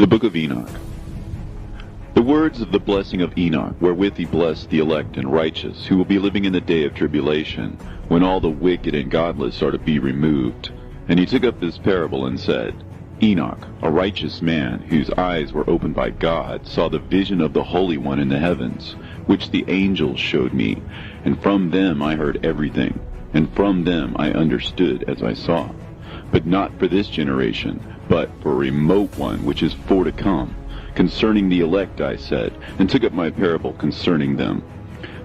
The Book of Enoch. The words of the blessing of Enoch, wherewith he blessed the elect and righteous, who will be living in the day of tribulation, when all the wicked and godless are to be removed. And he took up this parable and said, Enoch, a righteous man, whose eyes were opened by God, saw the vision of the Holy One in the heavens, which the angels showed me, and from them I heard everything, and from them I understood as I saw. But not for this generation, but for a remote one which is for to come. Concerning the elect I said, and took up my parable concerning them.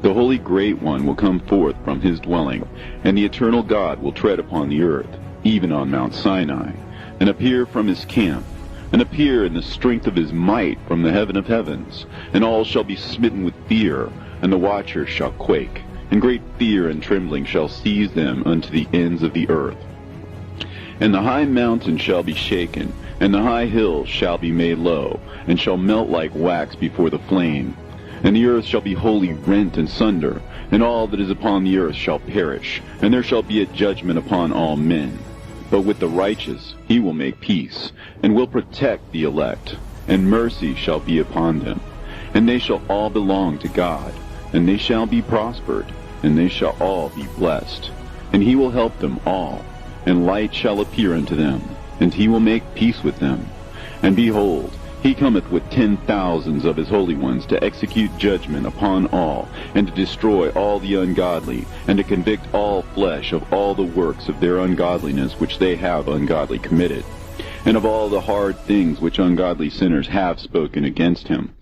The Holy Great One will come forth from his dwelling, and the eternal God will tread upon the earth, even on Mount Sinai, and appear from his camp, and appear in the strength of his might from the heaven of heavens. And all shall be smitten with fear, and the watchers shall quake, and great fear and trembling shall seize them unto the ends of the earth. And the high mountain shall be shaken, and the high hills shall be made low, and shall melt like wax before the flame. And the earth shall be wholly rent and sunder, and all that is upon the earth shall perish, and there shall be a judgment upon all men. But with the righteous he will make peace, and will protect the elect, and mercy shall be upon them. And they shall all belong to God, and they shall be prospered, and they shall all be blessed. And he will help them all, and light shall appear unto them, and he will make peace with them. And behold, he cometh with 10,000s of his holy ones to execute judgment upon all, and to destroy all the ungodly, and to convict all flesh of all the works of their ungodliness which they have ungodly committed, and of all the hard things which ungodly sinners have spoken against him.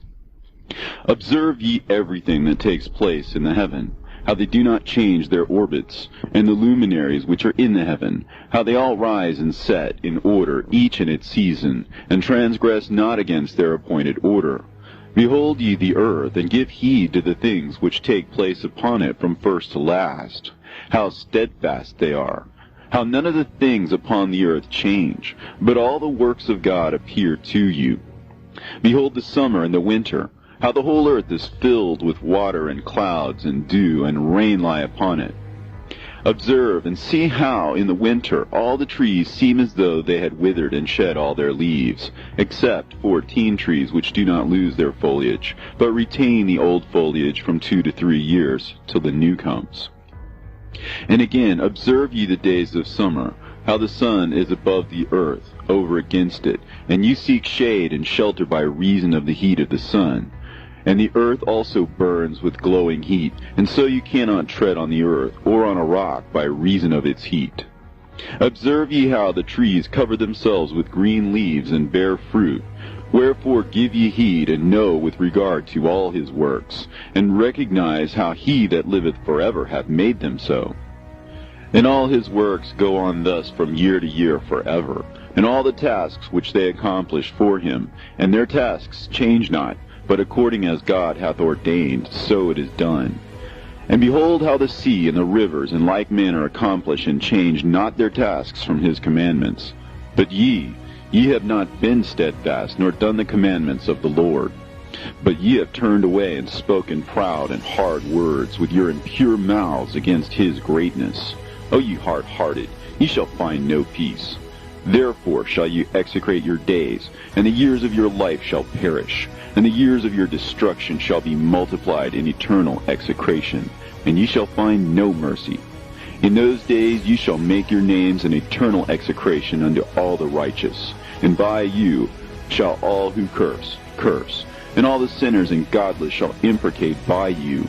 Observe ye everything that takes place in the heaven, how they do not change their orbits, and the luminaries which are in the heaven, how they all rise and set in order, each in its season, and transgress not against their appointed order. Behold ye the earth, and give heed to the things which take place upon it from first to last, how steadfast they are, how none of the things upon the earth change, but all the works of God appear to you. Behold the summer and the winter, how the whole earth is filled with water and clouds and dew, and rain lie upon it. Observe and see how in the winter all the trees seem as though they had withered and shed all their leaves, except 14 trees which do not lose their foliage, but retain the old foliage from 2 to 3 years, till the new comes. And again, observe ye the days of summer, how the sun is above the earth, over against it, and you seek shade and shelter by reason of the heat of the sun. And the earth also burns with glowing heat, and so you cannot tread on the earth, or on a rock, by reason of its heat. Observe ye how the trees cover themselves with green leaves and bear fruit. Wherefore give ye heed, and know with regard to all his works, and recognize how he that liveth forever hath made them so. And all his works go on thus from year to year forever, and all the tasks which they accomplish for him, and their tasks change not, but according as God hath ordained, so it is done. And behold how the sea and the rivers in like manner accomplish and change not their tasks from his commandments. But ye have not been steadfast, nor done the commandments of the Lord. But ye have turned away and spoken proud and hard words with your impure mouths against his greatness. O ye hard-hearted, ye shall find no peace. Therefore shall you execrate your days, and the years of your life shall perish, and the years of your destruction shall be multiplied in eternal execration, and ye shall find no mercy. In those days ye shall make your names an eternal execration unto all the righteous, and by you shall all who curse, and all the sinners and godless shall imprecate by you.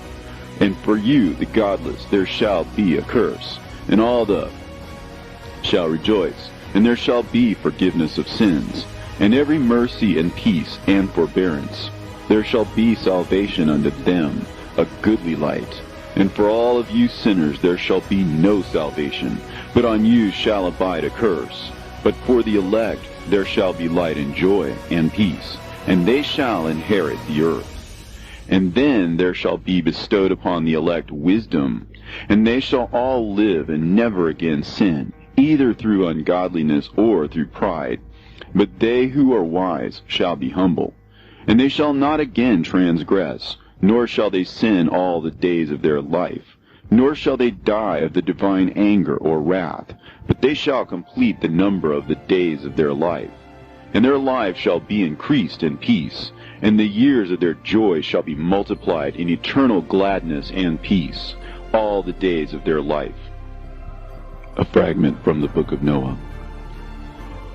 And for you, the godless, there shall be a curse, and all the shall rejoice, and there shall be forgiveness of sins, and every mercy and peace and forbearance. There shall be salvation unto them, a goodly light. And for all of you sinners there shall be no salvation, but on you shall abide a curse. But for the elect there shall be light and joy and peace, and they shall inherit the earth. And then there shall be bestowed upon the elect wisdom, and they shall all live and never again sin, either through ungodliness or through pride. But they who are wise shall be humble, and they shall not again transgress, nor shall they sin all the days of their life, nor shall they die of the divine anger or wrath, but they shall complete the number of the days of their life. and their life shall be increased in peace, and the years of their joy shall be multiplied in eternal gladness and peace, all the days of their life. A fragment from the book of Noah.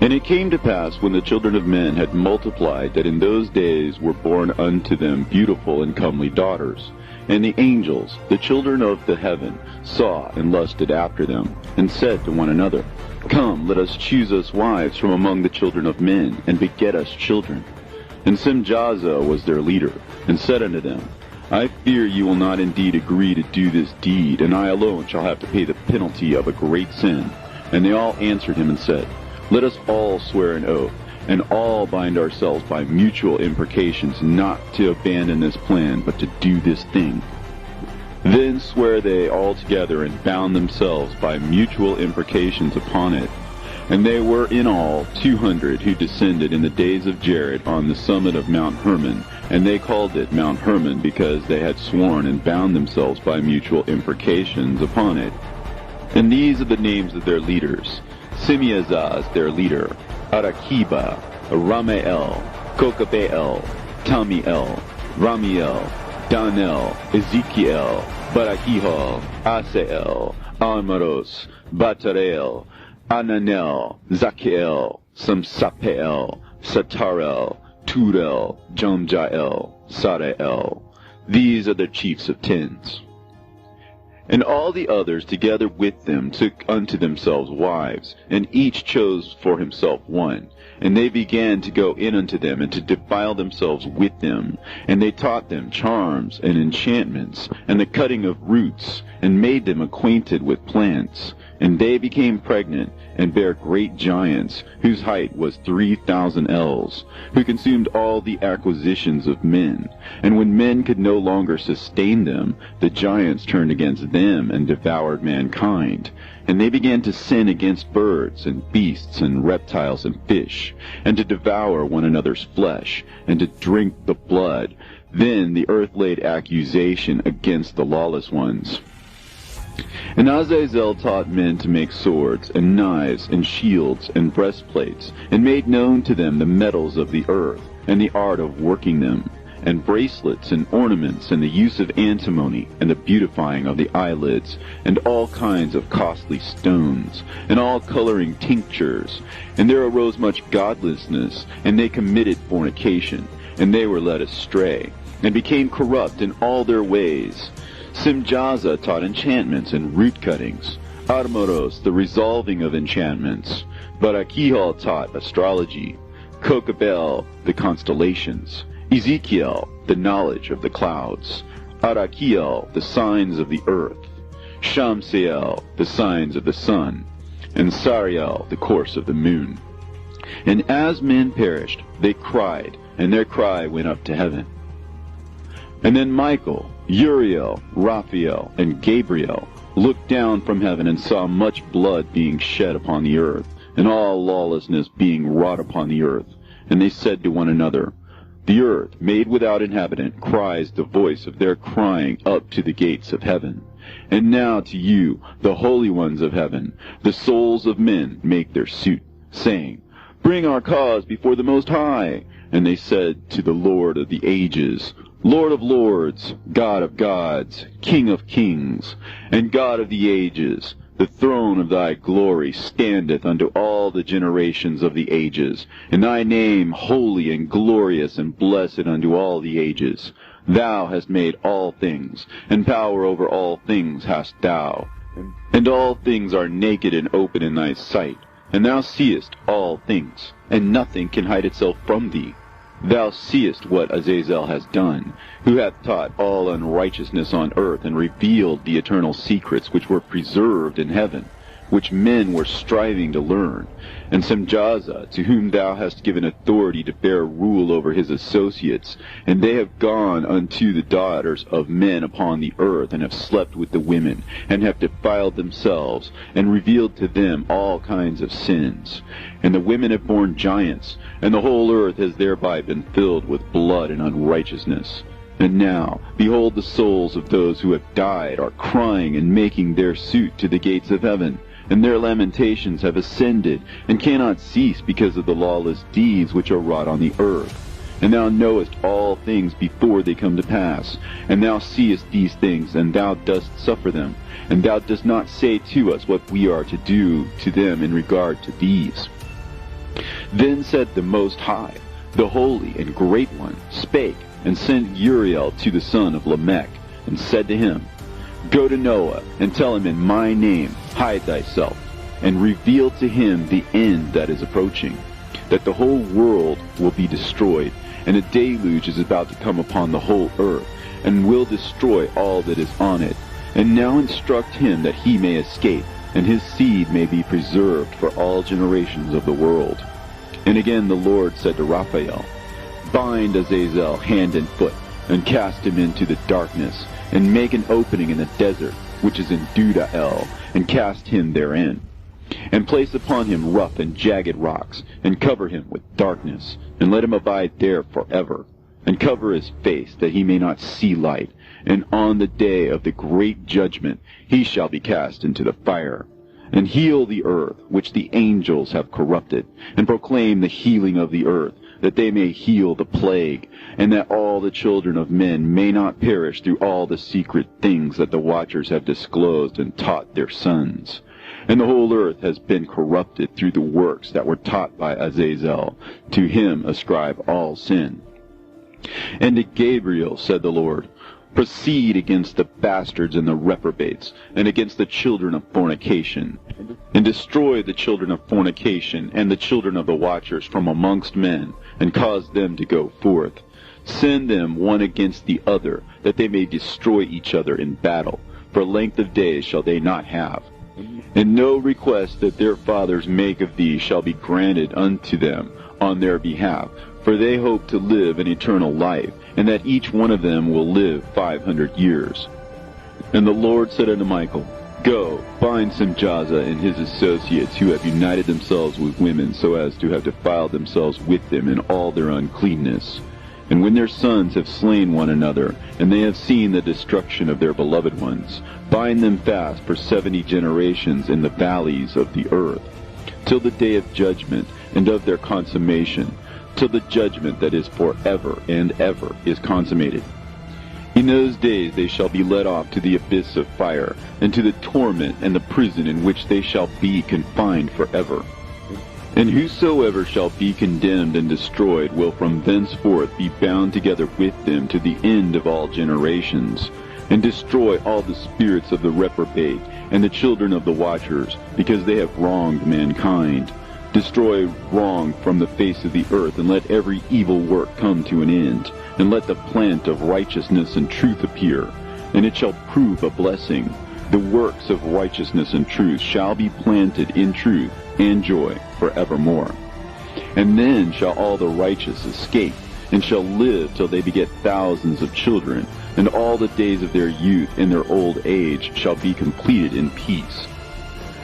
And it came to pass, when the children of men had multiplied, that in those days were born unto them beautiful and comely daughters. And the angels, the children of the heaven, saw and lusted after them, and said to one another, Come, let us choose us wives from among the children of men, and beget us children. And Simjaza was their leader, and said unto them, I fear you will not indeed agree to do this deed, and I alone shall have to pay the penalty of a great sin. And they all answered him and said, Let us all swear an oath, and all bind ourselves by mutual imprecations not to abandon this plan, but to do this thing. Then swear they all together, and bound themselves by mutual imprecations upon it. And they were in all 200 who descended in the days of Jared on the summit of Mount Hermon, and they called it Mount Hermon because they had sworn and bound themselves by mutual imprecations upon it. And these are the names of their leaders: Simeazaz their leader, Arakiba, Ramael, Kokabeel, Tamiel, Ramiel, Danel, Ezekiel, Barakihal, Asael, Almaros, Batarel, Ananel, Zakiel, Samsapeel, Satarel, Turel, Jomjael, Sarael. These are the chiefs of tens. And all the others together with them took unto themselves wives, and each chose for himself one. And they began to go in unto them, and to defile themselves with them. And they taught them charms and enchantments, and the cutting of roots, and made them acquainted with plants. And they became pregnant, and bare great giants, whose height was 3,000 ells, who consumed all the acquisitions of men. And when men could no longer sustain them, the giants turned against them, and devoured mankind. And they began to sin against birds, and beasts, and reptiles, and fish, and to devour one another's flesh, and to drink the blood. Then the earth laid accusation against the lawless ones. And Azazel taught men to make swords, and knives, and shields, and breastplates, and made known to them the metals of the earth, and the art of working them, and bracelets, and ornaments, and the use of antimony, and the beautifying of the eyelids, and all kinds of costly stones, and all coloring tinctures. And there arose much godlessness, and they committed fornication, and they were led astray, and became corrupt in all their ways. Simjaza taught enchantments and root cuttings, Armoros the resolving of enchantments, Barakihal taught astrology, Kokabel the constellations, Ezekiel the knowledge of the clouds, Arakiel the signs of the earth, Shamseel the signs of the sun, and Sariel the course of the moon. And as men perished, they cried, and their cry went up to heaven. And then Michael, Uriel, Raphael, and Gabriel looked down from heaven and saw much blood being shed upon the earth, and all lawlessness being wrought upon the earth. And they said to one another, The earth, made without inhabitant, cries the voice of their crying up to the gates of heaven. And now to you, the holy ones of heaven, the souls of men make their suit, saying, Bring our cause before the Most High. And they said to the Lord of the ages, Lord of lords, God of gods, King of kings, and God of the ages, the throne of thy glory standeth unto all the generations of the ages, and thy name holy and glorious and blessed unto all the ages. Thou hast made all things, and power over all things hast thou. And all things are naked and open in thy sight, and thou seest all things, and nothing can hide itself from thee. Thou seest what Azazel has done, who hath taught all unrighteousness on earth, and revealed the eternal secrets which were preserved in heaven, which men were striving to learn. And Simjaza, to whom thou hast given authority to bear rule over his associates, and they have gone unto the daughters of men upon the earth, and have slept with the women, and have defiled themselves, and revealed to them all kinds of sins. And the women have borne giants, and the whole earth has thereby been filled with blood and unrighteousness. And now, behold, the souls of those who have died are crying and making their suit to the gates of heaven. and their lamentations have ascended, and cannot cease because of the lawless deeds which are wrought on the earth. And thou knowest all things before they come to pass, and thou seest these things, and thou dost suffer them, and thou dost not say to us what we are to do to them in regard to these. Then said the Most High, the Holy and Great One, spake, and sent Uriel to the son of Lamech, and said to him, Go to Noah, and tell him in my name, hide thyself, and reveal to him the end that is approaching, that the whole world will be destroyed, and a deluge is about to come upon the whole earth, and will destroy all that is on it. And now instruct him that he may escape, and his seed may be preserved for all generations of the world. And again the Lord said to Raphael, Bind Azazel hand and foot, and cast him into the darkness, and make an opening in the desert, which is in Dudael, and cast him therein. And place upon him rough and jagged rocks, and cover him with darkness, and let him abide there forever. And cover his face, that he may not see light. And on the day of the great judgment he shall be cast into the fire. And heal the earth, which the angels have corrupted, and proclaim the healing of the earth, that they may heal the plague, and that all the children of men may not perish through all the secret things that the watchers have disclosed and taught their sons. And the whole earth has been corrupted through the works that were taught by Azazel. To him ascribe all sin. And to Gabriel said the Lord, Proceed against the bastards and the reprobates, and against the children of fornication, and destroy the children of fornication and the children of the watchers from amongst men, and cause them to go forth. Send them one against the other, that they may destroy each other in battle. For length of days shall they not have. And no request that their fathers make of thee shall be granted unto them on their behalf, for they hope to live an eternal life, and that each one of them will live 500 years. And the Lord said unto Michael, Go, bind Simjaza and his associates, who have united themselves with women, so as to have defiled themselves with them in all their uncleanness. And when their sons have slain one another, and they have seen the destruction of their beloved ones, bind them fast for 70 generations in the valleys of the earth, till the day of judgment and of their consummation, till the judgment that is forever and ever is consummated. In those days they shall be led off to the abyss of fire, and to the torment and the prison in which they shall be confined forever. And whosoever shall be condemned and destroyed will from thenceforth be bound together with them to the end of all generations, and destroy all the spirits of the reprobate and the children of the watchers, because they have wronged mankind. Destroy wrong from the face of the earth, and let every evil work come to an end, and let the plant of righteousness and truth appear, and it shall prove a blessing. The works of righteousness and truth shall be planted in truth and joy forevermore. And then shall all the righteous escape, and shall live till they beget thousands of children, and all the days of their youth and their old age shall be completed in peace.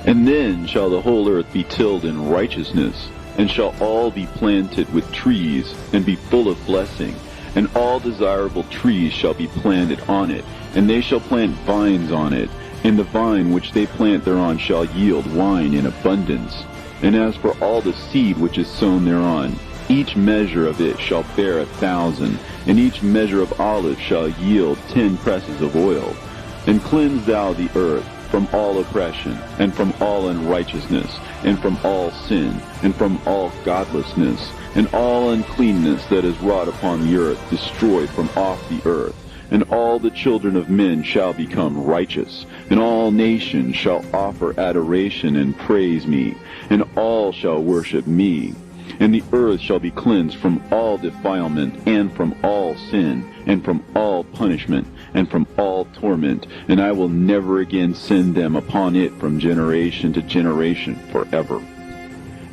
And then shall the whole earth be tilled in righteousness, and shall all be planted with trees, and be full of blessing, and all desirable trees shall be planted on it, and they shall plant vines on it, and the vine which they plant thereon shall yield wine in abundance. And as for all the seed which is sown thereon, each measure of it shall bear 1,000, and each measure of olive shall yield 10 presses of oil. And cleanse thou the earth from all oppression, and from all unrighteousness, and from all sin, and from all godlessness, and all uncleanness that is wrought upon the earth destroy from off the earth. And all the children of men shall become righteous, and all nations shall offer adoration and praise me, and all shall worship me. And the earth shall be cleansed from all defilement, and from all sin, and from all punishment, and from all torment, and I will never again send them upon it from generation to generation forever.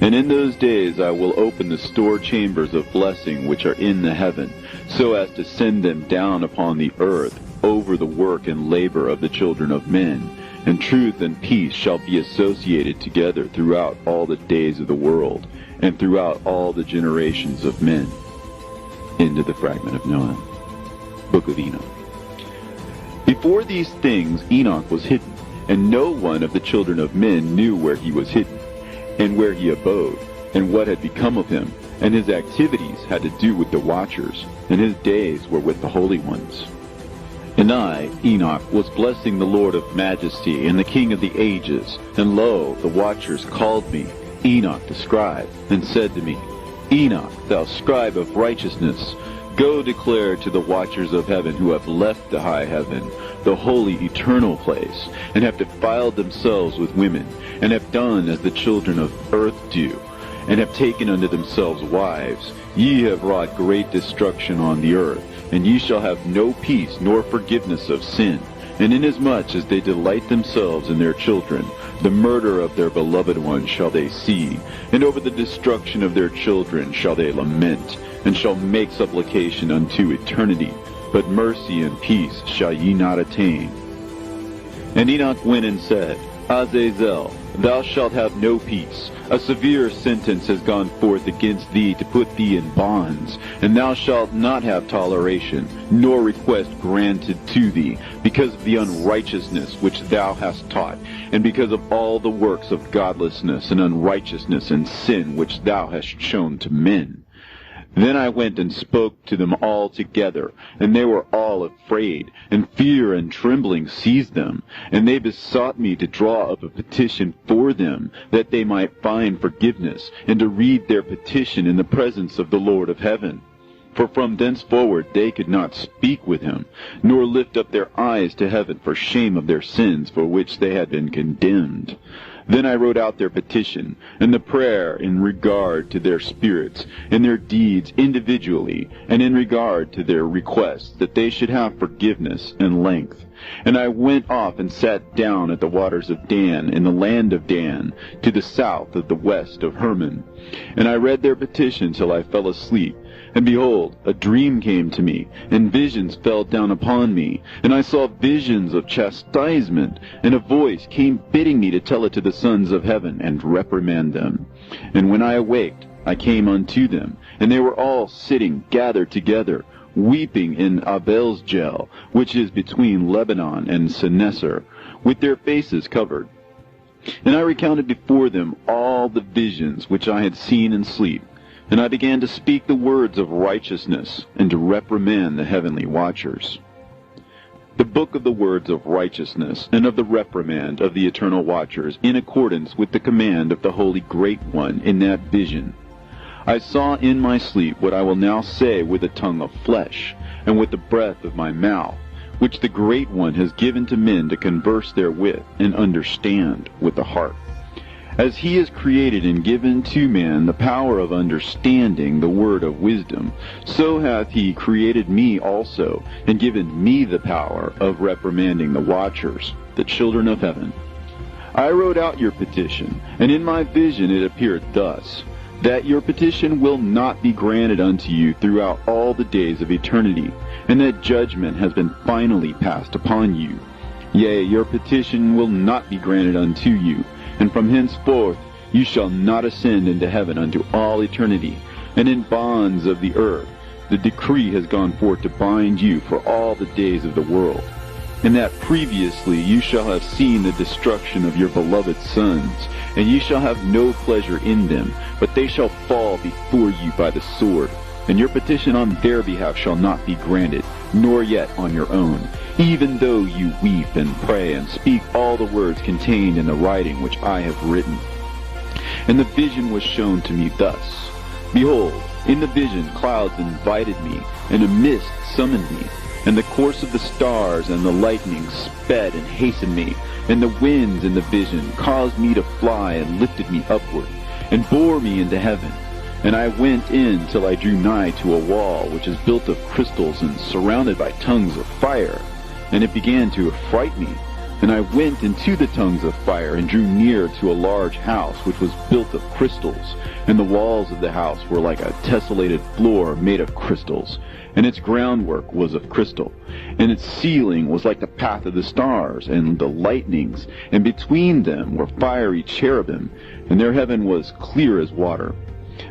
And in those days I will open the store chambers of blessing which are in the heaven, so as to send them down upon the earth over the work and labor of the children of men. And truth and peace shall be associated together throughout all the days of the world, and throughout all the generations of men. Into the fragment of Noah. Book of Enoch. Before these things Enoch was hidden, and no one of the children of men knew where he was hidden, and where he abode, and what had become of him, and his activities had to do with the watchers, and his days were with the holy ones. And I, Enoch, was blessing the Lord of majesty and the King of the ages, and lo, the watchers called me, Enoch the scribe, and said to me, Enoch, thou scribe of righteousness, go declare to the watchers of heaven who have left the high heaven, the holy eternal place, and have defiled themselves with women, and have done as the children of earth do, and have taken unto themselves wives. Ye have wrought great destruction on the earth, and ye shall have no peace nor forgiveness of sin. And inasmuch as they delight themselves in their children, the murder of their beloved ones shall they see, and over the destruction of their children shall they lament, and shall make supplication unto eternity. But mercy and peace shall ye not attain. And Enoch went and said, Azazel, thou shalt have no peace. A severe sentence has gone forth against thee to put thee in bonds, and thou shalt not have toleration, nor request granted to thee, because of the unrighteousness which thou hast taught, and because of all the works of godlessness and unrighteousness and sin which thou hast shown to men. Then I went and spoke to them all together, and they were all afraid, and fear and trembling seized them. And they besought me to draw up a petition for them, that they might find forgiveness, and to read their petition in the presence of the Lord of heaven. For from thenceforward they could not speak with him, nor lift up their eyes to heaven for shame of their sins for which they had been condemned. Then I wrote out their petition, and the prayer in regard to their spirits, and their deeds individually, and in regard to their requests, that they should have forgiveness and length. And I went off and sat down at the waters of Dan, in the land of Dan, to the south of the west of Hermon. And I read their petition till I fell asleep. And behold, a dream came to me, and visions fell down upon me, and I saw visions of chastisement, and a voice came bidding me to tell it to the sons of heaven, and reprimand them. And when I awaked, I came unto them, and they were all sitting gathered together, weeping in Abelsgel, which is between Lebanon and Seneser, with their faces covered. And I recounted before them all the visions which I had seen in sleep. And I began to speak the words of righteousness, and to reprimand the heavenly watchers. The book of the words of righteousness, and of the reprimand of the eternal watchers, in accordance with the command of the Holy Great One in that vision. I saw in my sleep what I will now say with the tongue of flesh, and with the breath of my mouth, which the Great One has given to men to converse therewith, and understand with the heart. As he has created and given to man the power of understanding the word of wisdom, so hath he created me also, and given me the power of reprimanding the watchers, the children of heaven. I wrote out your petition, and in my vision it appeared thus, that your petition will not be granted unto you throughout all the days of eternity, and that judgment has been finally passed upon you. Yea, your petition will not be granted unto you, and from henceforth you shall not ascend into heaven unto all eternity. And in bonds of the earth the decree has gone forth to bind you for all the days of the world. And that previously you shall have seen the destruction of your beloved sons, and ye shall have no pleasure in them, but they shall fall before you by the sword. And your petition on their behalf shall not be granted, nor yet on your own, even though you weep and pray and speak all the words contained in the writing which I have written. And the vision was shown to me thus. Behold, in the vision clouds invited me, and a mist summoned me, and the course of the stars and the lightning sped and hastened me, and the winds in the vision caused me to fly and lifted me upward, and bore me into heaven. And I went in till I drew nigh to a wall which is built of crystals and surrounded by tongues of fire. And it began to affright me. And I went into the tongues of fire and drew near to a large house which was built of crystals. And the walls of the house were like a tessellated floor made of crystals. And its groundwork was of crystal. And its ceiling was like the path of the stars and the lightnings. And between them were fiery cherubim. And their heaven was clear as water.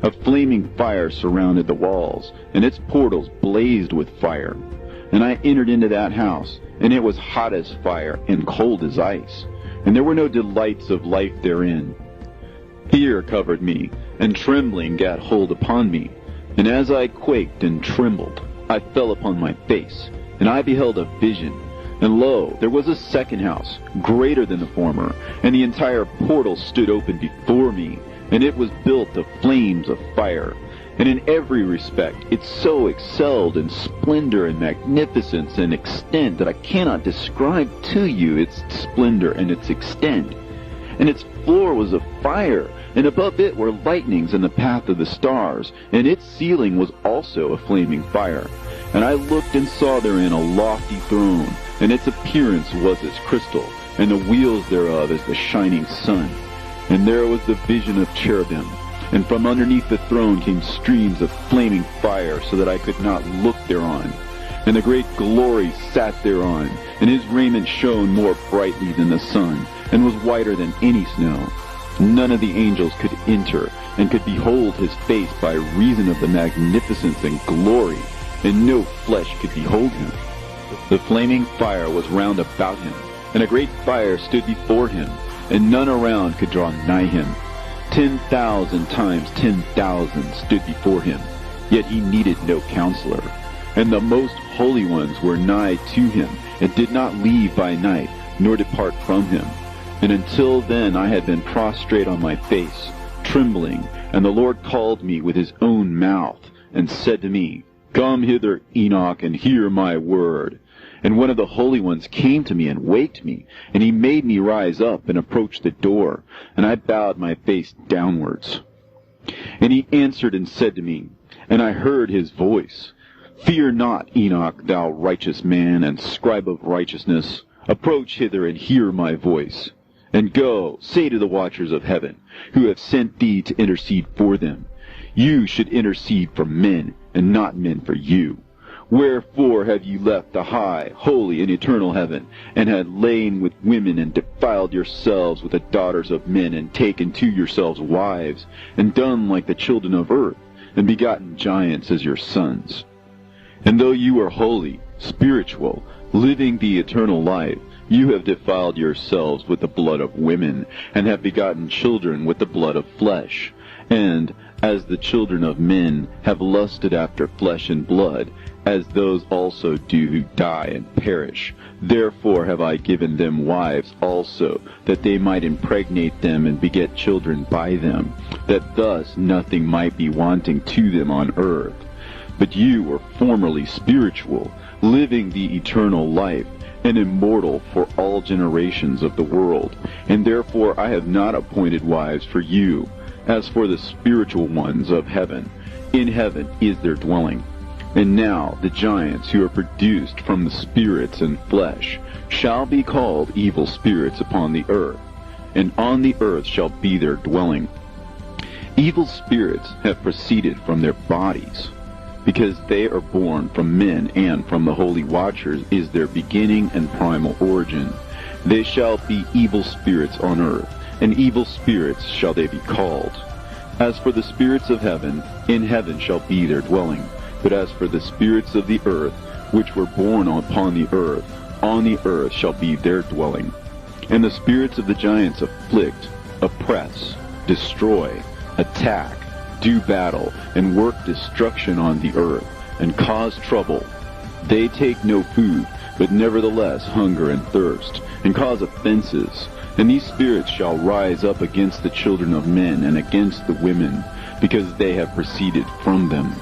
A flaming fire surrounded the walls, and its portals blazed with fire. And I entered into that house, and it was hot as fire and cold as ice. and there were no delights of life therein. Fear covered me, and trembling gat hold upon me. And as I quaked and trembled, I fell upon my face, and I beheld a vision. And lo, there was a second house, greater than the former, and the entire portal stood open before me, and it was built of flames of fire. And in every respect it so excelled in splendor and magnificence and extent that I cannot describe to you its splendor and its extent. And its floor was of fire, and above it were lightnings in the path of the stars, and its ceiling was also a flaming fire. And I looked and saw therein a lofty throne, and its appearance was as crystal, and the wheels thereof as the shining sun. And there was the vision of cherubim, and from underneath the throne came streams of flaming fire, so that I could not look thereon. And the great glory sat thereon, and his raiment shone more brightly than the sun, and was whiter than any snow. None of the angels could enter, and could behold his face by reason of the magnificence and glory, and no flesh could behold him. The flaming fire was round about him, and a great fire stood before him, and none around could draw nigh him. 10,000 times 10,000 stood before him, yet he needed no counselor. And the most holy ones were nigh to him, and did not leave by night, nor depart from him. And until then I had been prostrate on my face, trembling, and the Lord called me with his own mouth, and said to me, Come hither, Enoch, and hear my word. And one of the holy ones came to me and waked me, and he made me rise up and approach the door, and I bowed my face downwards. And he answered and said to me, and I heard his voice, Fear not, Enoch, thou righteous man, and scribe of righteousness. Approach hither and hear my voice. And go, say to the watchers of heaven, who have sent thee to intercede for them, You should intercede for men, and not men for you. Wherefore have ye left the high, holy, and eternal heaven, and had lain with women, and defiled yourselves with the daughters of men, and taken to yourselves wives, and done like the children of earth, and begotten giants as your sons? And though you are holy, spiritual, living the eternal life, you have defiled yourselves with the blood of women, and have begotten children with the blood of flesh. And, as the children of men have lusted after flesh and blood, as those also do who die and perish, therefore have I given them wives also, that they might impregnate them and beget children by them, that thus nothing might be wanting to them on earth. But you were formerly spiritual, living the eternal life, and immortal for all generations of the world, and therefore I have not appointed wives for you. As for the spiritual ones of heaven, in heaven is their dwelling. And now the giants who are produced from the spirits and flesh shall be called evil spirits upon the earth, and on the earth shall be their dwelling. Evil spirits have proceeded from their bodies, because they are born from men, and from the holy watchers is their beginning and primal origin. They shall be evil spirits on earth, and evil spirits shall they be called. As for the spirits of heaven, in heaven shall be their dwelling. But as for the spirits of the earth, which were born upon the earth, on the earth shall be their dwelling. And the spirits of the giants afflict, oppress, destroy, attack, do battle, and work destruction on the earth, and cause trouble. They take no food, but nevertheless hunger and thirst, and cause offenses. And these spirits shall rise up against the children of men, and against the women, because they have proceeded from them.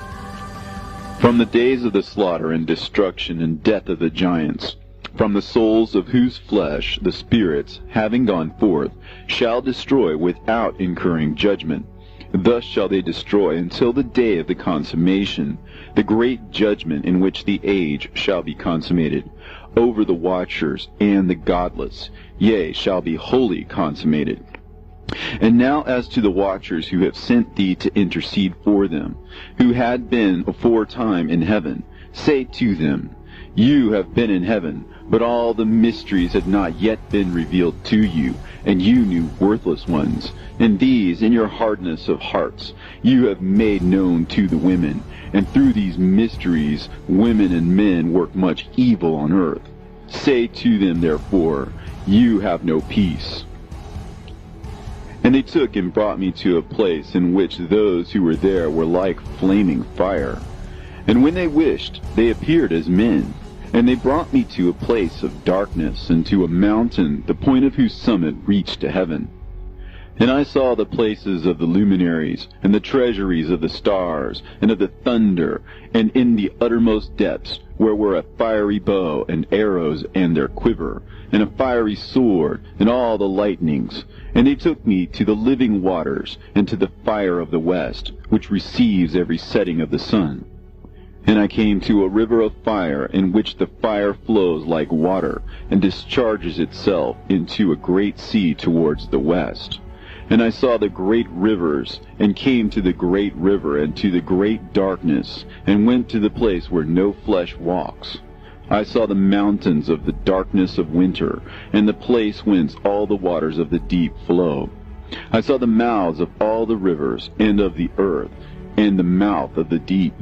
From the days of the slaughter and destruction and death of the giants, from the souls of whose flesh the spirits, having gone forth, shall destroy without incurring judgment. Thus shall they destroy until the day of the consummation, the great judgment in which the age shall be consummated, over the watchers and the godless, yea, shall be wholly consummated. And now as to the watchers who have sent thee to intercede for them, who had been aforetime in heaven, say to them, You have been in heaven, but all the mysteries had not yet been revealed to you, and you knew worthless ones. And these, in your hardness of hearts, you have made known to the women. And through these mysteries, women and men work much evil on earth. Say to them, therefore, you have no peace." And they took and brought me to a place in which those who were there were like flaming fire. And when they wished, they appeared as men. And they brought me to a place of darkness, and to a mountain, the point of whose summit reached to heaven. And I saw the places of the luminaries, and the treasuries of the stars, and of the thunder, and in the uttermost depths, where were a fiery bow, and arrows, and their quiver, and a fiery sword, and all the lightnings. And they took me to the living waters, and to the fire of the west, which receives every setting of the sun. And I came to a river of fire, in which the fire flows like water, and discharges itself into a great sea towards the west. And I saw the great rivers, and came to the great river, and to the great darkness, and went to the place where no flesh walks. I saw the mountains of the darkness of winter, and the place whence all the waters of the deep flow. I saw the mouths of all the rivers, and of the earth, and the mouth of the deep.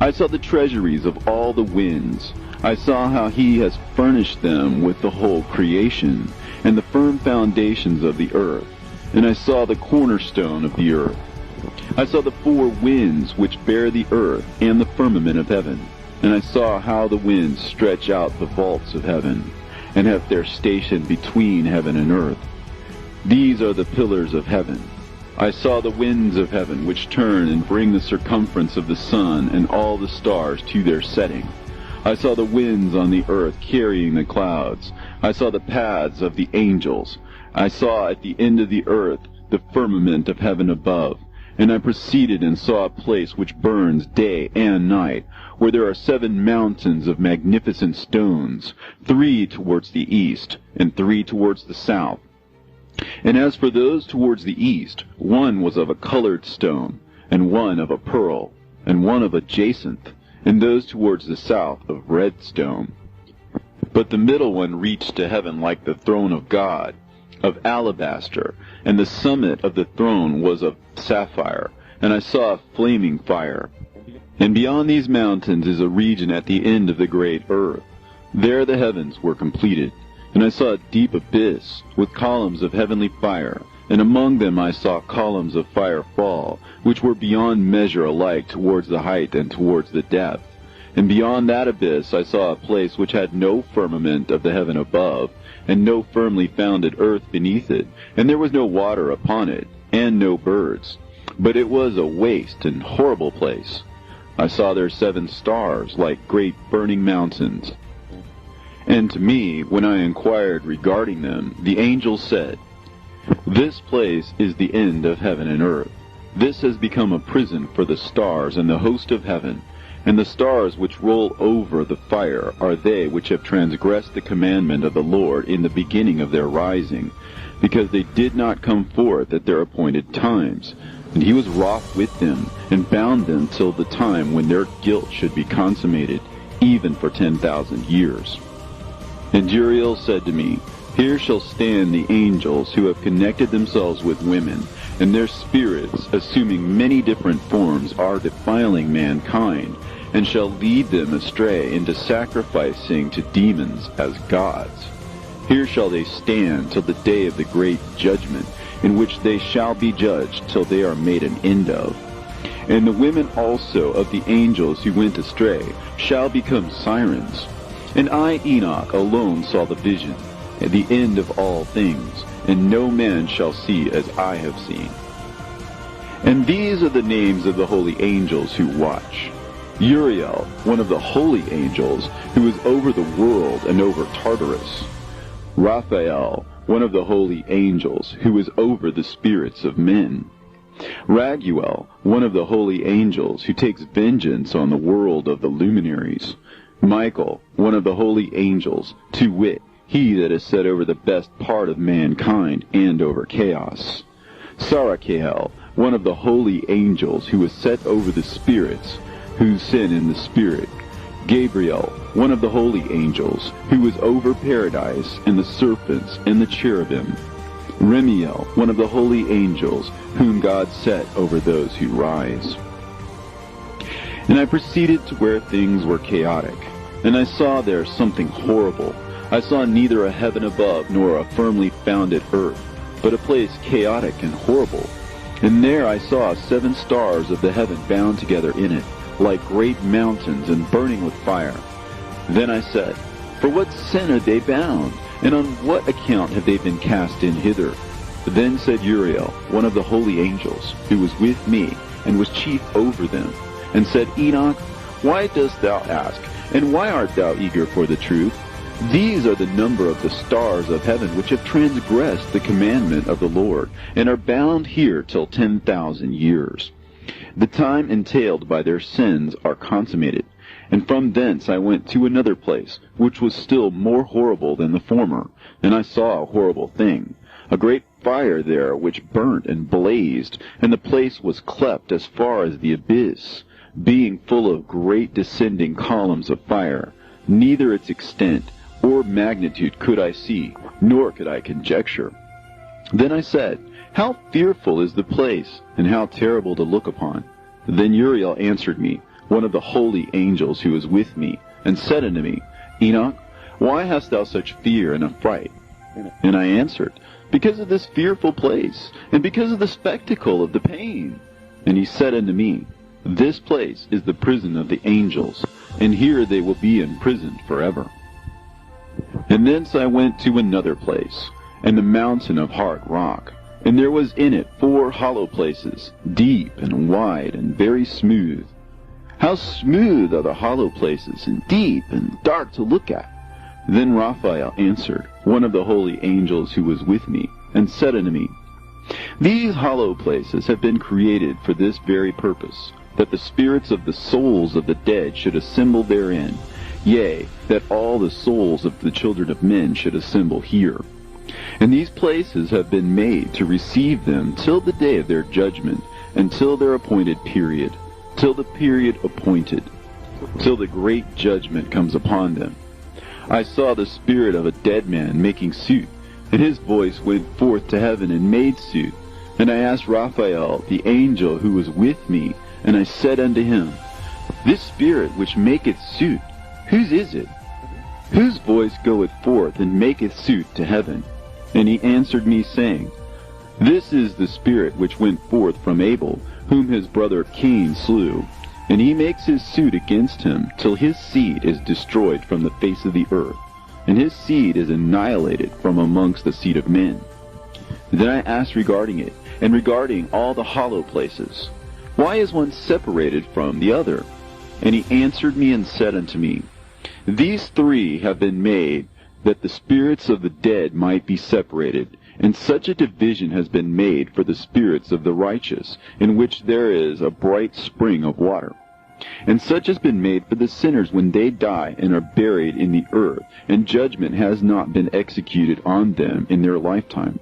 I saw the treasuries of all the winds. I saw how he has furnished them with the whole creation, and the firm foundations of the earth. And I saw the cornerstone of the earth. I saw the four winds which bear the earth, and the firmament of heaven. And I saw how the winds stretch out the vaults of heaven, and have their station between heaven and earth. These are the pillars of heaven. I saw the winds of heaven, which turn and bring the circumference of the sun and all the stars to their setting. I saw the winds on the earth carrying the clouds. I saw the paths of the angels. I saw at the end of the earth the firmament of heaven above. And I proceeded and saw a place which burns day and night, where there are 7 mountains of magnificent stones, 3 towards the east, and 3 towards the south. And as for those towards the east, one was of a colored stone, and one of a pearl, and one of a jacinth, and those towards the south of red stone. But the middle one reached to heaven like the throne of God, of alabaster, and the summit of the throne was of sapphire, and I saw a flaming fire. And beyond these mountains is a region at the end of the great earth. There the heavens were completed. And I saw a deep abyss, with columns of heavenly fire, and among them I saw columns of fire fall, which were beyond measure alike towards the height and towards the depth. And beyond that abyss I saw a place which had no firmament of the heaven above, and no firmly founded earth beneath it, and there was no water upon it, and no birds. But it was a waste and horrible place. I saw there 7 stars, like great burning mountains. And to me, when I inquired regarding them, the angel said, "This place is the end of heaven and earth. This has become a prison for the stars and the host of heaven. And the stars which roll over the fire are they which have transgressed the commandment of the Lord in the beginning of their rising, because they did not come forth at their appointed times. And he was wroth with them, and bound them till the time when their guilt should be consummated, even for 10,000 years. And Uriel said to me, Here shall stand the angels who have connected themselves with women, and their spirits, assuming many different forms, are defiling mankind, and shall lead them astray into sacrificing to demons as gods. Here shall they stand till the day of the great judgment, in which they shall be judged till they are made an end of. And the women also of the angels who went astray shall become sirens. And I, Enoch, alone saw the vision, at the end of all things, and no man shall see as I have seen. And these are the names of the holy angels who watch. Uriel, one of the holy angels, who is over the world and over Tartarus. Raphael, one of the holy angels, who is over the spirits of men. Raguel, one of the holy angels, who takes vengeance on the world of the luminaries. Michael, one of the holy angels, to wit, he that is set over the best part of mankind and over chaos. Sarachael, one of the holy angels, who is set over the spirits, who sin in the spirit. Gabriel, one of the holy angels, who is over paradise, and the serpents, and the cherubim. Remiel, one of the holy angels, whom God set over those who rise. And I proceeded to where things were chaotic, and I saw there something horrible. I saw neither a heaven above nor a firmly founded earth, but a place chaotic and horrible. And there I saw 7 stars of the heaven bound together in it, like great mountains and burning with fire. Then I said, For what sin are they bound? And on what account have they been cast in hither? Then said Uriel, one of the holy angels, who was with me, and was chief over them, and said, Enoch, why dost thou ask, and why art thou eager for the truth? These are the number of the stars of heaven which have transgressed the commandment of the Lord, and are bound here till 10,000 years. The time entailed by their sins are consummated. And from thence I went to another place, which was still more horrible than the former. And I saw a horrible thing, a great fire there which burnt and blazed, and the place was cleft as far as the abyss, being full of great descending columns of fire. Neither its extent or magnitude could I see, nor could I conjecture. Then I said, How fearful is the place, and how terrible to look upon! Then Uriel answered me, one of the holy angels who was with me, and said unto me, Enoch, why hast thou such fear and affright? And I answered, Because of this fearful place, and because of the spectacle of the pain. And he said unto me, This place is the prison of the angels, and here they will be imprisoned forever. And thence I went to another place, and the mountain of hard rock, and there was in it 4 hollow places, deep and wide and very smooth. How smooth are the hollow places, and deep and dark to look at! Then Raphael answered, one of the holy angels who was with me, and said unto me, These hollow places have been created for this very purpose, that the spirits of the souls of the dead should assemble therein, yea, that all the souls of the children of men should assemble here. And these places have been made to receive them till the day of their judgment, and till their appointed period, till the period appointed, till the great judgment comes upon them. I saw the spirit of a dead man making suit, and his voice went forth to heaven and made suit. And I asked Raphael, the angel who was with me, and I said unto him, This spirit which maketh suit, whose is it? Whose voice goeth forth and maketh suit to heaven? And he answered me, saying, This is the spirit which went forth from Abel, whom his brother Cain slew, and he makes his suit against him, till his seed is destroyed from the face of the earth, and his seed is annihilated from amongst the seed of men. Then I asked regarding it, and regarding all the hollow places, Why is one separated from the other? And he answered me and said unto me, These 3 have been made, that the spirits of the dead might be separated, and such a division has been made for the spirits of the righteous, in which there is a bright spring of water. And such has been made for the sinners when they die and are buried in the earth, and judgment has not been executed on them in their lifetime.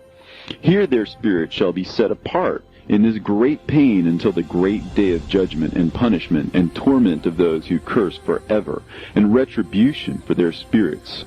Here their spirits shall be set apart in this great pain until the great day of judgment and punishment and torment of those who curse forever, and retribution for their spirits.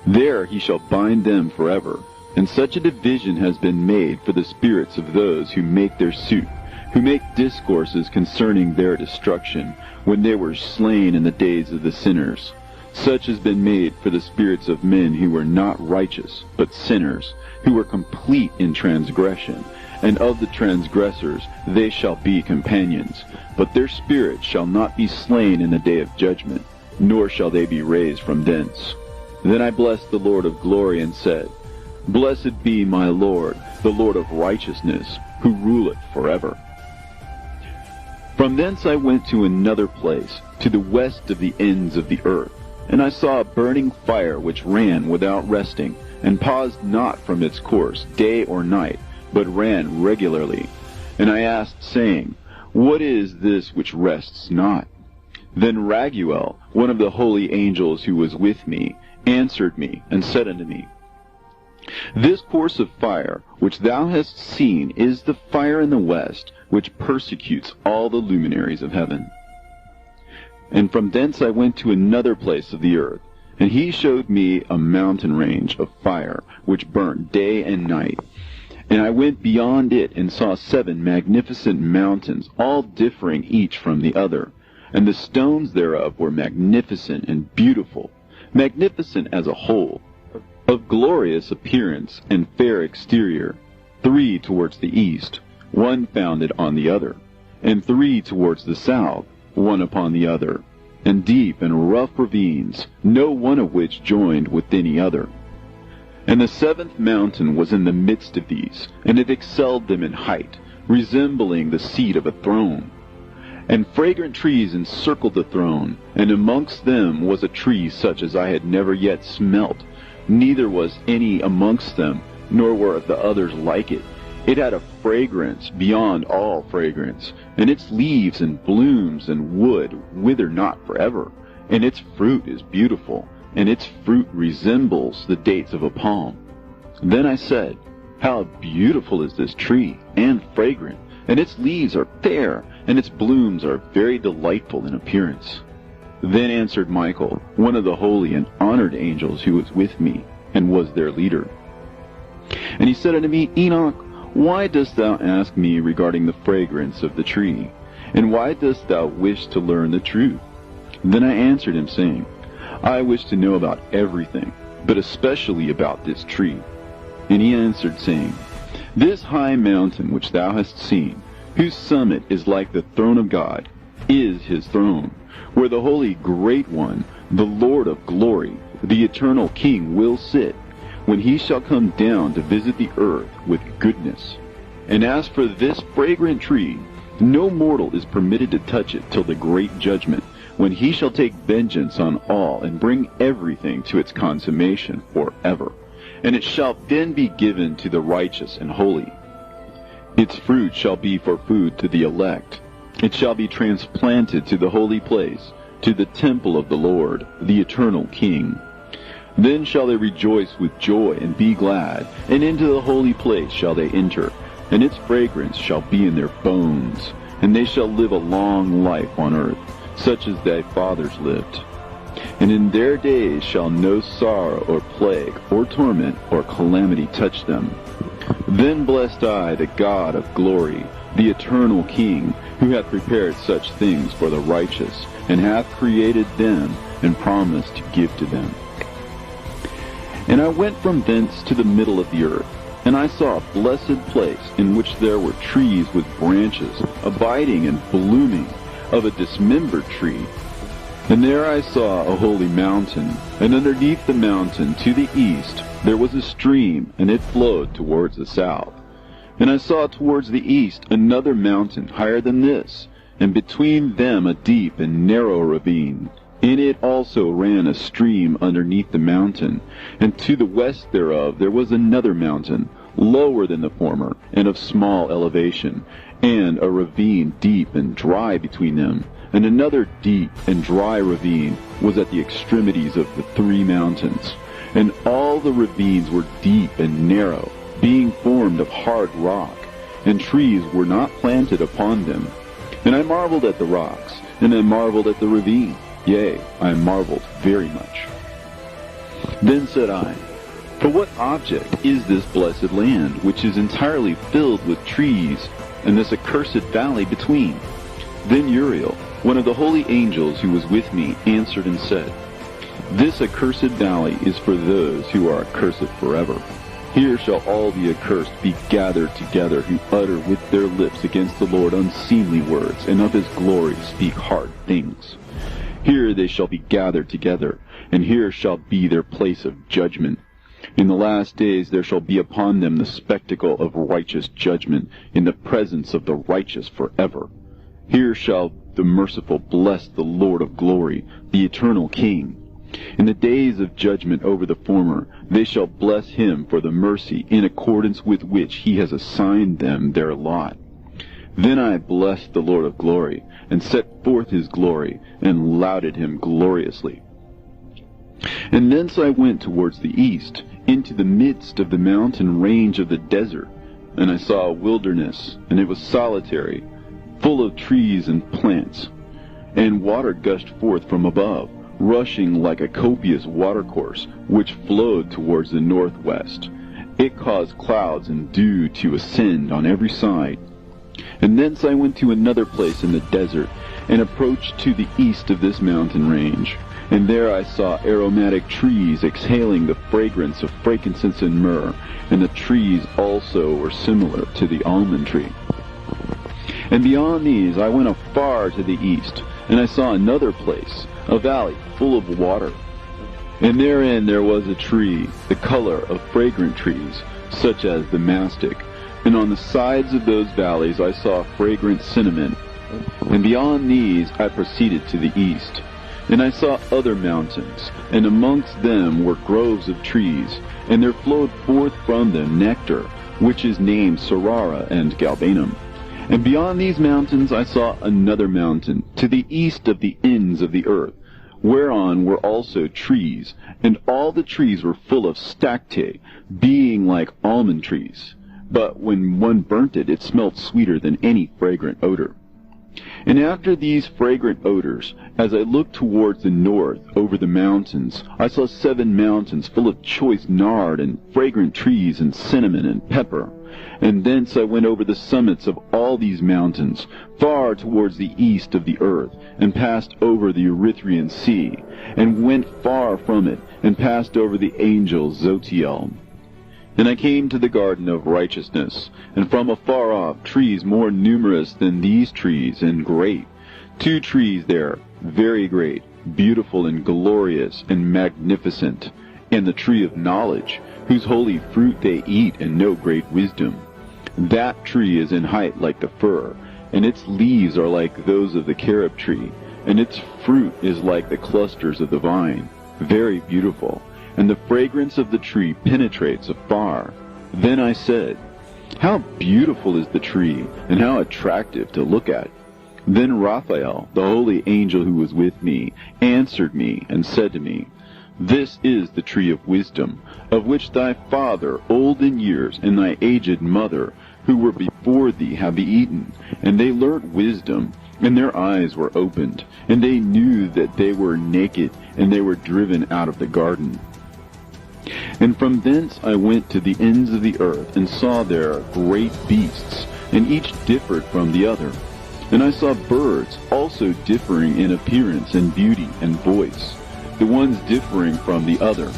There he shall bind them forever. And such a division has been made for the spirits of those who make their suit, who make discourses concerning their destruction, when they were slain in the days of the sinners. Such has been made for the spirits of men who were not righteous, but sinners, who were complete in transgression. And of the transgressors they shall be companions. But their spirits shall not be slain in the day of judgment, nor shall they be raised from thence. Then I blessed the Lord of glory, and said, Blessed be my Lord, the Lord of righteousness, who ruleth forever. From thence I went to another place, to the west of the ends of the earth, and I saw a burning fire which ran without resting, and paused not from its course day or night, but ran regularly. And I asked, saying, What is this which rests not? Then Raguel, one of the holy angels who was with me, answered me, and said unto me, This course of fire which thou hast seen is the fire in the west, which persecutes all the luminaries of heaven. And from thence I went to another place of the earth, and he showed me a mountain range of fire, which burnt day and night. And I went beyond it, and saw 7 magnificent mountains, all differing each from the other. And the stones thereof were magnificent and beautiful. magnificent as a whole, of glorious appearance and fair exterior, 3 towards the east, one founded on the other, and 3 towards the south, one upon the other, and deep and rough ravines, no one of which joined with any other. And the 7th mountain was in the midst of these, and it excelled them in height, resembling the seat of a throne. And fragrant trees encircled the throne, and amongst them was a tree such as I had never yet smelt, neither was any amongst them, nor were the others like it. It had a fragrance beyond all fragrance, and its leaves and blooms and wood wither not forever, and its fruit is beautiful, and its fruit resembles the dates of a palm. Then I said, How beautiful is this tree, and fragrant, and its leaves are fair, and its blooms are very delightful in appearance. Then answered Michael, one of the holy and honored angels who was with me, and was their leader. And he said unto me, Enoch, why dost thou ask me regarding the fragrance of the tree? And why dost thou wish to learn the truth? Then I answered him, saying, I wish to know about everything, but especially about this tree. And he answered, saying, This high mountain which thou hast seen, whose summit is like the throne of God, is his throne, where the Holy Great One, the Lord of glory, the eternal King, will sit, when he shall come down to visit the earth with goodness. And as for this fragrant tree, no mortal is permitted to touch it till the great judgment, when he shall take vengeance on all, and bring everything to its consummation forever. And it shall then be given to the righteous and holy. Its fruit shall be for food to the elect. It shall be transplanted to the holy place, to the temple of the Lord, the eternal King. Then shall they rejoice with joy and be glad, and into the holy place shall they enter, and its fragrance shall be in their bones, and they shall live a long life on earth, such as thy fathers lived. And in their days shall no sorrow or plague or torment or calamity touch them. Then blessed I the God of glory, the eternal King, who hath prepared such things for the righteous, and hath created them, and promised to give to them. And I went from thence to the middle of the earth, and I saw a blessed place in which there were trees with branches, abiding and blooming, of a dismembered tree. And there I saw a holy mountain, and underneath the mountain to the east there was a stream, and it flowed towards the south. And I saw towards the east another mountain higher than this, and between them a deep and narrow ravine. In it also ran a stream underneath the mountain, and to the west thereof there was another mountain, lower than the former, and of small elevation, and a ravine deep and dry between them. And another deep and dry ravine was at the extremities of the 3 mountains. And all the ravines were deep and narrow, being formed of hard rock, and trees were not planted upon them. And I marveled at the rocks, and I marveled at the ravine. Yea, I marveled very much. Then said I, For what object is this blessed land, which is entirely filled with trees, and this accursed valley between? Then Uriel, one of the holy angels who was with me, answered and said, This accursed valley is for those who are accursed forever. Here shall all the accursed be gathered together, who utter with their lips against the Lord unseemly words, and of his glory speak hard things. Here they shall be gathered together, and here shall be their place of judgment. In the last days there shall be upon them the spectacle of righteous judgment, in the presence of the righteous forever. Here shall the merciful bless the Lord of glory, the eternal King. In the days of judgment over the former, they shall bless him for the mercy in accordance with which he has assigned them their lot. Then I blessed the Lord of glory, and set forth his glory, and lauded him gloriously. And thence I went towards the east, into the midst of the mountain range of the desert, and I saw a wilderness, and it was solitary, full of trees and plants, and water gushed forth from above, rushing like a copious watercourse, which flowed towards the northwest. It caused clouds and dew to ascend on every side. And thence I went to another place in the desert, and approached to the east of this mountain range. And there I saw aromatic trees exhaling the fragrance of frankincense and myrrh, and the trees also were similar to the almond tree. And beyond these I went afar to the east, and I saw another place, a valley full of water. And therein there was a tree, the color of fragrant trees, such as the mastic. And on the sides of those valleys I saw fragrant cinnamon. And beyond these I proceeded to the east. And I saw other mountains, and amongst them were groves of trees, and there flowed forth from them nectar, which is named Sarara and Galbanum. And beyond these mountains I saw another mountain, to the east of the ends of the earth, whereon were also trees, and all the trees were full of stacte, being like almond trees. But when one burnt it, it smelled sweeter than any fragrant odor. And after these fragrant odors, as I looked towards the north over the mountains, I saw 7 mountains full of choice nard and fragrant trees and cinnamon and pepper. And thence I went over the summits of all these mountains, far towards the east of the earth, and passed over the Erythraean Sea, and went far from it, and passed over the angel Zotiel. And I came to the garden of righteousness, and from afar off trees more numerous than these trees, and great. 2 trees there, very great, beautiful and glorious and magnificent, and the tree of knowledge, whose holy fruit they eat and know great wisdom. That tree is in height like the fir, and its leaves are like those of the carob tree, and its fruit is like the clusters of the vine, very beautiful. And the fragrance of the tree penetrates afar. Then I said, how beautiful is the tree, and how attractive to look at. Then Raphael, the holy angel who was with me, answered me and said to me, this is the tree of wisdom, of which thy father, old in years, and thy aged mother, who were before thee, have eaten. And they learnt wisdom, and their eyes were opened, and they knew that they were naked, and they were driven out of the garden. And from thence I went to the ends of the earth, and saw there great beasts, and each differed from the other. And I saw birds also differing in appearance and beauty and voice, the ones differing from the other.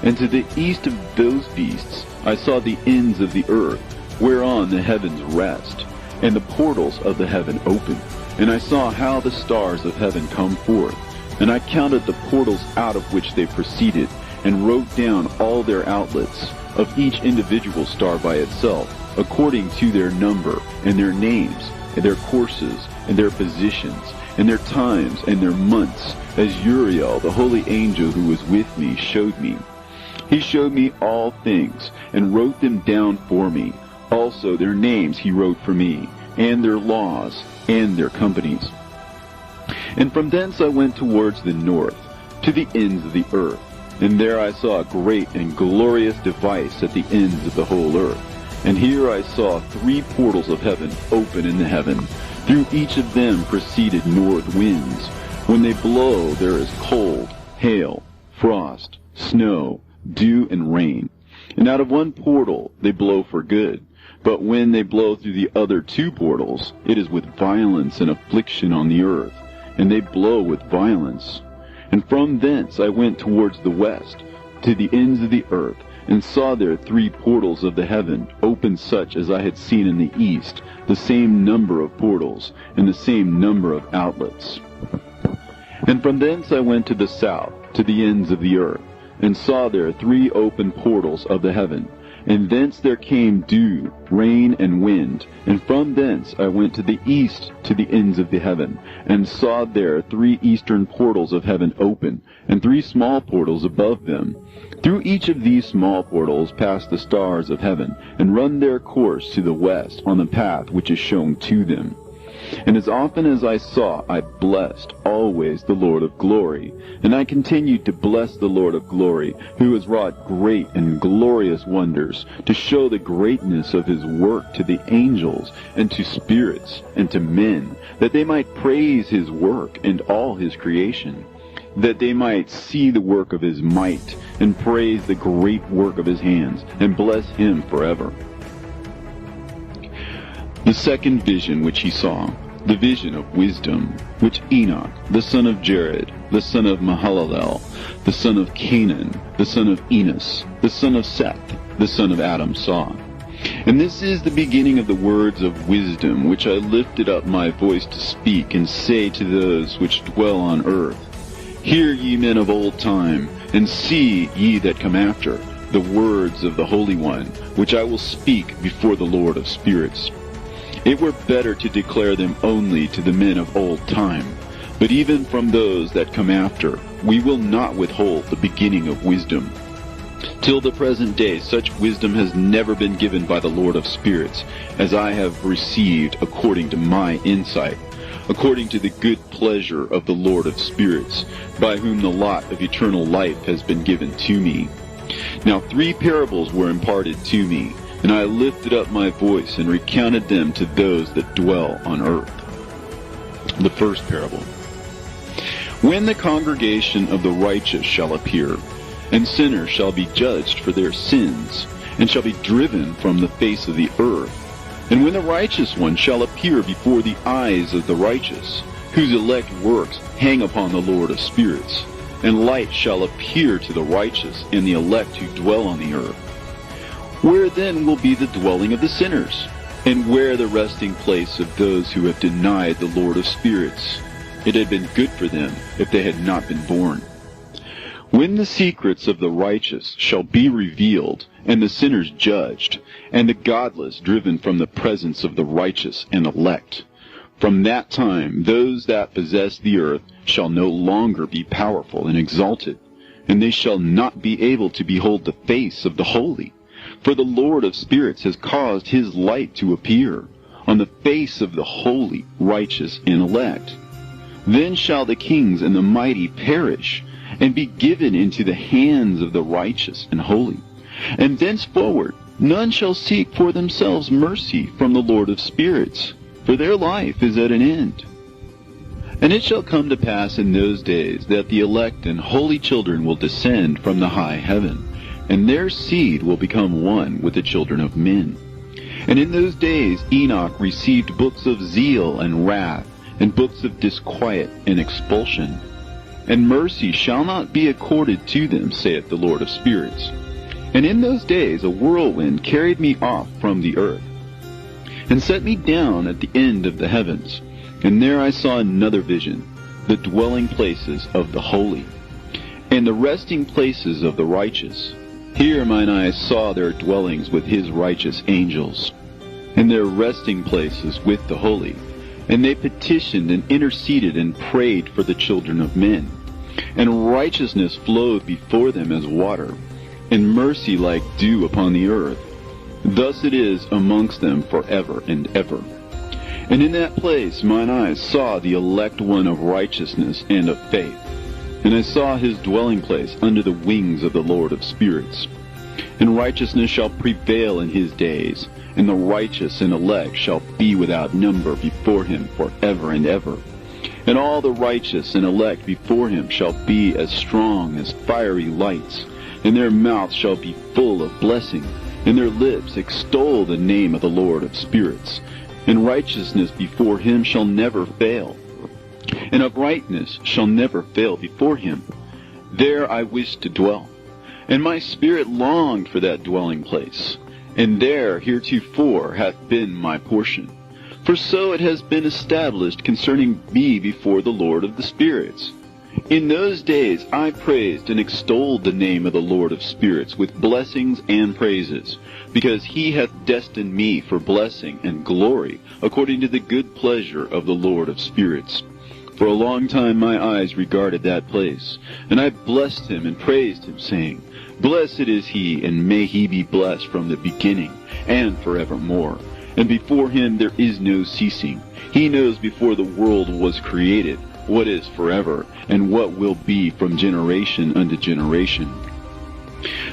And to the east of those beasts I saw the ends of the earth, whereon the heavens rest, and the portals of the heaven open. And I saw how the stars of heaven come forth, and I counted the portals out of which they proceeded, and wrote down all their outlets, of each individual star by itself, according to their number, and their names, and their courses, and their positions, and their times, and their months, as Uriel, the holy angel who was with me, showed me. He showed me all things, and wrote them down for me. Also their names he wrote for me, and their laws, and their companies. And from thence I went towards the north, to the ends of the earth. And there I saw a great and glorious device at the ends of the whole earth. And here I saw 3 portals of heaven open in the heaven. Through each of them proceeded north winds. When they blow, there is cold, hail, frost, snow, dew, and rain. And out of one portal they blow for good. But when they blow through the other 2 portals, it is with violence and affliction on the earth. And they blow with violence. And from thence I went towards the west, to the ends of the earth, and saw there 3 portals of the heaven, open such as I had seen in the east, the same number of portals, and the same number of outlets. And from thence I went to the south, to the ends of the earth, and saw there 3 open portals of the heaven. And thence there came dew, rain, and wind. And from thence I went to the east, to the ends of the heaven, and saw there 3 eastern portals of heaven open, and 3 small portals above them. Through each of these small portals pass the stars of heaven, and run their course to the west on the path which is shown to them. And as often as I saw, I blessed always the Lord of glory. And I continued to bless the Lord of glory, who has wrought great and glorious wonders, to show the greatness of his work to the angels, and to spirits, and to men, that they might praise his work and all his creation, that they might see the work of his might, and praise the great work of his hands, and bless him forever. The second vision which he saw. the vision of wisdom, which Enoch, the son of Jared, the son of Mahalalel, the son of Canaan, the son of Enos, the son of Seth, the son of Adam saw. And this is the beginning of the words of wisdom, which I lifted up my voice to speak, and say to those which dwell on earth, Hear ye men of old time, and see ye that come after, the words of the Holy One, which I will speak before the Lord of spirits. It were better to declare them only to the men of old time, but even from those that come after, we will not withhold the beginning of wisdom. Till the present day, such wisdom has never been given by the Lord of spirits, as I have received according to my insight, according to the good pleasure of the Lord of spirits, by whom the lot of eternal life has been given to me. Now 3 parables were imparted to me, and I lifted up my voice and recounted them to those that dwell on earth. The first parable. When the congregation of the righteous shall appear, and sinners shall be judged for their sins, and shall be driven from the face of the earth, and when the righteous one shall appear before the eyes of the righteous, whose elect works hang upon the Lord of spirits, and light shall appear to the righteous and the elect who dwell on the earth. Where then will be the dwelling of the sinners? And where the resting place of those who have denied the Lord of spirits? It had been good for them if they had not been born. When the secrets of the righteous shall be revealed, and the sinners judged, and the godless driven from the presence of the righteous and elect, from that time those that possess the earth shall no longer be powerful and exalted, and they shall not be able to behold the face of the holy. For the Lord of spirits has caused his light to appear on the face of the holy, righteous, and elect. Then shall the kings and the mighty perish, and be given into the hands of the righteous and holy. And thenceforward none shall seek for themselves mercy from the Lord of spirits, for their life is at an end. And it shall come to pass in those days that the elect and holy children will descend from the high heaven, and their seed will become one with the children of men. And in those days Enoch received books of zeal and wrath, and books of disquiet and expulsion. And mercy shall not be accorded to them, saith the Lord of spirits. And in those days a whirlwind carried me off from the earth, and set me down at the end of the heavens. And there I saw another vision, the dwelling places of the holy, and the resting places of the righteous. Here mine eyes saw their dwellings with his righteous angels, and their resting places with the holy. And they petitioned and interceded and prayed for the children of men. And righteousness flowed before them as water, and mercy like dew upon the earth. Thus it is amongst them forever and ever. And in that place mine eyes saw the elect one of righteousness and of faith. And I saw his dwelling place under the wings of the Lord of spirits. And righteousness shall prevail in his days, and the righteous and elect shall be without number before him forever and ever. And all the righteous and elect before him shall be as strong as fiery lights, and their mouths shall be full of blessing, and their lips extol the name of the Lord of spirits. And righteousness before him shall never fail, and uprightness shall never fail before him. There I wished to dwell, and my spirit longed for that dwelling place, and there heretofore hath been my portion. For so it has been established concerning me before the Lord of the spirits. In those days I praised and extolled the name of the Lord of spirits with blessings and praises, because he hath destined me for blessing and glory, according to the good pleasure of the Lord of spirits. For a long time my eyes regarded that place, and I blessed him and praised him, saying, Blessed is he, and may he be blessed from the beginning, and forevermore. And before him there is no ceasing. He knows before the world was created what is forever, and what will be from generation unto generation.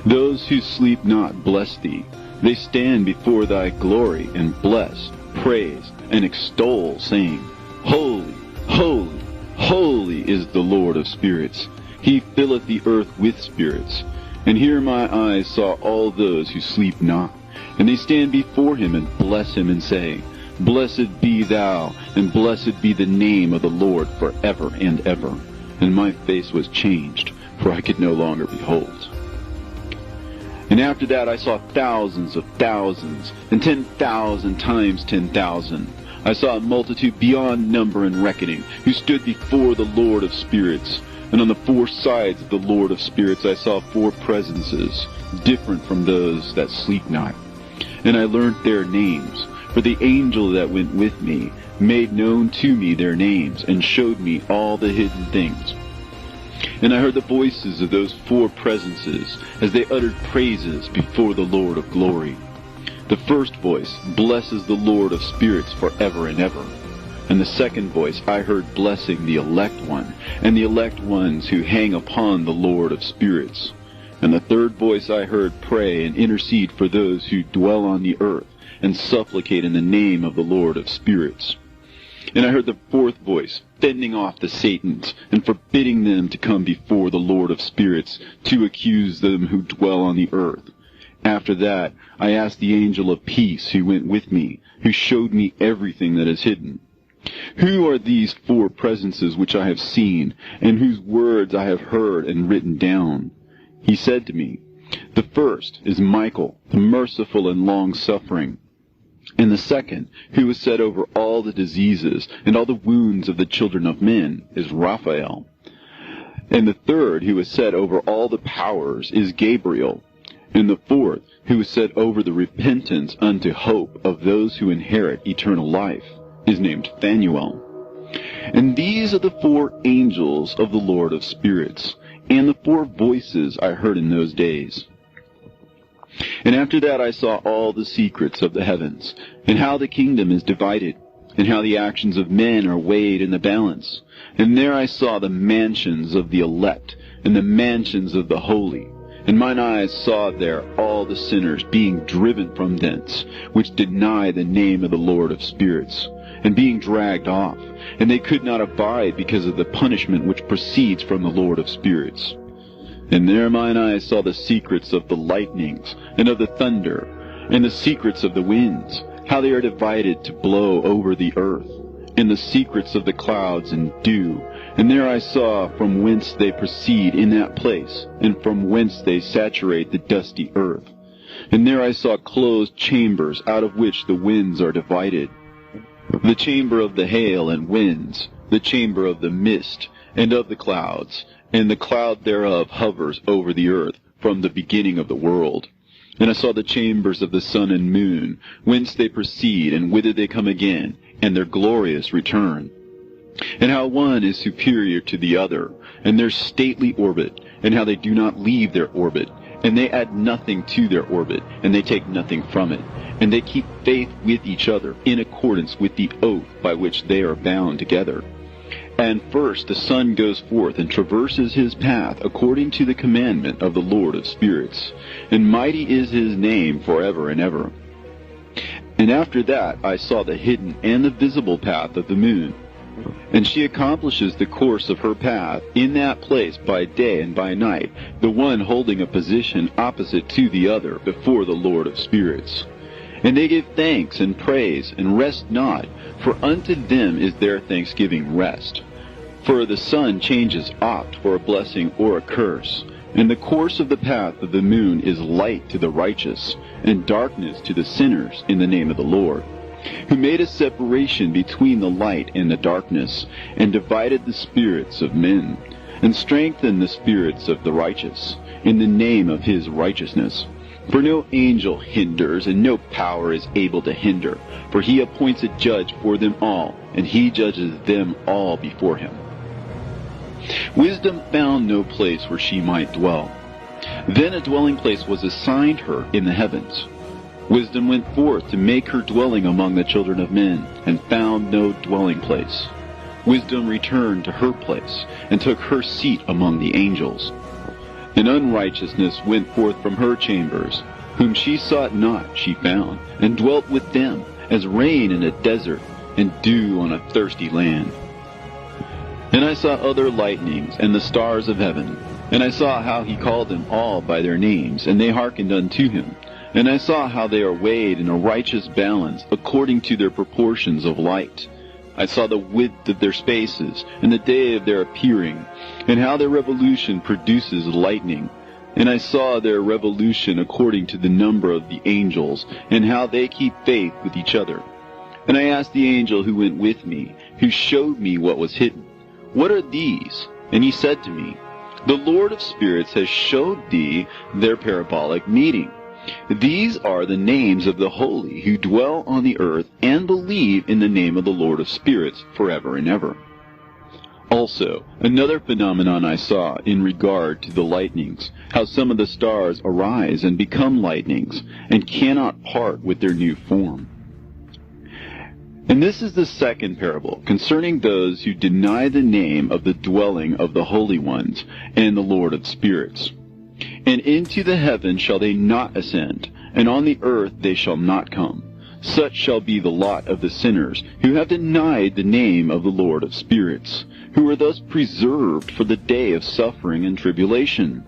Those who sleep not bless thee. They stand before thy glory, and bless, praise, and extol, saying, Holy, holy, holy is the Lord of spirits. He filleth the earth with spirits. And here my eyes saw all those who sleep not. And they stand before him and bless him and say, Blessed be thou, and blessed be the name of the Lord forever and ever. And my face was changed, for I could no longer behold. And after that I saw thousands of thousands, and 10,000 times 10,000. I saw a multitude beyond number and reckoning, who stood before the Lord of spirits. And on the four sides of the Lord of spirits I saw four presences, different from those that sleep not. And I learned their names, for the angel that went with me made known to me their names, and showed me all the hidden things. And I heard the voices of those four presences, as they uttered praises before the Lord of glory. The first voice blesses the Lord of spirits forever and ever. And the second voice I heard blessing the elect one, and the elect ones who hang upon the Lord of spirits. And the third voice I heard pray and intercede for those who dwell on the earth, and supplicate in the name of the Lord of spirits. And I heard the fourth voice fending off the Satans, and forbidding them to come before the Lord of spirits, to accuse them who dwell on the earth. After that I asked the angel of peace who went with me, who showed me everything that is hidden. Who are these four presences which I have seen, and whose words I have heard and written down? He said to me, The first is Michael, the merciful and long-suffering. And the second, who is set over all the diseases and all the wounds of the children of men, is Raphael. And the third, who is set over all the powers, is Gabriel. And the fourth, who is set over the repentance unto hope of those who inherit eternal life, is named Phanuel. And these are the four angels of the Lord of spirits, and the four voices I heard in those days. And after that I saw all the secrets of the heavens, and how the kingdom is divided, and how the actions of men are weighed in the balance. And there I saw the mansions of the elect, and the mansions of the holy. And mine eyes saw there all the sinners being driven from thence, which deny the name of the Lord of spirits, and being dragged off. And they could not abide because of the punishment which proceeds from the Lord of spirits. And there mine eyes saw the secrets of the lightnings, and of the thunder, and the secrets of the winds, how they are divided to blow over the earth, and the secrets of the clouds and dew. And there I saw from whence they proceed in that place, and from whence they saturate the dusty earth. And there I saw closed chambers, out of which the winds are divided. The chamber of the hail and winds, the chamber of the mist, and of the clouds, and the cloud thereof hovers over the earth from the beginning of the world. And I saw the chambers of the sun and moon, whence they proceed, and whither they come again, and their glorious return. And how one is superior to the other, and their stately orbit, and how they do not leave their orbit, and they add nothing to their orbit, and they take nothing from it, and they keep faith with each other, in accordance with the oath by which they are bound together. And first the sun goes forth and traverses his path according to the commandment of the Lord of spirits, and mighty is his name forever and ever. And after that I saw the hidden and the visible path of the moon, and she accomplishes the course of her path in that place by day and by night, the one holding a position opposite to the other before the Lord of spirits. And they give thanks and praise, and rest not, for unto them is their thanksgiving rest. For the sun changes oft for a blessing or a curse, and the course of the path of the moon is light to the righteous, and darkness to the sinners in the name of the Lord, who made a separation between the light and the darkness, and divided the spirits of men, and strengthened the spirits of the righteous, in the name of his righteousness. For no angel hinders, and no power is able to hinder. For he appoints a judge for them all, and he judges them all before him. Wisdom found no place where she might dwell. Then a dwelling place was assigned her in the heavens. Wisdom went forth to make her dwelling among the children of men, and found no dwelling place. Wisdom returned to her place, and took her seat among the angels. And unrighteousness went forth from her chambers, whom she sought not she found, and dwelt with them, as rain in a desert, and dew on a thirsty land. And I saw other lightnings, and the stars of heaven, and I saw how he called them all by their names, and they hearkened unto him. And I saw how they are weighed in a righteous balance according to their proportions of light. I saw the width of their spaces, and the day of their appearing, and how their revolution produces lightning. And I saw their revolution according to the number of the angels, and how they keep faith with each other. And I asked the angel who went with me, who showed me what was hidden, "What are these?" And he said to me, "The Lord of spirits has showed thee their parabolic meeting. These are the names of the holy who dwell on the earth and believe in the name of the Lord of spirits forever and ever." Also, another phenomenon I saw in regard to the lightnings, how some of the stars arise and become lightnings, and cannot part with their new form. And this is the second parable, concerning those who deny the name of the dwelling of the holy ones and the Lord of spirits. And into the heaven shall they not ascend, and on the earth they shall not come. Such shall be the lot of the sinners who have denied the name of the Lord of spirits, who are thus preserved for the day of suffering and tribulation.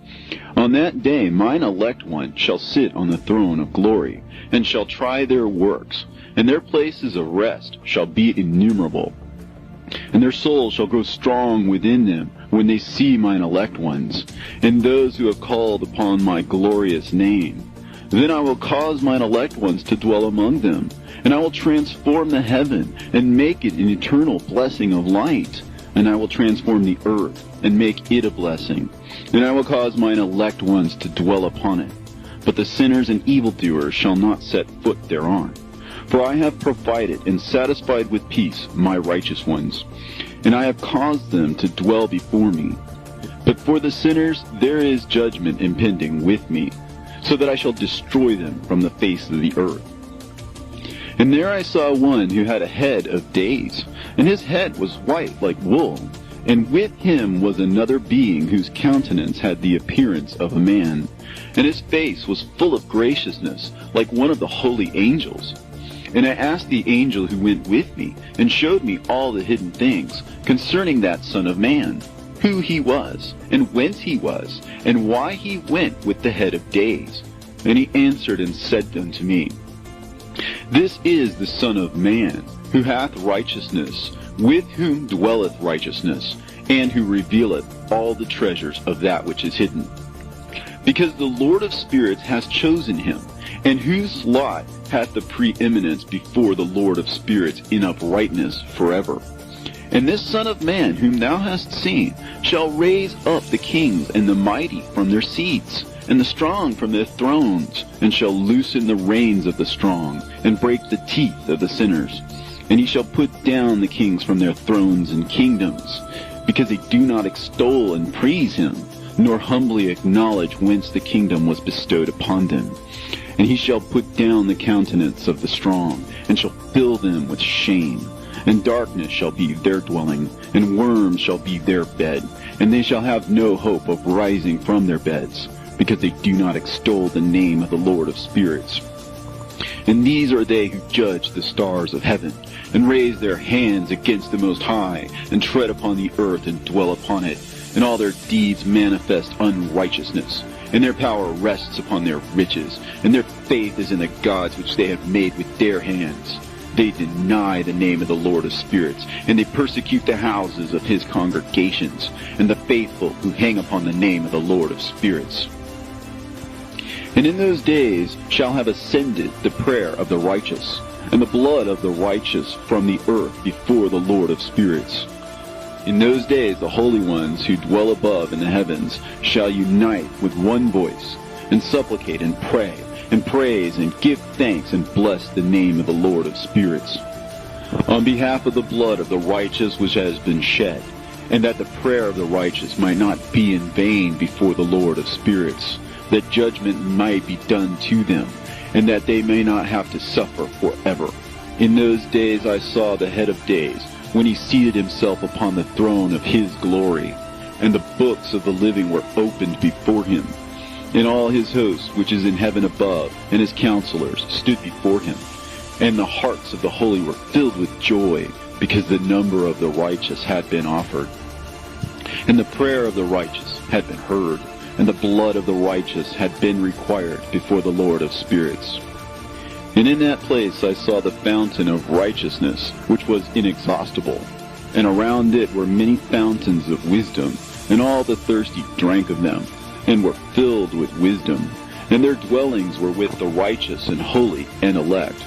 On that day mine elect one shall sit on the throne of glory, and shall try their works, and their places of rest shall be innumerable. And their souls shall grow strong within them when they see mine elect ones, and those who have called upon my glorious name. Then I will cause mine elect ones to dwell among them, and I will transform the heaven, and make it an eternal blessing of light. And I will transform the earth, and make it a blessing. And I will cause mine elect ones to dwell upon it. But the sinners and evildoers shall not set foot thereon. For I have provided and satisfied with peace my righteous ones, and I have caused them to dwell before me. But for the sinners there is judgment impending with me, so that I shall destroy them from the face of the earth. And there I saw one who had a head of days, and his head was white like wool, and with him was another being whose countenance had the appearance of a man, and his face was full of graciousness, like one of the holy angels. And I asked the angel who went with me, and showed me all the hidden things concerning that Son of Man, who he was, and whence he was, and why he went with the head of days. And he answered and said unto me, "This is the Son of Man, who hath righteousness, with whom dwelleth righteousness, and who revealeth all the treasures of that which is hidden. Because the Lord of spirits hath chosen him, and whose lot hath the preeminence before the Lord of spirits in uprightness forever. And this Son of Man whom thou hast seen shall raise up the kings and the mighty from their seats, and the strong from their thrones, and shall loosen the reins of the strong, and break the teeth of the sinners. And he shall put down the kings from their thrones and kingdoms, because they do not extol and praise him, nor humbly acknowledge whence the kingdom was bestowed upon them. And he shall put down the countenance of the strong, and shall fill them with shame. And darkness shall be their dwelling, and worms shall be their bed. And they shall have no hope of rising from their beds, because they do not extol the name of the Lord of spirits. And these are they who judge the stars of heaven, and raise their hands against the Most High, and tread upon the earth and dwell upon it. And all their deeds manifest unrighteousness, and their power rests upon their riches, and their faith is in the gods which they have made with their hands. They deny the name of the Lord of spirits, and they persecute the houses of his congregations, and the faithful who hang upon the name of the Lord of spirits. And in those days shall have ascended the prayer of the righteous, and the blood of the righteous from the earth before the Lord of spirits. In those days the holy ones who dwell above in the heavens shall unite with one voice, and supplicate and pray, and praise and give thanks and bless the name of the Lord of spirits, on behalf of the blood of the righteous which has been shed, and that the prayer of the righteous might not be in vain before the Lord of spirits, that judgment might be done to them, and that they may not have to suffer forever. In those days I saw the head of days, when he seated himself upon the throne of his glory, and the books of the living were opened before him. And all his host which is in heaven above, and his counselors, stood before him. And the hearts of the holy were filled with joy, because the number of the righteous had been offered. And the prayer of the righteous had been heard, and the blood of the righteous had been required before the Lord of spirits. And in that place I saw the fountain of righteousness, which was inexhaustible, and around it were many fountains of wisdom, and all the thirsty drank of them, and were filled with wisdom, and their dwellings were with the righteous and holy and elect.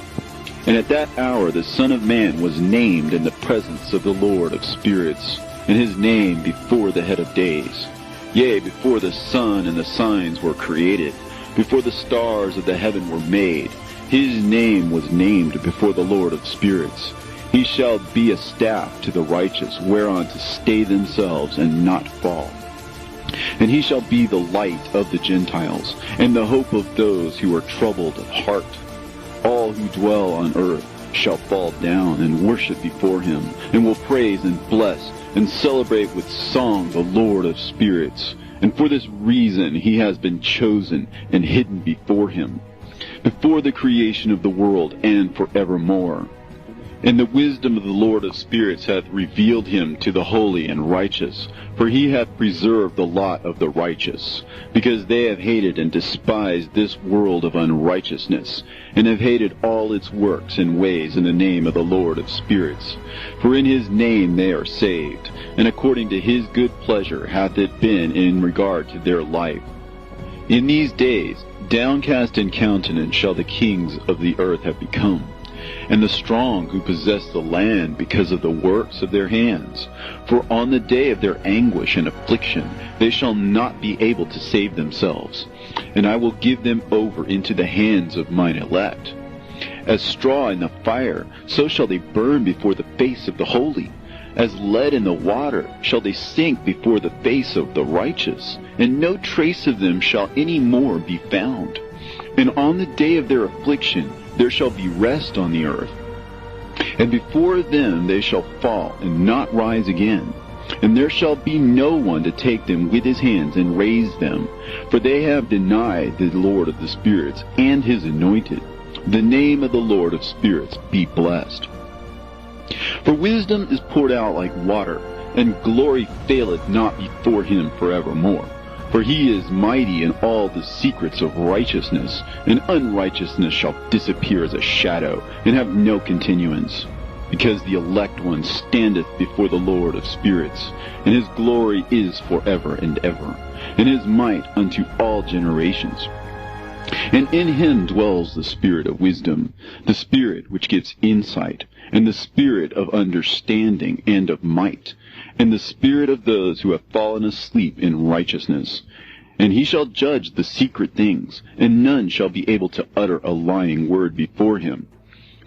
And at that hour the Son of Man was named in the presence of the Lord of spirits, and his name before the head of days. Yea, before the sun and the signs were created, before the stars of the heaven were made, his name was named before the Lord of spirits. He shall be a staff to the righteous, whereon to stay themselves and not fall. And he shall be the light of the Gentiles, and the hope of those who are troubled of heart. All who dwell on earth shall fall down and worship before him, and will praise and bless and celebrate with song the Lord of spirits. And for this reason he has been chosen and hidden before him, before the creation of the world and forevermore. And the wisdom of the Lord of spirits hath revealed him to the holy and righteous, for he hath preserved the lot of the righteous, because they have hated and despised this world of unrighteousness, and have hated all its works and ways in the name of the Lord of spirits. For in his name they are saved, and according to his good pleasure hath it been in regard to their life. In these days, downcast in countenance shall the kings of the earth have become, and the strong who possess the land because of the works of their hands. For on the day of their anguish and affliction they shall not be able to save themselves, and I will give them over into the hands of mine elect. As straw in the fire, so shall they burn before the face of the holy. As lead in the water shall they sink before the face of the righteous, and no trace of them shall any more be found. And on the day of their affliction there shall be rest on the earth. And before them they shall fall and not rise again. And there shall be no one to take them with his hands and raise them. For they have denied the Lord of the spirits and his anointed. The name of the Lord of spirits be blessed. For wisdom is poured out like water, and glory faileth not before him forevermore. For he is mighty in all the secrets of righteousness, and unrighteousness shall disappear as a shadow, and have no continuance. Because the elect one standeth before the Lord of spirits, and his glory is forever and ever, and his might unto all generations. And in him dwells the spirit of wisdom, the spirit which gives insight, and the spirit of understanding and of might, and the spirit of those who have fallen asleep in righteousness. And he shall judge the secret things, and none shall be able to utter a lying word before him.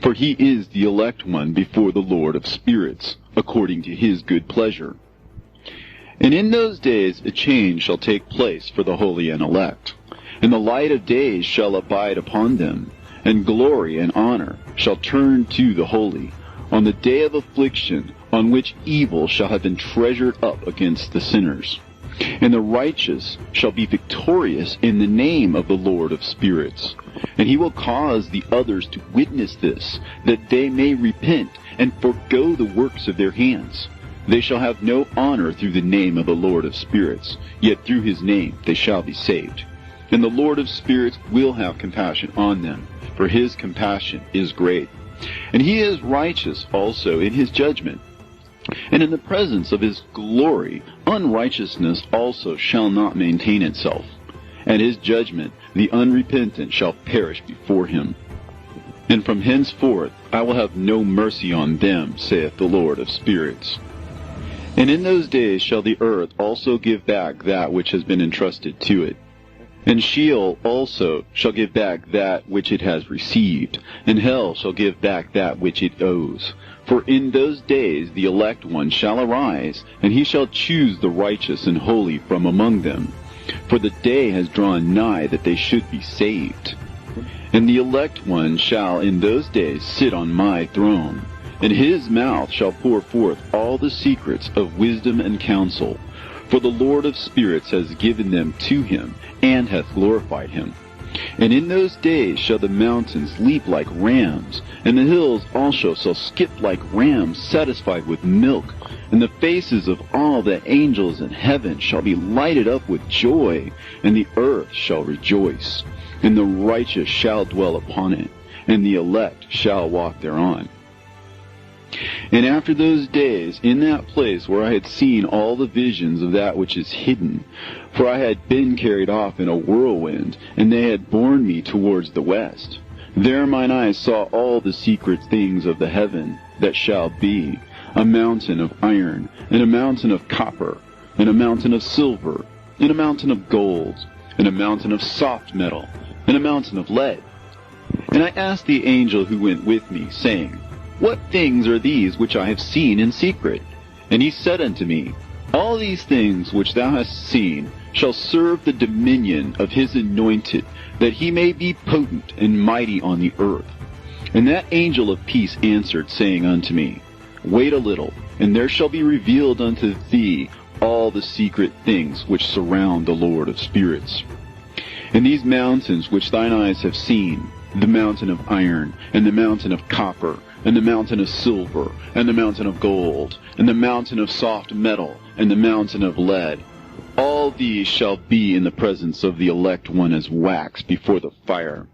For he is the elect one before the Lord of spirits, according to his good pleasure. And in those days a change shall take place for the holy and elect, and the light of days shall abide upon them, and glory and honor shall turn to the holy, on the day of affliction, on which evil shall have been treasured up against the sinners. And the righteous shall be victorious in the name of the Lord of spirits. And he will cause the others to witness this, that they may repent and forego the works of their hands. They shall have no honor through the name of the Lord of spirits, yet through his name they shall be saved. And the Lord of spirits will have compassion on them, for his compassion is great. And he is righteous also in his judgment. And in the presence of his glory, unrighteousness also shall not maintain itself. At his judgment, the unrepentant shall perish before him. And from henceforth I will have no mercy on them, saith the Lord of spirits. And in those days shall the earth also give back that which has been entrusted to it. And Sheol also shall give back that which it has received, and hell shall give back that which it owes. For in those days the elect one shall arise, and he shall choose the righteous and holy from among them. For the day has drawn nigh that they should be saved. And the elect one shall in those days sit on my throne, and his mouth shall pour forth all the secrets of wisdom and counsel. For the Lord of spirits has given them to him, and hath glorified him. And in those days shall the mountains leap like rams, and the hills also shall skip like rams satisfied with milk, and the faces of all the angels in heaven shall be lighted up with joy, and the earth shall rejoice, and the righteous shall dwell upon it, and the elect shall walk thereon. And after those days, in that place where I had seen all the visions of that which is hidden, for I had been carried off in a whirlwind, and they had borne me towards the west, there mine eyes saw all the secret things of the heaven that shall be, a mountain of iron, and a mountain of copper, and a mountain of silver, and a mountain of gold, and a mountain of soft metal, and a mountain of lead. And I asked the angel who went with me, saying, What things are these which I have seen in secret? And he said unto me, All these things which thou hast seen shall serve the dominion of his anointed, that he may be potent and mighty on the earth. And that angel of peace answered, saying unto me, Wait a little, and there shall be revealed unto thee all the secret things which surround the Lord of spirits. And these mountains which thine eyes have seen, the mountain of iron, and the mountain of copper, and the mountain of silver, and the mountain of gold, and the mountain of soft metal, and the mountain of lead, all these shall be in the presence of the elect one as wax before the fire.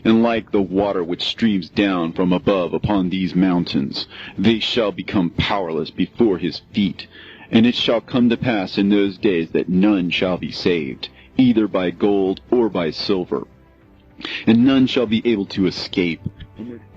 And like the water which streams down from above upon these mountains, they shall become powerless before his feet. And it shall come to pass in those days that none shall be saved, either by gold or by silver. And none shall be able to escape.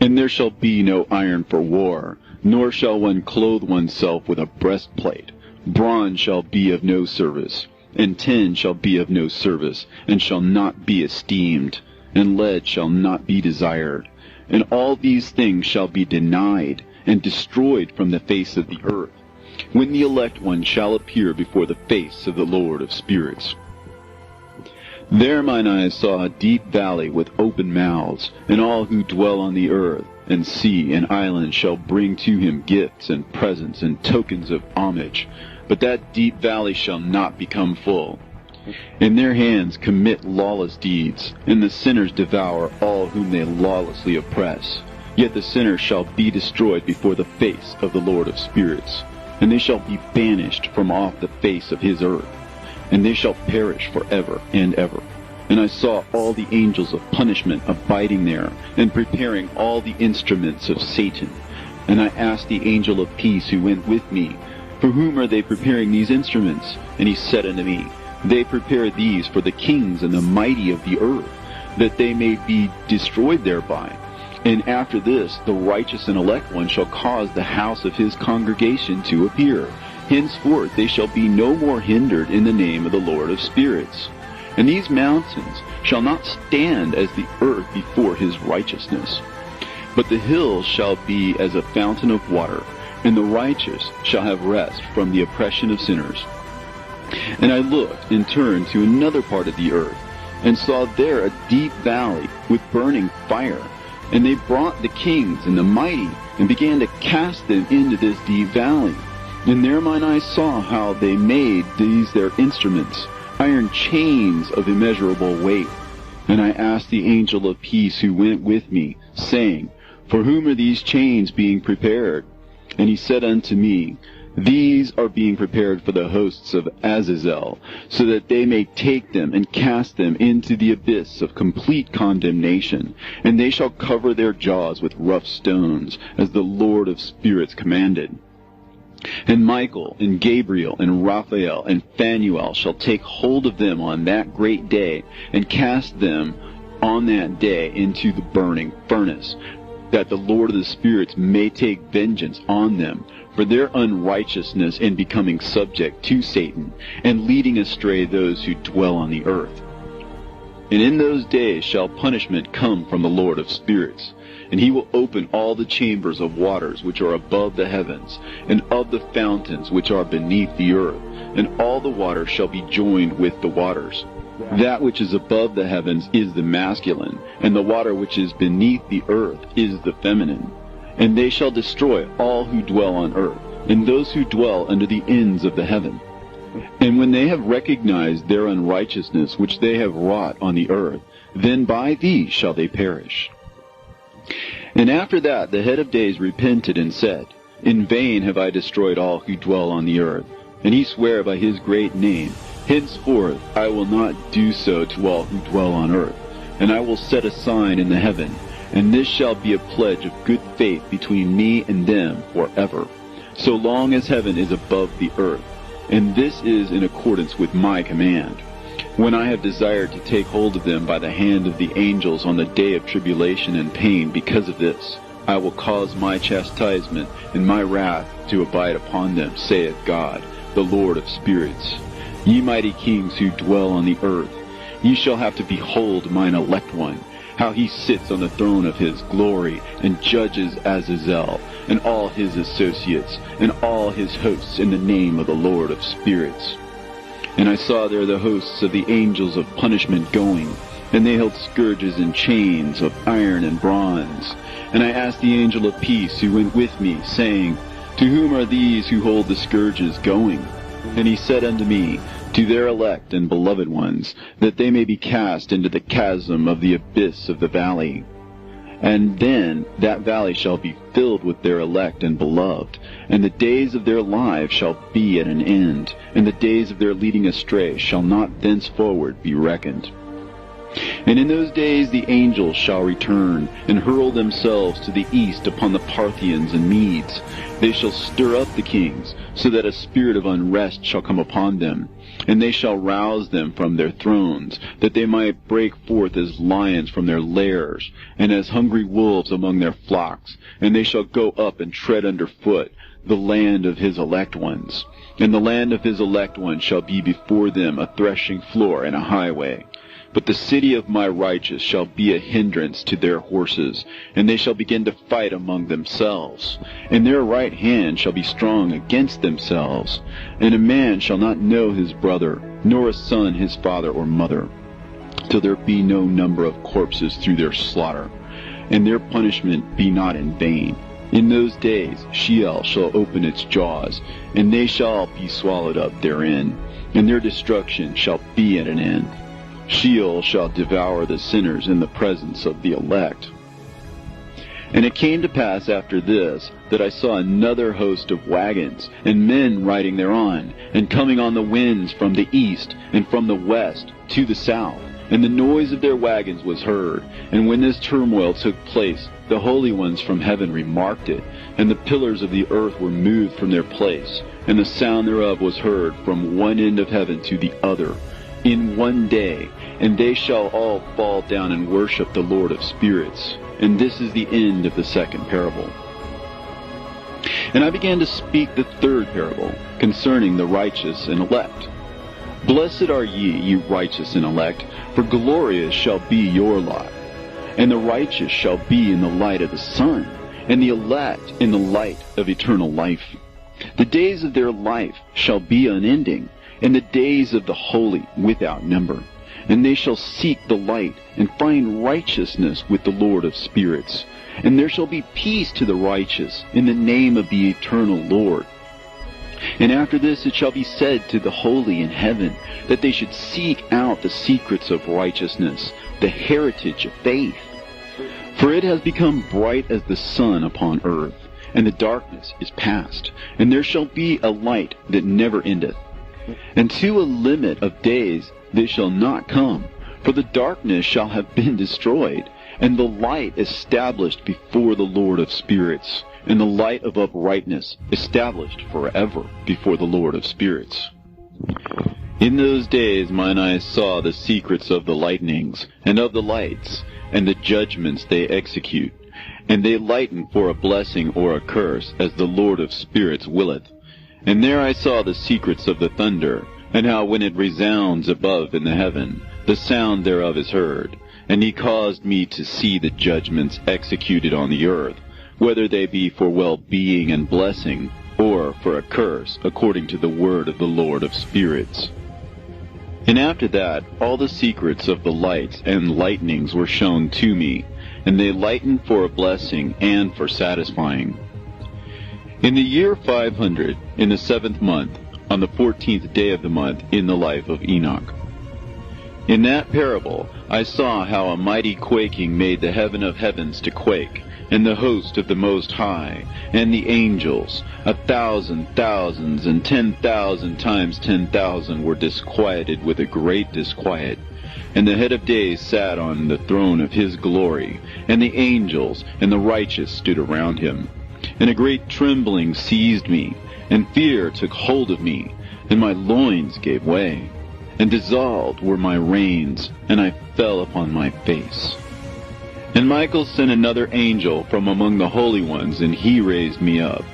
And there shall be no iron for war, nor shall one clothe oneself with a breastplate. Bronze shall be of no service, and tin shall be of no service, and shall not be esteemed, and lead shall not be desired. And all these things shall be denied, and destroyed from the face of the earth, when the elect one shall appear before the face of the Lord of spirits. There mine eyes saw a deep valley with open mouths, and all who dwell on the earth, and sea and island shall bring to him gifts and presents and tokens of homage. But that deep valley shall not become full. In their hands commit lawless deeds, and the sinners devour all whom they lawlessly oppress. Yet the sinners shall be destroyed before the face of the Lord of spirits, and they shall be banished from off the face of his earth, and they shall perish forever and ever. And I saw all the angels of punishment abiding there, and preparing all the instruments of Satan. And I asked the angel of peace who went with me, For whom are they preparing these instruments? And he said unto me, They prepare these for the kings and the mighty of the earth, that they may be destroyed thereby. And after this, the righteous and elect one shall cause the house of his congregation to appear. Henceforth they shall be no more hindered in the name of the Lord of spirits. And these mountains shall not stand as the earth before his righteousness. But the hills shall be as a fountain of water, and the righteous shall have rest from the oppression of sinners. And I looked and turned to another part of the earth, and saw there a deep valley with burning fire. And they brought the kings and the mighty, and began to cast them into this deep valley. And there mine eyes saw how they made these their instruments, iron chains of immeasurable weight. And I asked the angel of peace who went with me, saying, For whom are these chains being prepared? And he said unto me, These are being prepared for the hosts of Azazel, so that they may take them and cast them into the abyss of complete condemnation. And they shall cover their jaws with rough stones, as the Lord of spirits commanded. And Michael, and Gabriel, and Raphael, and Phanuel shall take hold of them on that great day, and cast them on that day into the burning furnace, that the Lord of the spirits may take vengeance on them for their unrighteousness in becoming subject to Satan, and leading astray those who dwell on the earth. And in those days shall punishment come from the Lord of spirits, and he will open all the chambers of waters which are above the heavens, and of the fountains which are beneath the earth, and all the waters shall be joined with the waters. That which is above the heavens is the masculine, and the water which is beneath the earth is the feminine. And they shall destroy all who dwell on earth, and those who dwell under the ends of the heaven. And when they have recognized their unrighteousness which they have wrought on the earth, then by these shall they perish. And after that the head of days repented and said, In vain have I destroyed all who dwell on the earth. And he sware by his great name, Henceforth I will not do so to all who dwell on earth. And I will set a sign in the heaven, and this shall be a pledge of good faith between me and them forever, so long as heaven is above the earth. And this is in accordance with my command. When I have desired to take hold of them by the hand of the angels on the day of tribulation and pain because of this, I will cause my chastisement and my wrath to abide upon them, saith God, the Lord of spirits. Ye mighty kings who dwell on the earth, ye shall have to behold mine elect one, how he sits on the throne of his glory, and judges Azazel, and all his associates, and all his hosts in the name of the Lord of spirits. And I saw there the hosts of the angels of punishment going, and they held scourges and chains of iron and bronze. And I asked the angel of peace who went with me, saying, To whom are these who hold the scourges going? And he said unto me, To their elect and beloved ones, that they may be cast into the chasm of the abyss of the valley. And then that valley shall be filled with their elect and beloved, and the days of their lives shall be at an end, and the days of their leading astray shall not thenceforward be reckoned. And in those days the angels shall return, and hurl themselves to the east upon the Parthians and Medes. They shall stir up the kings, so that a spirit of unrest shall come upon them. And they shall rouse them from their thrones, that they might break forth as lions from their lairs, and as hungry wolves among their flocks. And they shall go up and tread under foot the land of his elect ones. And the land of his elect ones shall be before them a threshing floor and a highway. But the city of my righteous shall be a hindrance to their horses, and they shall begin to fight among themselves. And their right hand shall be strong against themselves. And a man shall not know his brother, nor a son his father or mother, till there be no number of corpses through their slaughter, and their punishment be not in vain. In those days Sheol shall open its jaws, and they shall be swallowed up therein, and their destruction shall be at an end. Sheol shall devour the sinners in the presence of the elect. And it came to pass after this, that I saw another host of wagons, and men riding thereon, and coming on the winds from the east, and from the west to the south. And the noise of their wagons was heard. And when this turmoil took place, the holy ones from heaven remarked it, and the pillars of the earth were moved from their place, and the sound thereof was heard from one end of heaven to the other, in one day, and they shall all fall down and worship the Lord of spirits. And this is the end of the second parable. And I began to speak the third parable, concerning the righteous and elect. Blessed are ye, you righteous and elect, for glorious shall be your lot. And the righteous shall be in the light of the sun, and the elect in the light of eternal life. The days of their life shall be unending, and the days of the holy without number. And they shall seek the light, and find righteousness with the Lord of spirits. And there shall be peace to the righteous, in the name of the eternal Lord. And after this it shall be said to the holy in heaven, that they should seek out the secrets of righteousness, the heritage of faith. For it has become bright as the sun upon earth, and the darkness is past, and there shall be a light that never endeth. And to a limit of days they shall not come, for the darkness shall have been destroyed, and the light established before the Lord of spirits, and the light of uprightness established forever before the Lord of spirits. In those days mine eyes saw the secrets of the lightnings, and of the lights, and the judgments they execute. And they lighten for a blessing or a curse, as the Lord of spirits willeth. And there I saw the secrets of the thunder, and how when it resounds above in the heaven, the sound thereof is heard. And he caused me to see the judgments executed on the earth, whether they be for well-being and blessing, or for a curse, according to the word of the Lord of spirits. And after that all the secrets of the lights and lightnings were shown to me, and they lightened for a blessing and for satisfying. In the year 500, in the 7th month, on the 14th day of the month in the life of Enoch. In that parable I saw how a mighty quaking made the heaven of heavens to quake, and the host of the Most High, and the angels, 1,000 thousands, and 10,000 times 10,000 were disquieted with a great disquiet. And the head of days sat on the throne of his glory, and the angels and the righteous stood around him. And a great trembling seized me, and fear took hold of me, and my loins gave way, and dissolved were my reins, and I fell upon my face. And Michael sent another angel from among the holy ones, and he raised me up.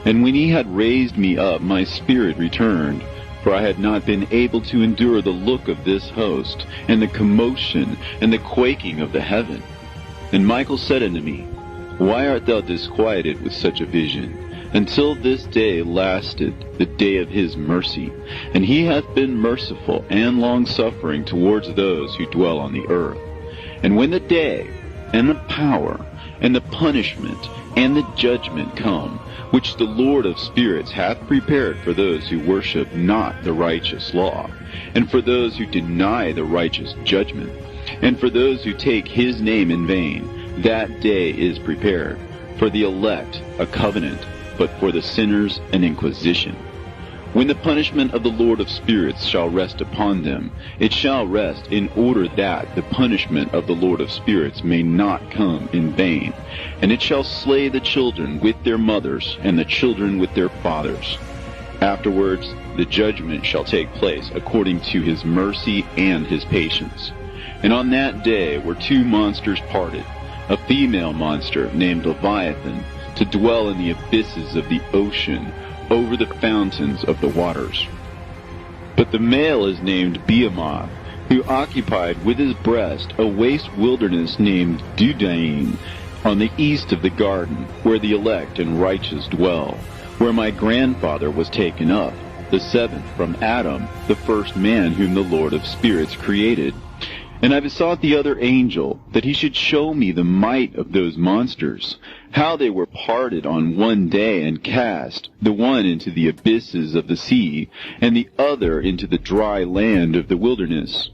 And when he had raised me up, my spirit returned, for I had not been able to endure the look of this host, and the commotion, and the quaking of the heaven. And Michael said unto me, Why art thou disquieted with such a vision? Until this day lasted the day of his mercy, and he hath been merciful and long-suffering towards those who dwell on the earth. And when the day, and the power, and the punishment, and the judgment come, which the Lord of spirits hath prepared for those who worship not the righteous law, and for those who deny the righteous judgment, and for those who take his name in vain, that day is prepared. For the elect a covenant, but for the sinners an inquisition. When the punishment of the Lord of spirits shall rest upon them, it shall rest in order that the punishment of the Lord of spirits may not come in vain. And it shall slay the children with their mothers, and the children with their fathers. Afterwards the judgment shall take place according to his mercy and his patience. And on that day were two monsters parted, a female monster named Leviathan, to dwell in the abysses of the ocean, over the fountains of the waters. But the male is named Behemoth, who occupied with his breast a waste wilderness named Dudaim, on the east of the garden, where the elect and righteous dwell, where my grandfather was taken up, the seventh from Adam, the first man whom the Lord of spirits created. And I besought the other angel that he should show me the might of those monsters, how they were parted on one day and cast, the one into the abysses of the sea, and the other into the dry land of the wilderness.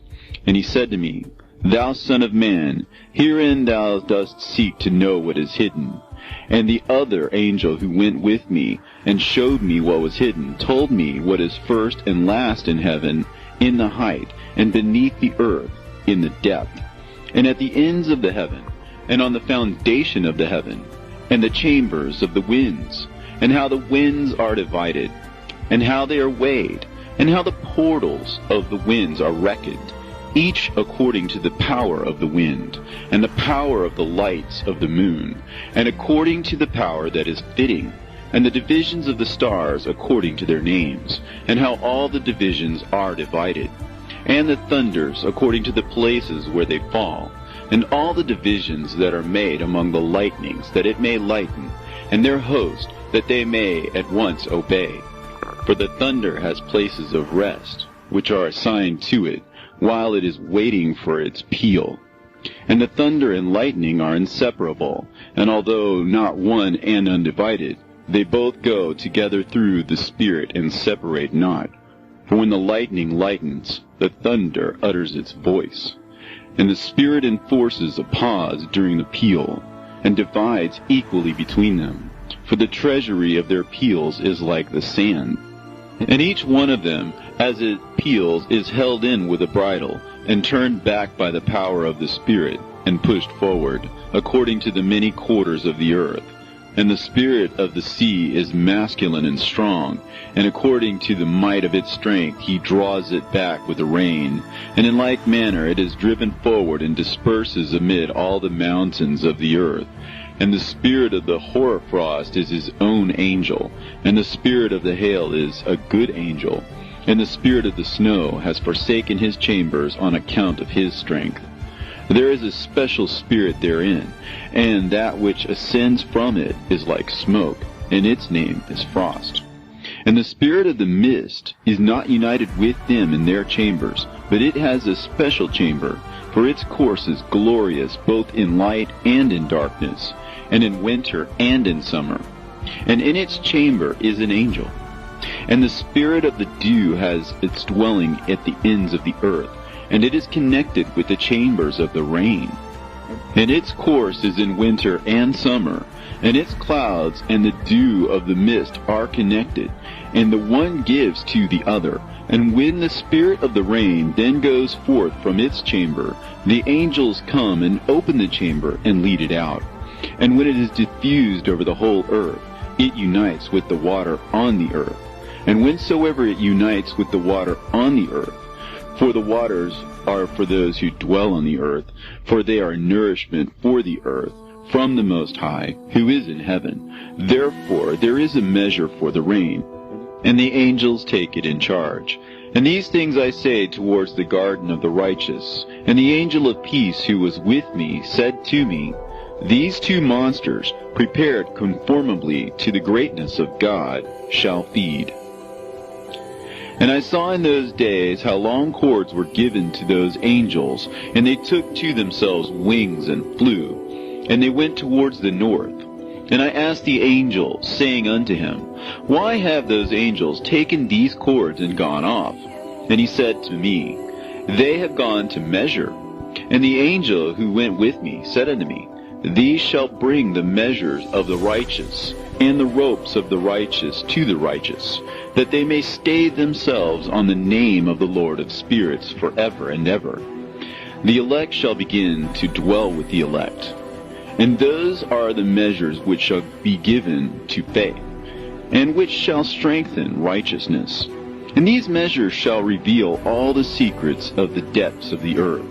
And he said to me, Thou son of man, herein thou dost seek to know what is hidden. And the other angel who went with me, and showed me what was hidden, told me what is first and last in heaven, in the height, and beneath the earth, in the depth, and at the ends of the heaven, and on the foundation of the heaven, and the chambers of the winds, and how the winds are divided, and how they are weighed, and how the portals of the winds are reckoned, each according to the power of the wind, and the power of the lights of the moon, and according to the power that is fitting, and the divisions of the stars according to their names, and how all the divisions are divided, and the thunders according to the places where they fall, and all the divisions that are made among the lightnings, that it may lighten, and their host, that they may at once obey. For the thunder has places of rest, which are assigned to it, while it is waiting for its peal. And the thunder and lightning are inseparable, and although not one and undivided, they both go together through the Spirit and separate not. For when the lightning lightens, the thunder utters its voice, and the Spirit enforces a pause during the peal, and divides equally between them. For the treasury of their peals is like the sand. And each one of them, as it peals, is held in with a bridle, and turned back by the power of the Spirit, and pushed forward, according to the many quarters of the earth. And the spirit of the sea is masculine and strong, and according to the might of its strength he draws it back with the rain. And in like manner it is driven forward and disperses amid all the mountains of the earth. And the spirit of the hoarfrost is his own angel, and the spirit of the hail is a good angel, and the spirit of the snow has forsaken his chambers on account of his strength. There is a special spirit therein, and that which ascends from it is like smoke, and its name is frost. And the spirit of the mist is not united with them in their chambers, but it has a special chamber, for its course is glorious both in light and in darkness, and in winter and in summer. And in its chamber is an angel, And the spirit of the dew has its dwelling at the ends of the earth, and it is connected with the chambers of the rain. And its course is in winter and summer, and its clouds and the dew of the mist are connected, and the one gives to the other. And when the spirit of the rain then goes forth from its chamber, the angels come and open the chamber and lead it out. And when it is diffused over the whole earth, it unites with the water on the earth. And whensoever it unites with the water on the earth, for the waters are for those who dwell on the earth, for they are nourishment for the earth, from the Most High, who is in heaven. Therefore there is a measure for the rain, and the angels take it in charge. And these things I say towards the garden of the righteous. And the angel of peace who was with me said to me, These two monsters, prepared conformably to the greatness of God, shall feed. And I saw in those days how long cords were given to those angels, and they took to themselves wings and flew, and they went towards the north. And I asked the angel, saying unto him, Why have those angels taken these cords and gone off? And he said to me, They have gone to measure. And the angel who went with me said unto me, These shall bring the measures of the righteous, and the ropes of the righteous to the righteous, that they may stay themselves on the name of the Lord of spirits forever and ever. The elect shall begin to dwell with the elect. And those are the measures which shall be given to faith, and which shall strengthen righteousness. And these measures shall reveal all the secrets of the depths of the earth,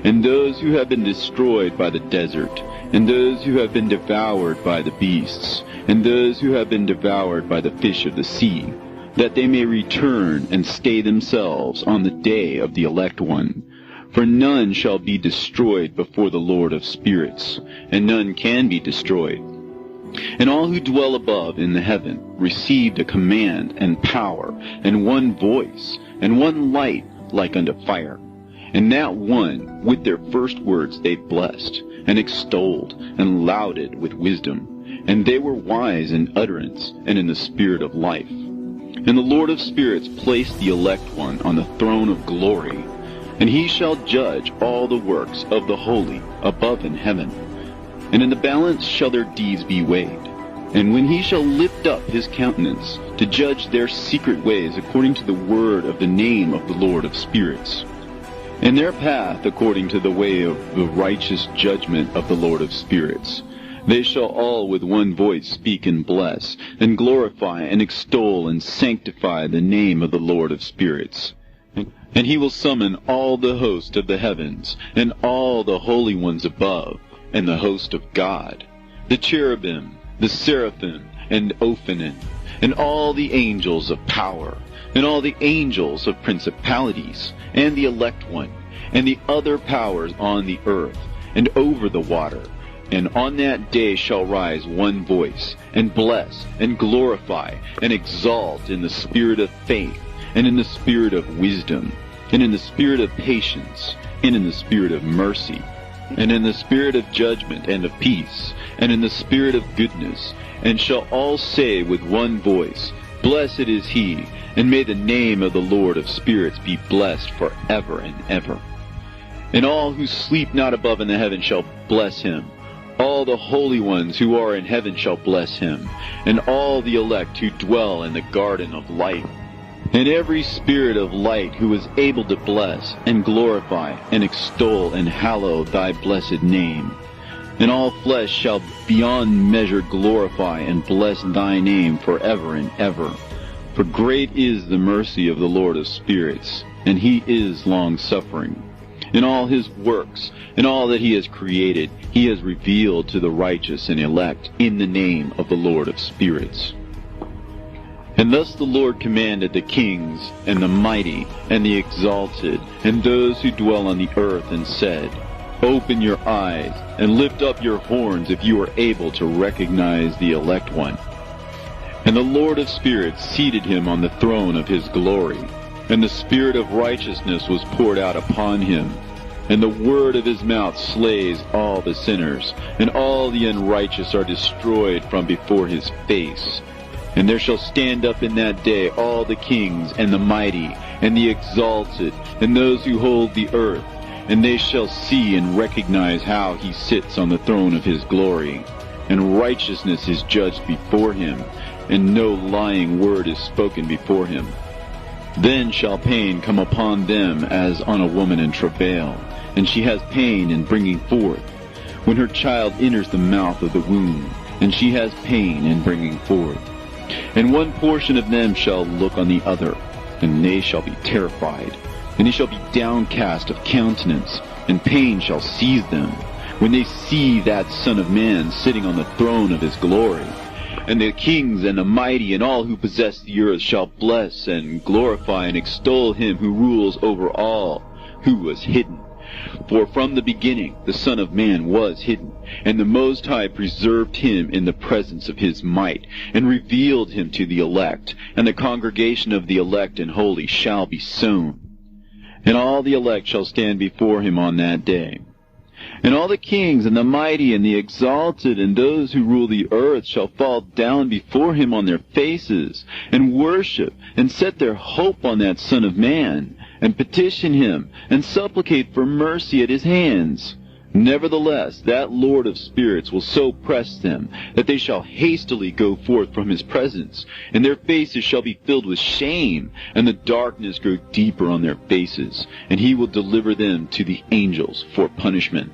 and those who have been destroyed by the desert, and those who have been devoured by the beasts, and those who have been devoured by the fish of the sea, that they may return and stay themselves on the day of the elect one. For none shall be destroyed before the Lord of spirits, and none can be destroyed. And all who dwell above in the heaven received a command and power, and one voice, and one light like unto fire. And that one, with their first words they blessed, and extolled, and lauded with wisdom. And they were wise in utterance, and in the spirit of life. And the Lord of spirits placed the elect one on the throne of glory, and he shall judge all the works of the holy above in heaven. And in the balance shall their deeds be weighed. And when he shall lift up his countenance to judge their secret ways according to the word of the name of the Lord of spirits, and their path according to the way of the righteous judgment of the Lord of spirits, they shall all with one voice speak and bless, and glorify and extol and sanctify the name of the Lord of spirits. And he will summon all the host of the heavens, and all the holy ones above, and the host of God, the cherubim, the seraphim, and Ophanim, and all the angels of power, and all the angels of principalities, and the elect one, and the other powers on the earth, and over the water. And on that day shall rise one voice, and bless, and glorify, and exalt in the spirit of faith, and in the spirit of wisdom, and in the spirit of patience, and in the spirit of mercy, and in the spirit of judgment and of peace, and in the spirit of goodness, and shall all say with one voice, Blessed is he, and may the name of the Lord of spirits be blessed forever and ever. And all who sleep not above in the heaven shall bless him. All the holy ones who are in heaven shall bless him, and all the elect who dwell in the garden of life. And every spirit of light who is able to bless, and glorify, and extol, and hallow thy blessed name. And all flesh shall beyond measure glorify and bless thy name forever and ever. For great is the mercy of the Lord of spirits, and he is long-suffering. In all his works, and all that he has created, he has revealed to the righteous and elect in the name of the Lord of spirits. And thus the Lord commanded the kings, and the mighty, and the exalted, and those who dwell on the earth, and said, Open your eyes, and lift up your horns if you are able to recognize the elect one. And the Lord of spirits seated him on the throne of his glory, and the spirit of righteousness was poured out upon him. And the word of his mouth slays all the sinners, and all the unrighteous are destroyed from before his face. And there shall stand up in that day all the kings, and the mighty, and the exalted, and those who hold the earth, and they shall see and recognize how he sits on the throne of his glory. And righteousness is judged before him, and no lying word is spoken before him. Then shall pain come upon them as on a woman in travail, and she has pain in bringing forth, when her child enters the mouth of the womb, and she has pain in bringing forth. And one portion of them shall look on the other, and they shall be terrified, and they shall be downcast of countenance, and pain shall seize them, when they see that Son of Man sitting on the throne of his glory. And the kings and the mighty and all who possess the earth shall bless and glorify and extol him who rules over all, who was hidden. For from the beginning the Son of Man was hidden, and the Most High preserved him in the presence of his might, and revealed him to the elect, and the congregation of the elect and holy shall be sown. And all the elect shall stand before him on that day. And all the kings and the mighty and the exalted and those who rule the earth shall fall down before him on their faces, and worship, and set their hope on that Son of Man, and petition him, and supplicate for mercy at his hands. Nevertheless, that Lord of spirits will so press them, that they shall hastily go forth from his presence, and their faces shall be filled with shame, and the darkness grow deeper on their faces, and he will deliver them to the angels for punishment,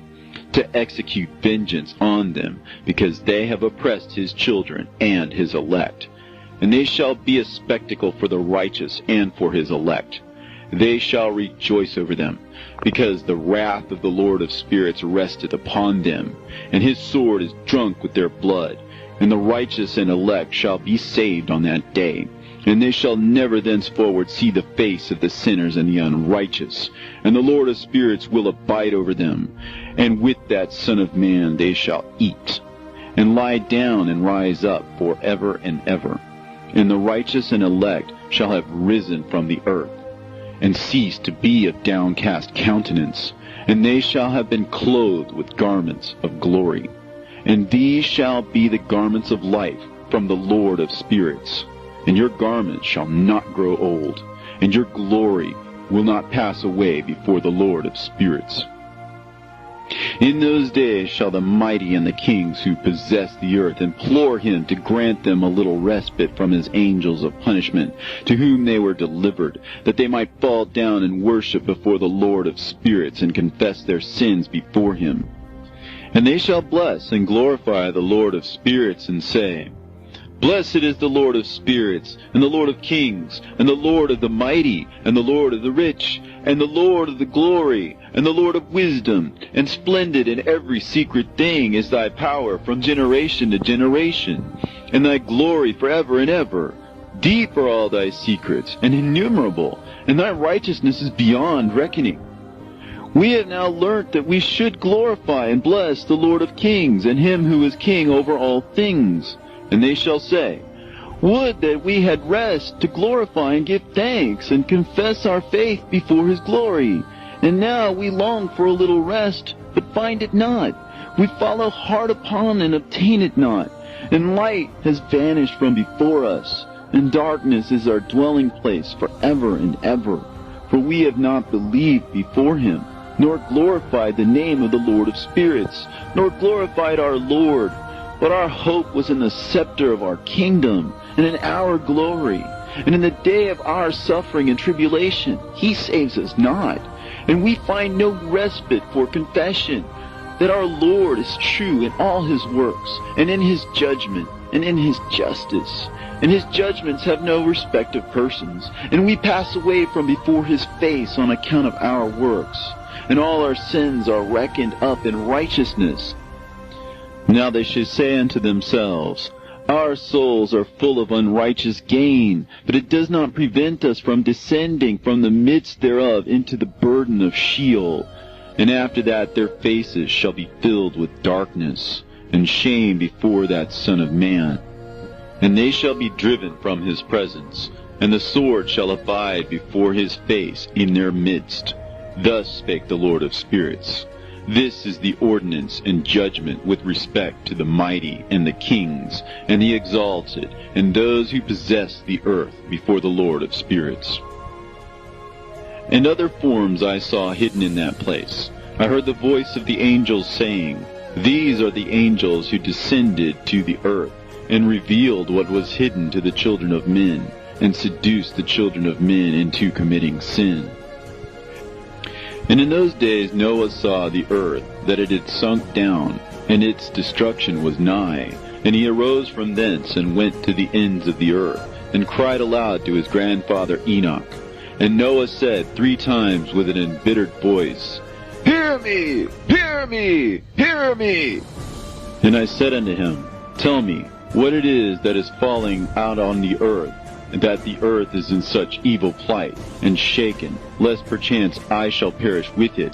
to execute vengeance on them, because they have oppressed his children and his elect. And they shall be a spectacle for the righteous and for his elect. They shall rejoice over them, because the wrath of the Lord of spirits resteth upon them, and his sword is drunk with their blood. And the righteous and elect shall be saved on that day, and they shall never thenceforward see the face of the sinners and the unrighteous. And the Lord of spirits will abide over them, and with that Son of Man they shall eat, and lie down and rise up for ever and ever. And the righteous and elect shall have risen from the earth, and cease to be of downcast countenance, and they shall have been clothed with garments of glory. And these shall be the garments of life from the Lord of spirits. And your garments shall not grow old, and your glory will not pass away before the Lord of spirits. In those days shall the mighty and the kings who possess the earth implore him to grant them a little respite from his angels of punishment, to whom they were delivered, that they might fall down and worship before the Lord of spirits, and confess their sins before him. And they shall bless and glorify the Lord of spirits, and say, Blessed is the Lord of spirits, and the Lord of kings, and the Lord of the mighty, and the Lord of the rich, and the Lord of the glory, and the Lord of wisdom. And splendid in every secret thing is thy power from generation to generation, and thy glory forever and ever. Deep are all thy secrets, and innumerable, and thy righteousness is beyond reckoning. We have now learnt that we should glorify and bless the Lord of kings, and him who is king over all things. And they shall say, Would that we had rest to glorify and give thanks, and confess our faith before his glory. And now we long for a little rest, but find it not. We follow hard upon and obtain it not. And light has vanished from before us, and darkness is our dwelling place forever and ever. For we have not believed before him, nor glorified the name of the Lord of spirits, nor glorified our Lord. But our hope was in the scepter of our kingdom, and in our glory. And in the day of our suffering and tribulation, he saves us not. And we find no respite for confession, that our Lord is true in all his works, and in his judgment, and in his justice. And his judgments have no respect of persons. And we pass away from before his face on account of our works. And all our sins are reckoned up in righteousness. Now they should say unto themselves, Our souls are full of unrighteous gain, but it does not prevent us from descending from the midst thereof into the burden of Sheol. And after that their faces shall be filled with darkness, and shame before that Son of Man. And they shall be driven from his presence, and the sword shall abide before his face in their midst. Thus spake the Lord of spirits. This is the ordinance and judgment with respect to the mighty and the kings and the exalted and those who possess the earth before the Lord of spirits. And other forms I saw hidden in that place. I heard the voice of the angels saying, These are the angels who descended to the earth, and revealed what was hidden to the children of men, and seduced the children of men into committing sin. And in those days Noah saw the earth, that it had sunk down, and its destruction was nigh. And he arose from thence, and went to the ends of the earth, and cried aloud to his grandfather Enoch. And Noah said 3 times with an embittered voice, Hear me! Hear me! Hear me! And I said unto him, Tell me what it is that is falling out on the earth, and that the earth is in such evil plight, and shaken, lest perchance I shall perish with it.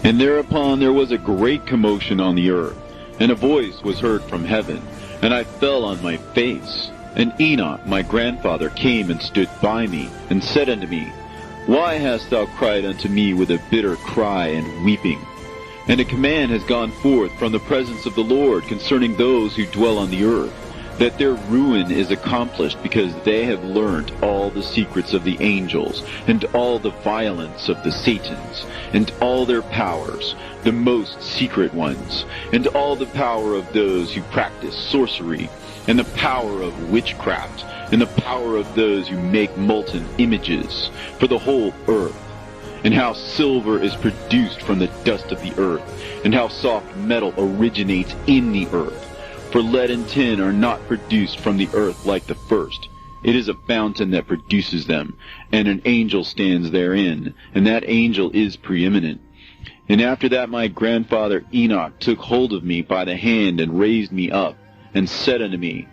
And thereupon there was a great commotion on the earth, and a voice was heard from heaven, and I fell on my face. And Enoch my grandfather came and stood by me, and said unto me, Why hast thou cried unto me with a bitter cry and weeping? And a command has gone forth from the presence of the Lord concerning those who dwell on the earth, that their ruin is accomplished, because they have learnt all the secrets of the angels, and all the violence of the Satans, and all their powers, the most secret ones, and all the power of those who practice sorcery, and the power of witchcraft, and the power of those who make molten images for the whole earth, and how silver is produced from the dust of the earth, and how soft metal originates in the earth. For lead and tin are not produced from the earth like the first. It is a fountain that produces them, and an angel stands therein, and that angel is preeminent. And after that my grandfather Enoch took hold of me by the hand, and raised me up, and said unto me,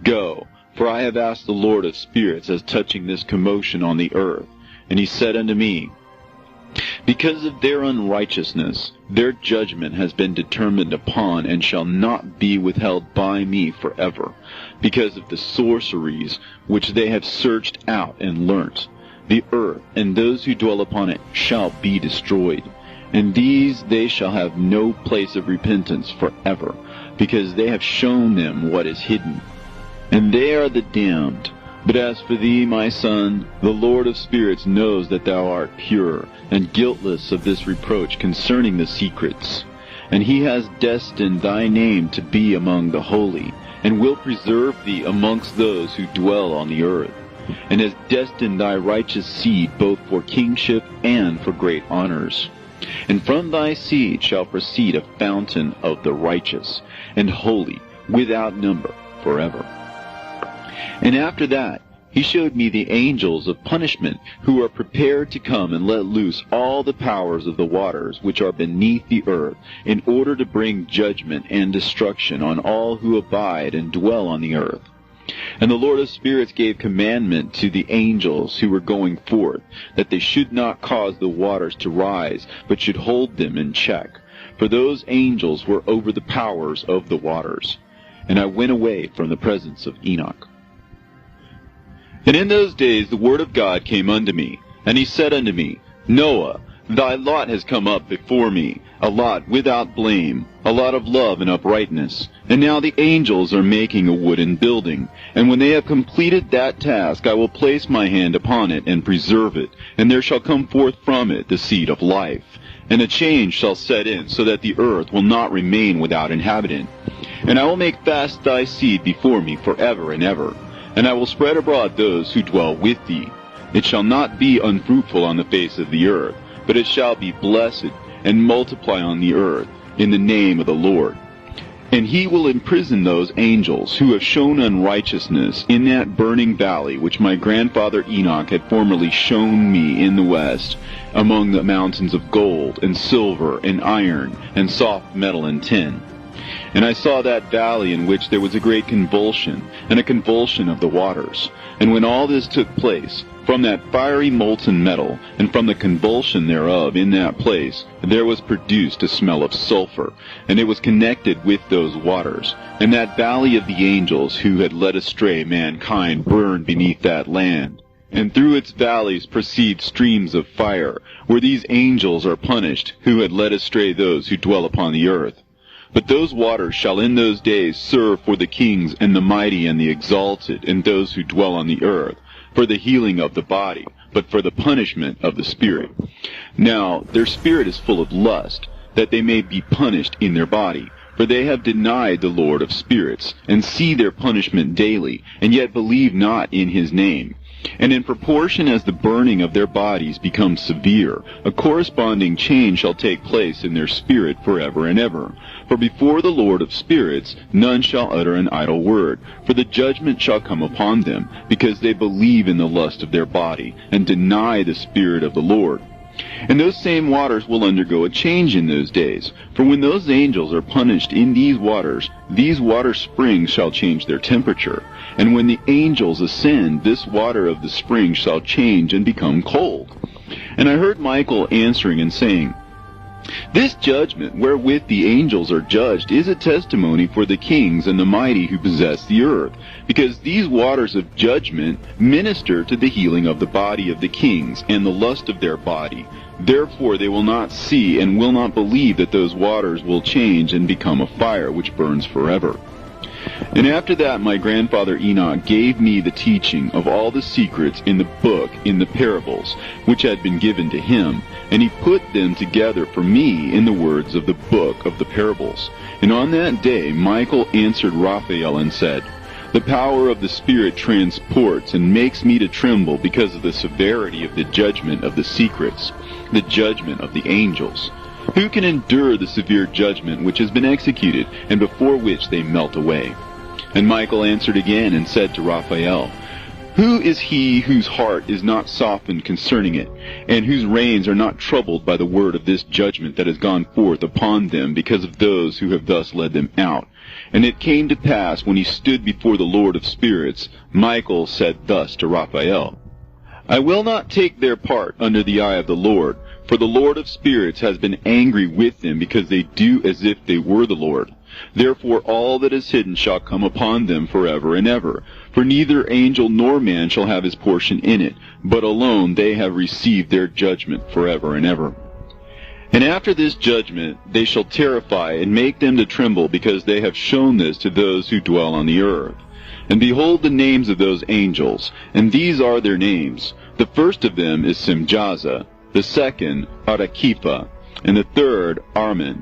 Go, for I have asked the Lord of spirits as touching this commotion on the earth. And he said unto me, Because of their unrighteousness, their judgment has been determined upon, and shall not be withheld by me forever, because of the sorceries which they have searched out and learnt. The earth and those who dwell upon it shall be destroyed, and these they shall have no place of repentance forever, because they have shown them what is hidden. And they are the damned. But as for thee, my son, the Lord of spirits knows that thou art pure, and guiltless of this reproach concerning the secrets. And he has destined thy name to be among the holy, and will preserve thee amongst those who dwell on the earth, and has destined thy righteous seed both for kingship and for great honors. And from thy seed shall proceed a fountain of the righteous, and holy, without number, forever. And after that he showed me the angels of punishment, who are prepared to come and let loose all the powers of the waters which are beneath the earth, in order to bring judgment and destruction on all who abide and dwell on the earth. And the Lord of spirits gave commandment to the angels who were going forth, that they should not cause the waters to rise, but should hold them in check. For those angels were over the powers of the waters. And I went away from the presence of Enoch. And in those days the word of God came unto me, and he said unto me, Noah, thy lot has come up before me, a lot without blame, a lot of love and uprightness. And now the angels are making a wooden building, and when they have completed that task, I will place my hand upon it and preserve it, and there shall come forth from it the seed of life. And a change shall set in, so that the earth will not remain without inhabitant. And I will make fast thy seed before me forever and ever, and I will spread abroad those who dwell with thee. It shall not be unfruitful on the face of the earth, but it shall be blessed, and multiply on the earth, in the name of the Lord. And he will imprison those angels who have shown unrighteousness in that burning valley which my grandfather Enoch had formerly shown me in the west, among the mountains of gold, and silver, and iron, and soft metal and tin. And I saw that valley in which there was a great convulsion, and a convulsion of the waters. And when all this took place, from that fiery molten metal, and from the convulsion thereof in that place, there was produced a smell of sulfur, and it was connected with those waters. And that valley of the angels who had led astray mankind burned beneath that land. and through its valleys proceed streams of fire, where these angels are punished, who had led astray those who dwell upon the earth. But those waters shall in those days serve for the kings and the mighty and the exalted, and those who dwell on the earth, for the healing of the body, but for the punishment of the spirit. Now their spirit is full of lust, that they may be punished in their body. For they have denied the Lord of spirits, and see their punishment daily, and yet believe not in his name. And in proportion as the burning of their bodies becomes severe, a corresponding change shall take place in their spirit forever and ever. For before the Lord of spirits none shall utter an idle word, for the judgment shall come upon them, because they believe in the lust of their body, and deny the Spirit of the Lord. And those same waters will undergo a change in those days. For when those angels are punished in these water springs shall change their temperature. And when the angels ascend, this water of the spring shall change and become cold. And I heard Michael answering and saying, This judgment wherewith the angels are judged is a testimony for the kings and the mighty who possess the earth, because these waters of judgment minister to the healing of the body of the kings and the lust of their body. Therefore they will not see and will not believe that those waters will change and become a fire which burns forever. And after that my grandfather Enoch gave me the teaching of all the secrets in the book in the parables, which had been given to him, and he put them together for me in the words of the book of the parables. And on that day Michael answered Raphael and said, The power of the Spirit transports and makes me to tremble because of the severity of the judgment of the secrets, the judgment of the angels. Who can endure the severe judgment which has been executed, and before which they melt away? And Michael answered again and said to Raphael, Who is he whose heart is not softened concerning it, and whose reins are not troubled by the word of this judgment that has gone forth upon them because of those who have thus led them out? And it came to pass, when he stood before the Lord of spirits, Michael said thus to Raphael, I will not take their part under the eye of the Lord, for the Lord of spirits has been angry with them, because they do as if they were the Lord. Therefore all that is hidden shall come upon them forever and ever. For neither angel nor man shall have his portion in it, but alone they have received their judgment forever and ever. And after this judgment they shall terrify and make them to tremble, because they have shown this to those who dwell on the earth. And behold the names of those angels, and these are their names. The first of them is Simjaza, the second Arakipha, and the third Armin,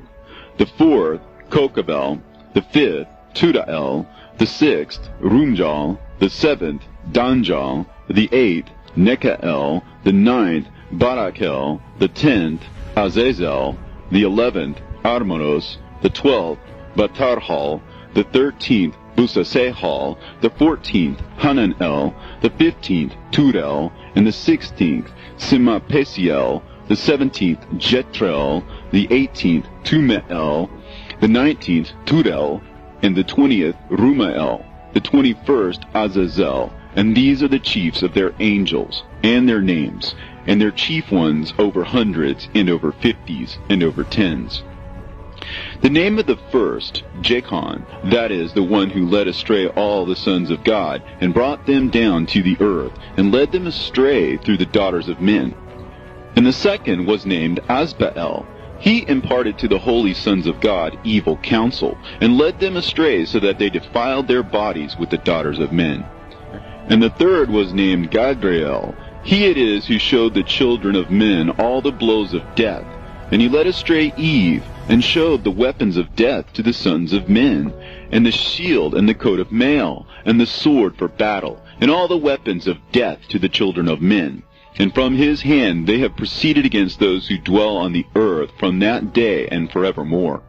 the fourth Kokabel, the fifth Tudael, the sixth Rumjal, the seventh Danjal, the eighth Nekael, the ninth Barakel, the 10th Azazel, the 11th Armonos, the 12th Batarhal, the 13th Busasehal, the 14th Hananel, the 15th Turel, and the 16th Simapesiel, the 17th Jetrel, the 18th Tumeel, the 19th Turel, and the 20th Rumael, the 21st Azazel. And these are the chiefs of their angels, and their names, and their chief ones over hundreds, and over 50s, and over 10s. The name of the first, Jachan, that is, the one who led astray all the sons of God, and brought them down to the earth, and led them astray through the daughters of men. And the second was named Asbael. He imparted to the holy sons of God evil counsel, and led them astray so that they defiled their bodies with the daughters of men. And the third was named Gadriel. He it is who showed the children of men all the blows of death, and he led astray Eve, and showed the weapons of death to the sons of men, and the shield and the coat of mail, and the sword for battle, and all the weapons of death to the children of men. And from his hand they have proceeded against those who dwell on the earth from that day and forevermore.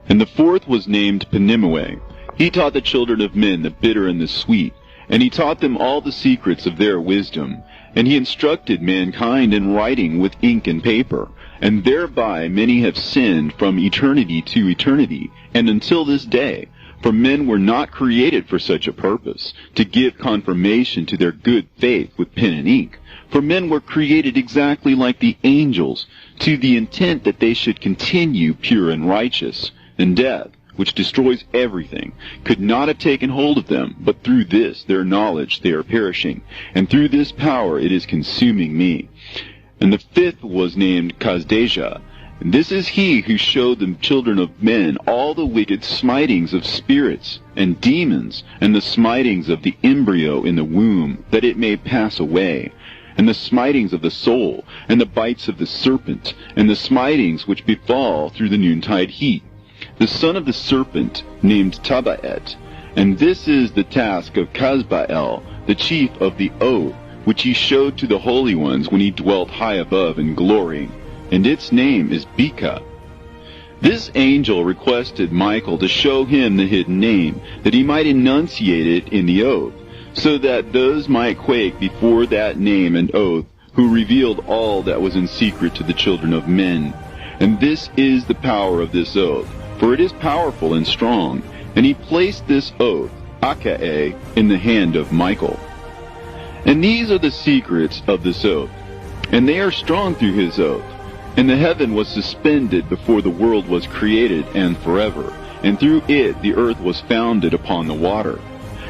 And the fourth was named Penimue. He taught the children of men the bitter and the sweet, and he taught them all the secrets of their wisdom. And he instructed mankind in writing with ink and paper, and thereby many have sinned from eternity to eternity, and until this day. For men were not created for such a purpose, to give confirmation to their good faith with pen and ink. For men were created exactly like the angels, to the intent that they should continue pure and righteous, and death, which destroys everything, could not have taken hold of them, but through this, their knowledge, they are perishing, and through this power it is consuming me. And the fifth was named Kazdejah, and this is he who showed the children of men all the wicked smitings of spirits and demons, and the smitings of the embryo in the womb, that it may pass away, and the smitings of the soul, and the bites of the serpent, and the smitings which befall through the noontide heat. The son of the serpent named Tabaet, and this is the task of Kazbael, the chief of the oath, which he showed to the holy ones when he dwelt high above in glory, and its name is Beka. This angel requested Michael to show him the hidden name, that he might enunciate it in the oath, so that those might quake before that name and oath, who revealed all that was in secret to the children of men. And this is the power of this oath, for it is powerful and strong. And he placed this oath, Akae, in the hand of Michael. And these are the secrets of this oath, and they are strong through his oath. And the heaven was suspended before the world was created and forever, and through it the earth was founded upon the water.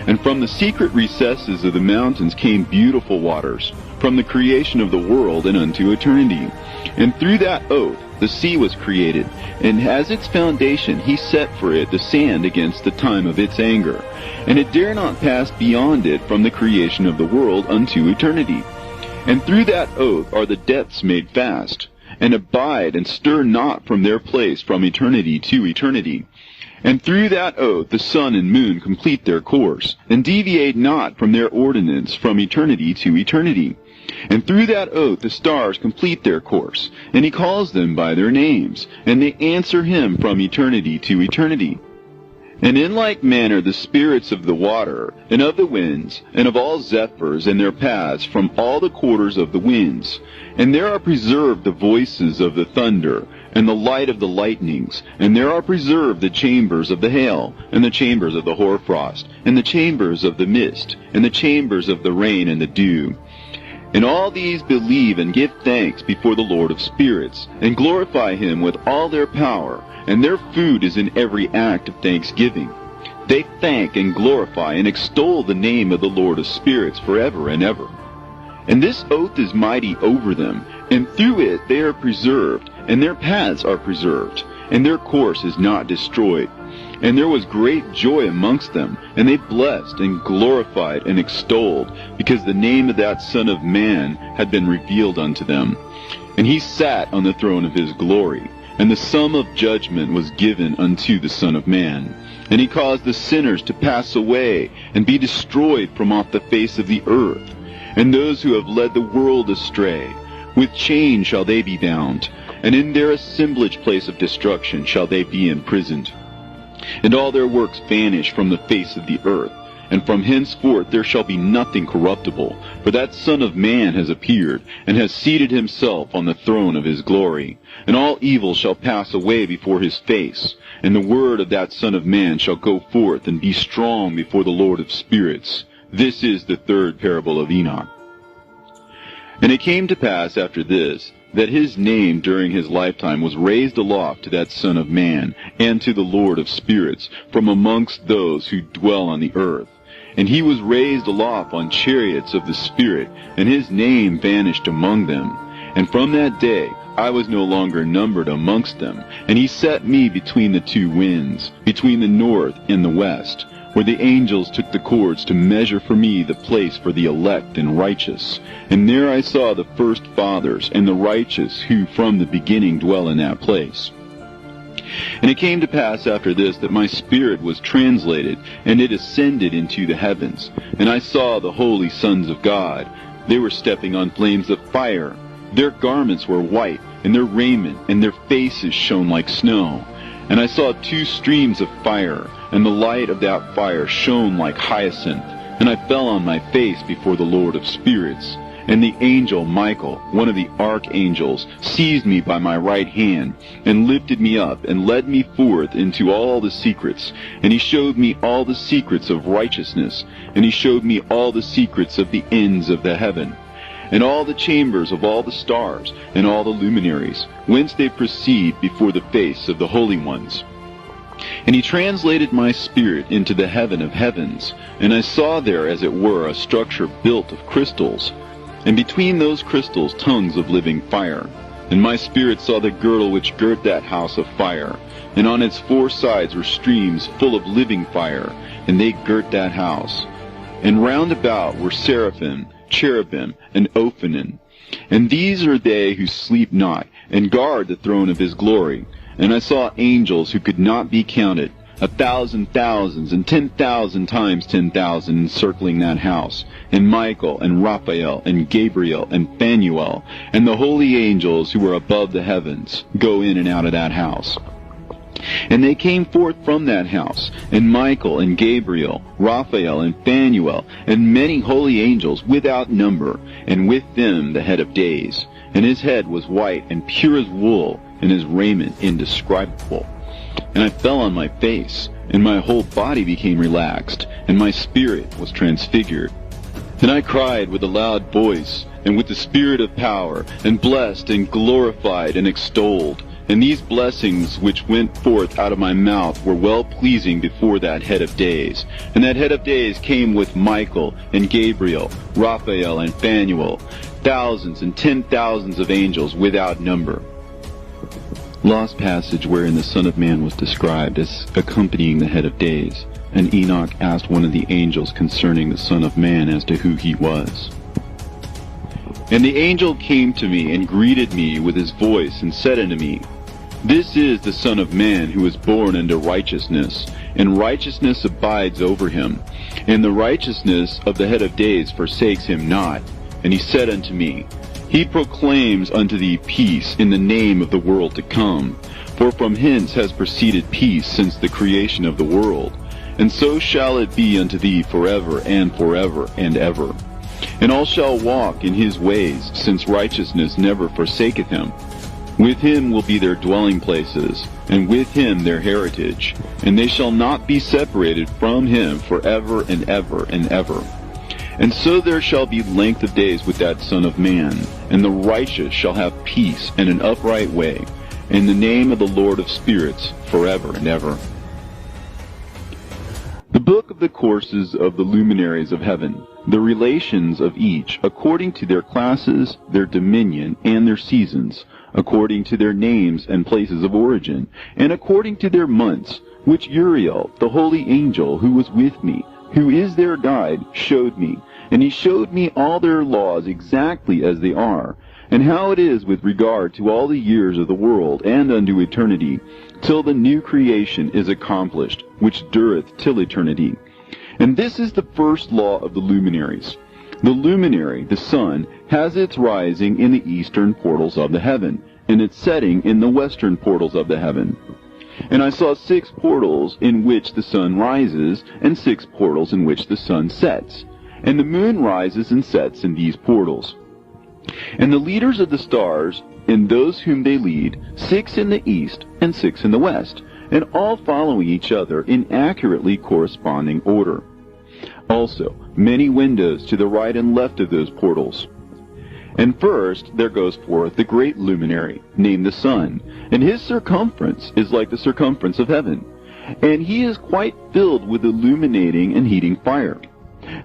And from the secret recesses of the mountains came beautiful waters, from the creation of the world and unto eternity. And through that oath the sea was created, and as its foundation he set for it the sand against the time of its anger. And it dare not pass beyond it from the creation of the world unto eternity. And through that oath are the depths made fast, and abide and stir not from their place from eternity to eternity. And through that oath the sun and moon complete their course, and deviate not from their ordinance from eternity to eternity. And through that oath the stars complete their course, and he calls them by their names, and they answer him from eternity to eternity. And in like manner the spirits of the water, and of the winds, and of all zephyrs and their paths from all the quarters of the winds. And there are preserved the voices of the thunder, and the light of the lightnings, and there are preserved the chambers of the hail, and the chambers of the hoarfrost, and the chambers of the mist, and the chambers of the rain and the dew. And all these believe and give thanks before the Lord of spirits, and glorify him with all their power, and their food is in every act of thanksgiving. They thank and glorify and extol the name of the Lord of spirits forever and ever. And this oath is mighty over them, and through it they are preserved, and their paths are preserved, and their course is not destroyed. And there was great joy amongst them, and they blessed and glorified and extolled, because the name of that Son of Man had been revealed unto them. And he sat on the throne of his glory, and the sum of judgment was given unto the Son of Man. And he caused the sinners to pass away, and be destroyed from off the face of the earth. And those who have led the world astray, with chains shall they be bound, and in their assemblage place of destruction shall they be imprisoned. And all their works vanish from the face of the earth, and from henceforth there shall be nothing corruptible, for that Son of Man has appeared, and has seated himself on the throne of his glory. And all evil shall pass away before his face, and the word of that Son of Man shall go forth and be strong before the Lord of spirits. This is the third parable of Enoch. And it came to pass after this, that his name during his lifetime was raised aloft to that Son of Man, and to the Lord of spirits, from amongst those who dwell on the earth. And he was raised aloft on chariots of the Spirit, and his name vanished among them. And from that day I was no longer numbered amongst them, and he set me between the two winds, between the north and the west, where the angels took the cords to measure for me the place for the elect and righteous. And there I saw the first fathers and the righteous, who from the beginning dwell in that place. And it came to pass after this that my spirit was translated, and it ascended into the heavens. And I saw the holy sons of God. They were stepping on flames of fire. Their garments were white, and their raiment and their faces shone like snow. And I saw two streams of fire, and the light of that fire shone like hyacinth. And I fell on my face before the Lord of spirits. And the angel Michael, one of the archangels, seized me by my right hand, and lifted me up, and led me forth into all the secrets. And he showed me all the secrets of righteousness, and he showed me all the secrets of the ends of the heaven, and all the chambers of all the stars, and all the luminaries, whence they proceed before the face of the holy ones. And he translated my spirit into the heaven of heavens, and I saw there, as it were, a structure built of crystals, and between those crystals tongues of living fire. And my spirit saw the girdle which girt that house of fire, and on its 4 sides were streams full of living fire, and they girt that house. And round about were seraphim, cherubim, and Ophanim. And these are they who sleep not, and guard the throne of his glory. And I saw angels who could not be counted, 1,000 thousands, and 10,000 times 10,000 encircling that house, and Michael, and Raphael, and Gabriel, and Phanuel, and the holy angels who were above the heavens, go in and out of that house. And they came forth from that house, and Michael, and Gabriel, Raphael, and Phanuel, and many holy angels without number, and with them the head of days. And his head was white and pure as wool, and his raiment indescribable. And I fell on my face, and my whole body became relaxed, and my spirit was transfigured. And I cried with a loud voice, and with the spirit of power, and blessed and glorified and extolled. And these blessings which went forth out of my mouth were well-pleasing before that head of days. And that head of days came with Michael, and Gabriel, Raphael, and Phanuel, thousands and 10,000s of angels without number. Lost passage wherein the Son of Man was described as accompanying the head of days. And Enoch asked one of the angels concerning the Son of Man as to who he was. And the angel came to me and greeted me with his voice and said unto me, This is the Son of Man who is born unto righteousness, and righteousness abides over him. And the righteousness of the head of days forsakes him not. And he said unto me, He proclaims unto thee peace in the name of the world to come. For from hence has proceeded peace since the creation of the world. And so shall it be unto thee forever and ever. And all shall walk in his ways, since righteousness never forsaketh him. With him will be their dwelling places, and with him their heritage. And they shall not be separated from him forever and ever. And so there shall be length of days with that Son of Man, and the righteous shall have peace and an upright way, in the name of the Lord of spirits, forever and ever. The book of the courses of the luminaries of heaven, the relations of each, according to their classes, their dominion, and their seasons, according to their names and places of origin, and according to their months, which Uriel, the holy angel who was with me, who is their guide, showed me. And he showed me all their laws exactly as they are, and how it is with regard to all the years of the world and unto eternity, till the new creation is accomplished, which dureth till eternity. And this is the first law of the luminaries. The luminary, the sun, has its rising in the eastern portals of the heaven, and its setting in the western portals of the heaven. And I saw 6 portals in which the sun rises, and 6 portals in which the sun sets. And the moon rises and sets in these portals. And the leaders of the stars, and those whom they lead, 6 in the east and 6 in the west, and all following each other in accurately corresponding order. Also, many windows to the right and left of those portals. And first there goes forth the great luminary, named the sun, and his circumference is like the circumference of heaven, and he is quite filled with illuminating and heating fire.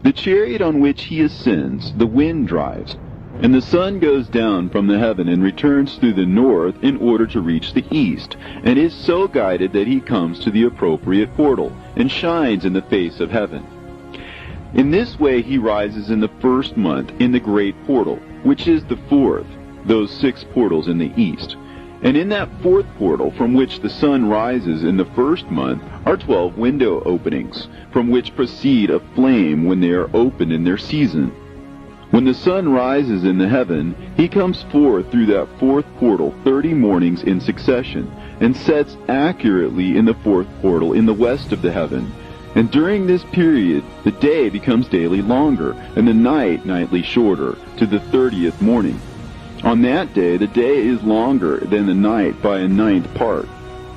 The chariot on which he ascends, the wind drives, and the sun goes down from the heaven and returns through the north in order to reach the east, and is so guided that he comes to the appropriate portal, and shines in the face of heaven. In this way he rises in the first month in the great portal, which is the 4th, those 6 portals in the east. And in that 4th portal from which the sun rises in the first month are 12 window openings, from which proceed a flame when they are opened in their season. When the sun rises in the heaven, he comes forth through that 4th portal 30 mornings in succession, and sets accurately in the 4th portal in the west of the heaven. And during this period the day becomes daily longer, and the night nightly shorter, to the 30th morning. On that day the day is longer than the night by a 9th part,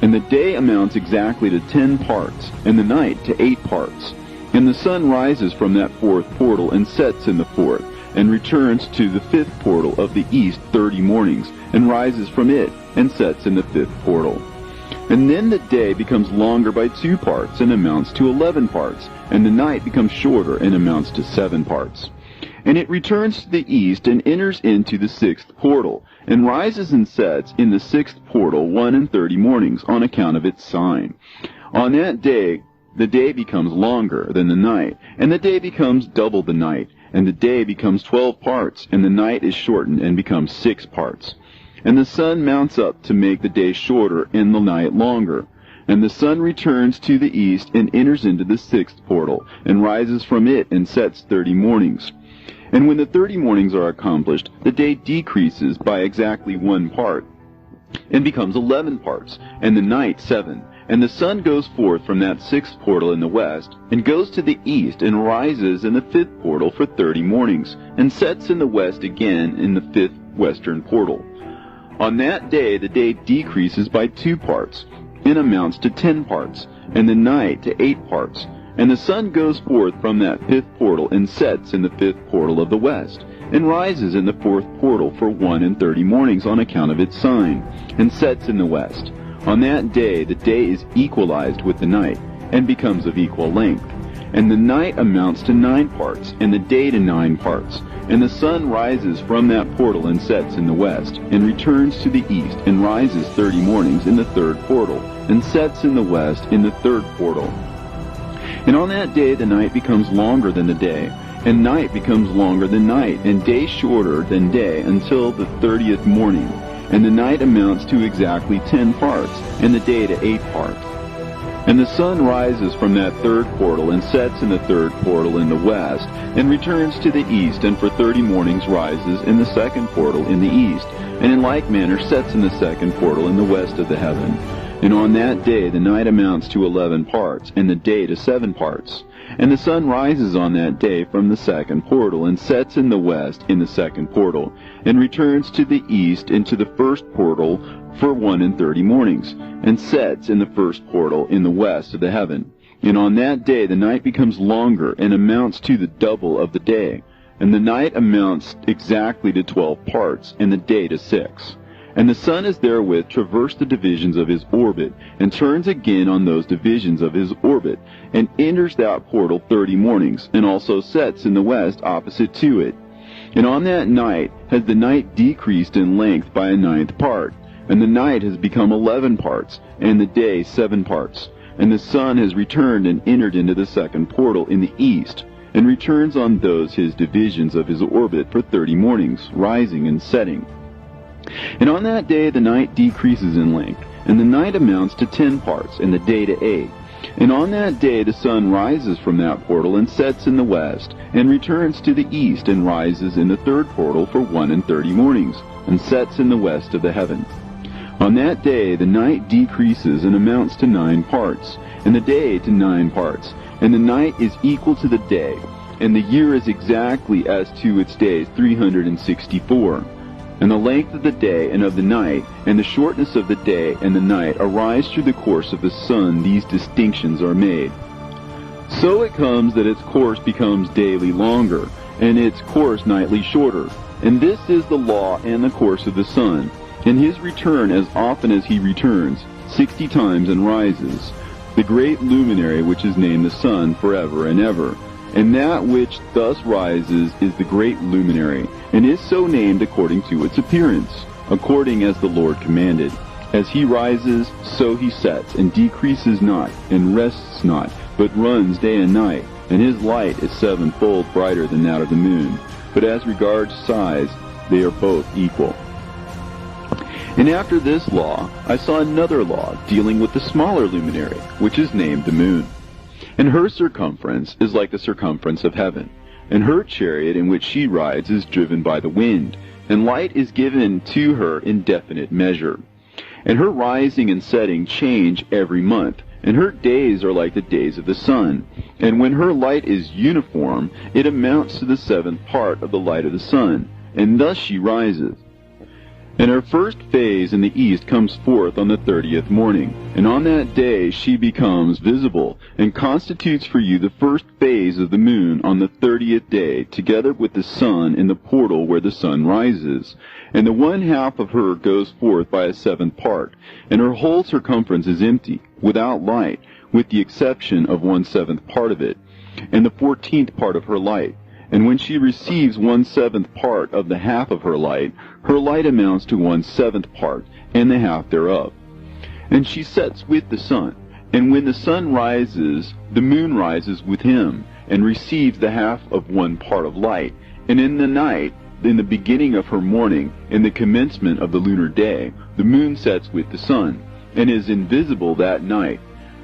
and the day amounts exactly to 10 parts, and the night to 8 parts. And the sun rises from that 4th portal and sets in the 4th, and returns to the 5th portal of the east 30 mornings, and rises from it, and sets in the 5th portal. And then the day becomes longer by 2 parts and amounts to 11 parts, and the night becomes shorter and amounts to 7 parts. And it returns to the east and enters into the 6th portal, and rises and sets in the 6th portal 31 mornings on account of its sign. On that day the day becomes longer than the night, and the day becomes double the night, and the day becomes 12 parts, and the night is shortened and becomes 6 parts. And the sun mounts up to make the day shorter and the night longer. And the sun returns to the east and enters into the 6th portal, and rises from it and sets 30 mornings. And when the 30 mornings are accomplished, the day decreases by exactly 1 part, and becomes 11 parts, and the night 7. And the sun goes forth from that 6th portal in the west, and goes to the east, and rises in the 5th portal for 30 mornings, and sets in the west again in the 5th western portal. On that day the day decreases by 2 parts, and amounts to 10 parts, and the night to 8 parts. And the sun goes forth from that 5th portal, and sets in the 5th portal of the west, and rises in the 4th portal for 31 mornings on account of its sign, and sets in the west. On that day the day is equalized with the night, and becomes of equal length. And the night amounts to 9 parts, and the day to 9 parts. And the sun rises from that portal and sets in the west, and returns to the east, and rises 30 mornings in the 3rd portal, and sets in the west in the 3rd portal. And on that day the night becomes longer than the day, and night becomes longer than night, and day shorter than day, until the 30th morning. And the night amounts to exactly 10 parts, and the day to 8 parts. And the sun rises from that 3rd portal, and sets in the 3rd portal in the west, and returns to the east, and for 30 mornings rises in the 2nd portal in the east, and in like manner sets in the 2nd portal in the west of the heaven. And on that day the night amounts to 11 parts, and the day to 7 parts. And the sun rises on that day from the 2nd portal, and sets in the west in the 2nd portal, and returns to the east into the 1st portal for 31 mornings, and sets in the 1st portal in the west of the heaven. And on that day the night becomes longer, and amounts to the double of the day, and the night amounts exactly to 12 parts, and the day to 6. And the sun is therewith traversed the divisions of his orbit, and turns again on those divisions of his orbit, and enters that portal 30 mornings, and also sets in the west opposite to it. And on that night has the night decreased in length by a 9th part, and the night has become 11 parts, and the day 7 parts. And the sun has returned and entered into the 2nd portal in the east, and returns on those his divisions of his orbit for 30 mornings, rising and setting. And on that day the night decreases in length, and the night amounts to 10 parts, and the day to 8. And on that day the sun rises from that portal, and sets in the west, and returns to the east, and rises in the 3rd portal for 31 mornings, and sets in the west of the heaven. On that day the night decreases and amounts to 9 parts, and the day to 9 parts, and the night is equal to the day, and the year is exactly as to its days 364. And the length of the day and of the night, and the shortness of the day and the night arise through the course of the sun. These distinctions are made. So it comes that its course becomes daily longer, and its course nightly shorter. And this is the law and the course of the sun. In his return, as often as he returns, 60 times and rises, the great luminary which is named the sun forever and ever. And that which thus rises is the great luminary, and is so named according to its appearance, according as the Lord commanded. As he rises, so he sets, and decreases not, and rests not, but runs day and night, and his light is 7-fold brighter than that of the moon. But as regards size, they are both equal. And after this law, I saw another law dealing with the smaller luminary, which is named the moon. And her circumference is like the circumference of heaven, and her chariot in which she rides is driven by the wind, and light is given to her in definite measure. And her rising and setting change every month, and her days are like the days of the sun. And when her light is uniform, it amounts to the 7th part of the light of the sun, and thus she rises. And her first phase in the east comes forth on the 30th morning, and on that day she becomes visible, and constitutes for you the first phase of the moon on the 30th day, together with the sun in the portal where the sun rises. And the one half of her goes forth by a seventh part, and her whole circumference is empty, without light, with the exception of 1/7 part of it, and the 14th part of her light. And when she receives 1/7 part of the half of her light amounts to 1/7 part, and the half thereof. And she sets with the sun, and when the sun rises, the moon rises with him, and receives the half of 1 part of light. And in the night, in the beginning of her morning, in the commencement of the lunar day, the moon sets with the sun, and is invisible that night,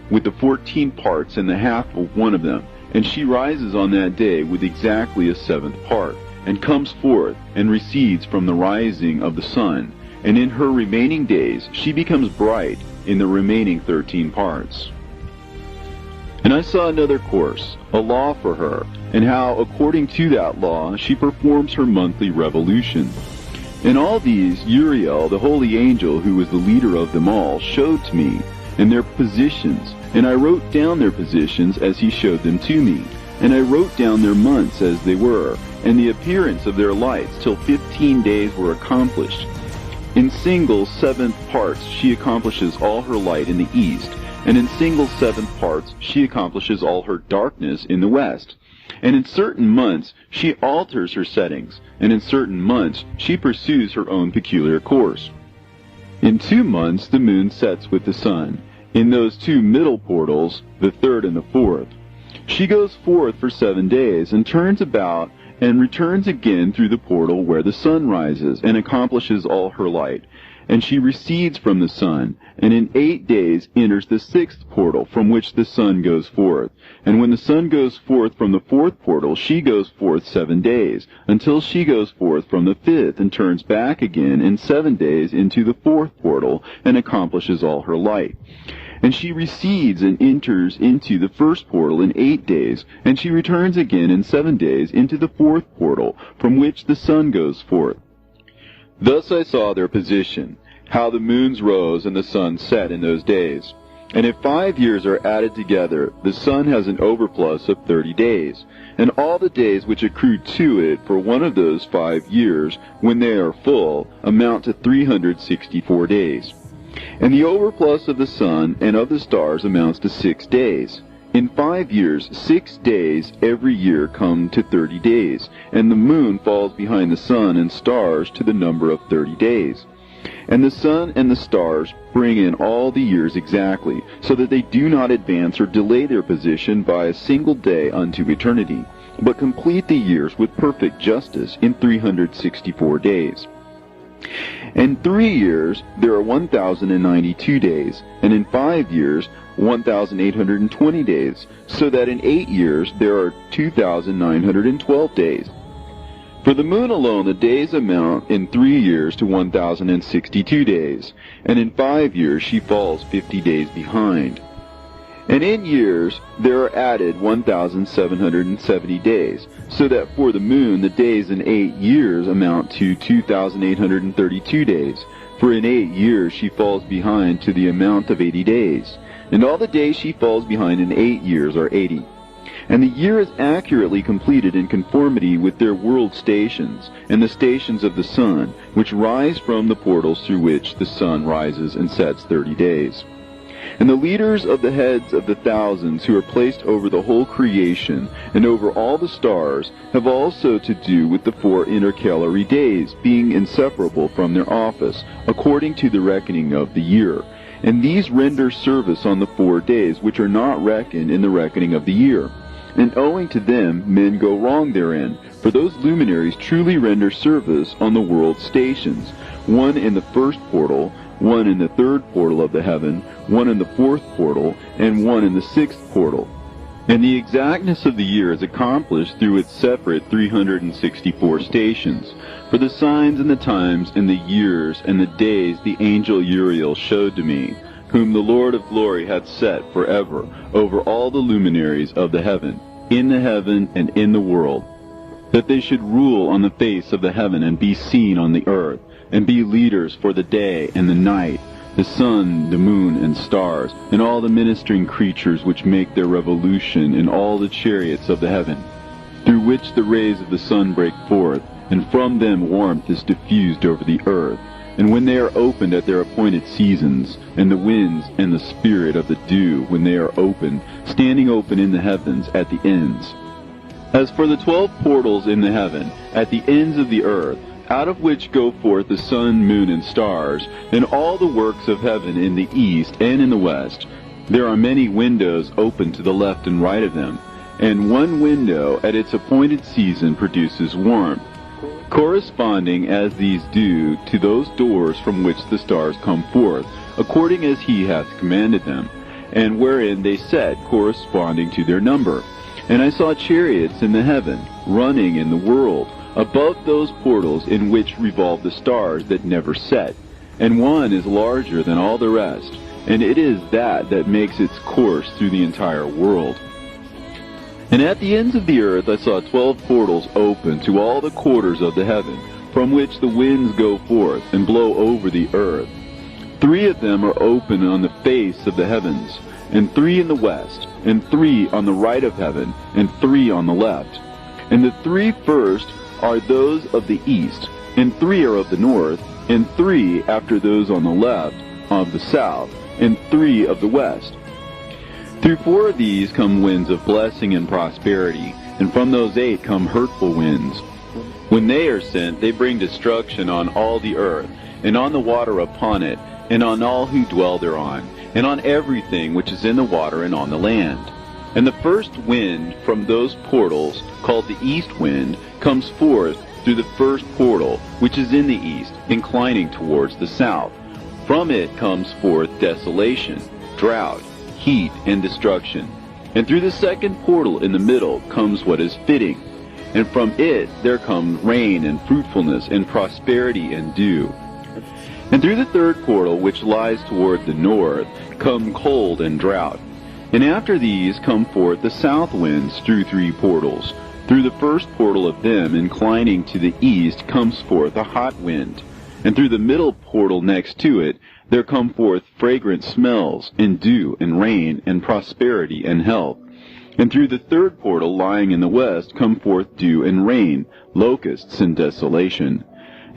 with the 14 parts and the half of one of them. And she rises on that day with exactly a 7th part, and comes forth, and recedes from the rising of the sun. And in her remaining days she becomes bright in the remaining 13 parts. And I saw another course, a law for her, and how according to that law she performs her monthly revolution. And all these Uriel, the holy angel who was the leader of them all, showed to me, and their positions, and I wrote down their positions as he showed them to me. And I wrote down their months as they were, and the appearance of their lights, till 15 days were accomplished. In single 7th parts she accomplishes all her light in the east, and in single 7th parts she accomplishes all her darkness in the west. And in certain months she alters her settings, and in certain months she pursues her own peculiar course. In 2 months the moon sets with the sun, in those 2 middle portals, the 3rd and the 4th. She goes forth for 7 days, and turns about, and returns again through the portal where the sun rises, and accomplishes all her light. And she recedes from the sun, and in 8 days enters the 6th portal, from which the sun goes forth. And when the sun goes forth from the 4th portal, she goes forth 7 days, until she goes forth from the 5th, and turns back again in 7 days into the 4th portal, and accomplishes all her light. And she recedes and enters into the 1st portal in 8 days, and she returns again in 7 days into the 4th portal, from which the sun goes forth. Thus I saw their position, how the moons rose and the sun set in those days. And if 5 years are added together, the sun has an overplus of 30 days, and all the days which accrue to it for one of those 5 years, when they are full, amount to 364 days. And the overplus of the sun and of the stars amounts to 6 days. In 5 years, 6 days every year come to 30 days, and the moon falls behind the sun and stars to the number of 30 days. And the sun and the stars bring in all the years exactly, so that they do not advance or delay their position by a single day unto eternity, but complete the years with perfect justice in 364 days. In 3 years there are 1,092 days, and in 5 years 1,820 days, so that in 8 years there are 2,912 days. For the moon alone the days amount in 3 years to 1,062 days, and in 5 years she falls 50 days behind. And in years there are added 1,770 days, so that for the moon the days in 8 years amount to 2,832 days, for in 8 years she falls behind to the amount of 80 days, and all the days she falls behind in 8 years are 80. And the year is accurately completed in conformity with their world stations, and the stations of the sun, which rise from the portals through which the sun rises and sets 30 days. And the leaders of the heads of the thousands who are placed over the whole creation and over all the stars have also to do with the 4 intercalary days, being inseparable from their office, according to the reckoning of the year. And these render service on the 4 days, which are not reckoned in the reckoning of the year. And owing to them men go wrong therein, for those luminaries truly render service on the world stations, one in the 1st portal, one in the 3rd portal of the heaven, one in the 4th portal, and one in the 6th portal. And the exactness of the year is accomplished through its separate 364 stations. For the signs and the times and the years and the days the angel Uriel showed to me, whom the Lord of glory hath set forever over all the luminaries of the heaven, in the heaven and in the world, that they should rule on the face of the heaven and be seen on the earth, and be leaders for the day and the night, the sun, the moon, and stars, and all the ministering creatures which make their revolution in all the chariots of the heaven, through which the rays of the sun break forth, and from them warmth is diffused over the earth. And when they are opened at their appointed seasons, and the winds and the spirit of the dew, when they are open, standing open in the heavens at the ends. As for the 12 portals in the heaven, at the ends of the earth, out of which go forth the sun, moon, and stars, and all the works of heaven in the east and in the west, there are many windows open to the left and right of them, and one window at its appointed season produces warmth, corresponding as these do to those doors from which the stars come forth, according as he hath commanded them, and wherein they set corresponding to their number. And I saw chariots in the heaven, running in the world, above those portals in which revolve the stars that never set, and one is larger than all the rest, and it is that makes its course through the entire world. And at the ends of the earth I saw 12 portals open to all the quarters of the heaven, from which the winds go forth and blow over the earth. 3 of them are open on the face of the heavens, and 3 in the west, and 3 on the right of heaven, and 3 on the left. And the 3 first are those of the east, and 3 are of the north, and 3 after those on the left of the south, and 3 of the west. Through 4 of these come winds of blessing and prosperity, and from those 8 come hurtful winds. When they are sent, they bring destruction on all the earth, and on the water upon it, and on all who dwell thereon, and on everything which is in the water and on the land. And the first wind from those portals, called the east wind, comes forth through the first portal, which is in the east, inclining towards the south. From it comes forth desolation, drought, heat, and destruction. And through the second portal in the middle comes what is fitting. And from it there come rain and fruitfulness and prosperity and dew. And through the third portal, which lies toward the north, come cold and drought. And after these come forth the south winds through 3 portals. Through the first portal of them, inclining to the east, comes forth a hot wind. And through the middle portal next to it, there come forth fragrant smells, and dew, and rain, and prosperity, and health. And through the third portal lying in the west come forth dew and rain, locusts and desolation.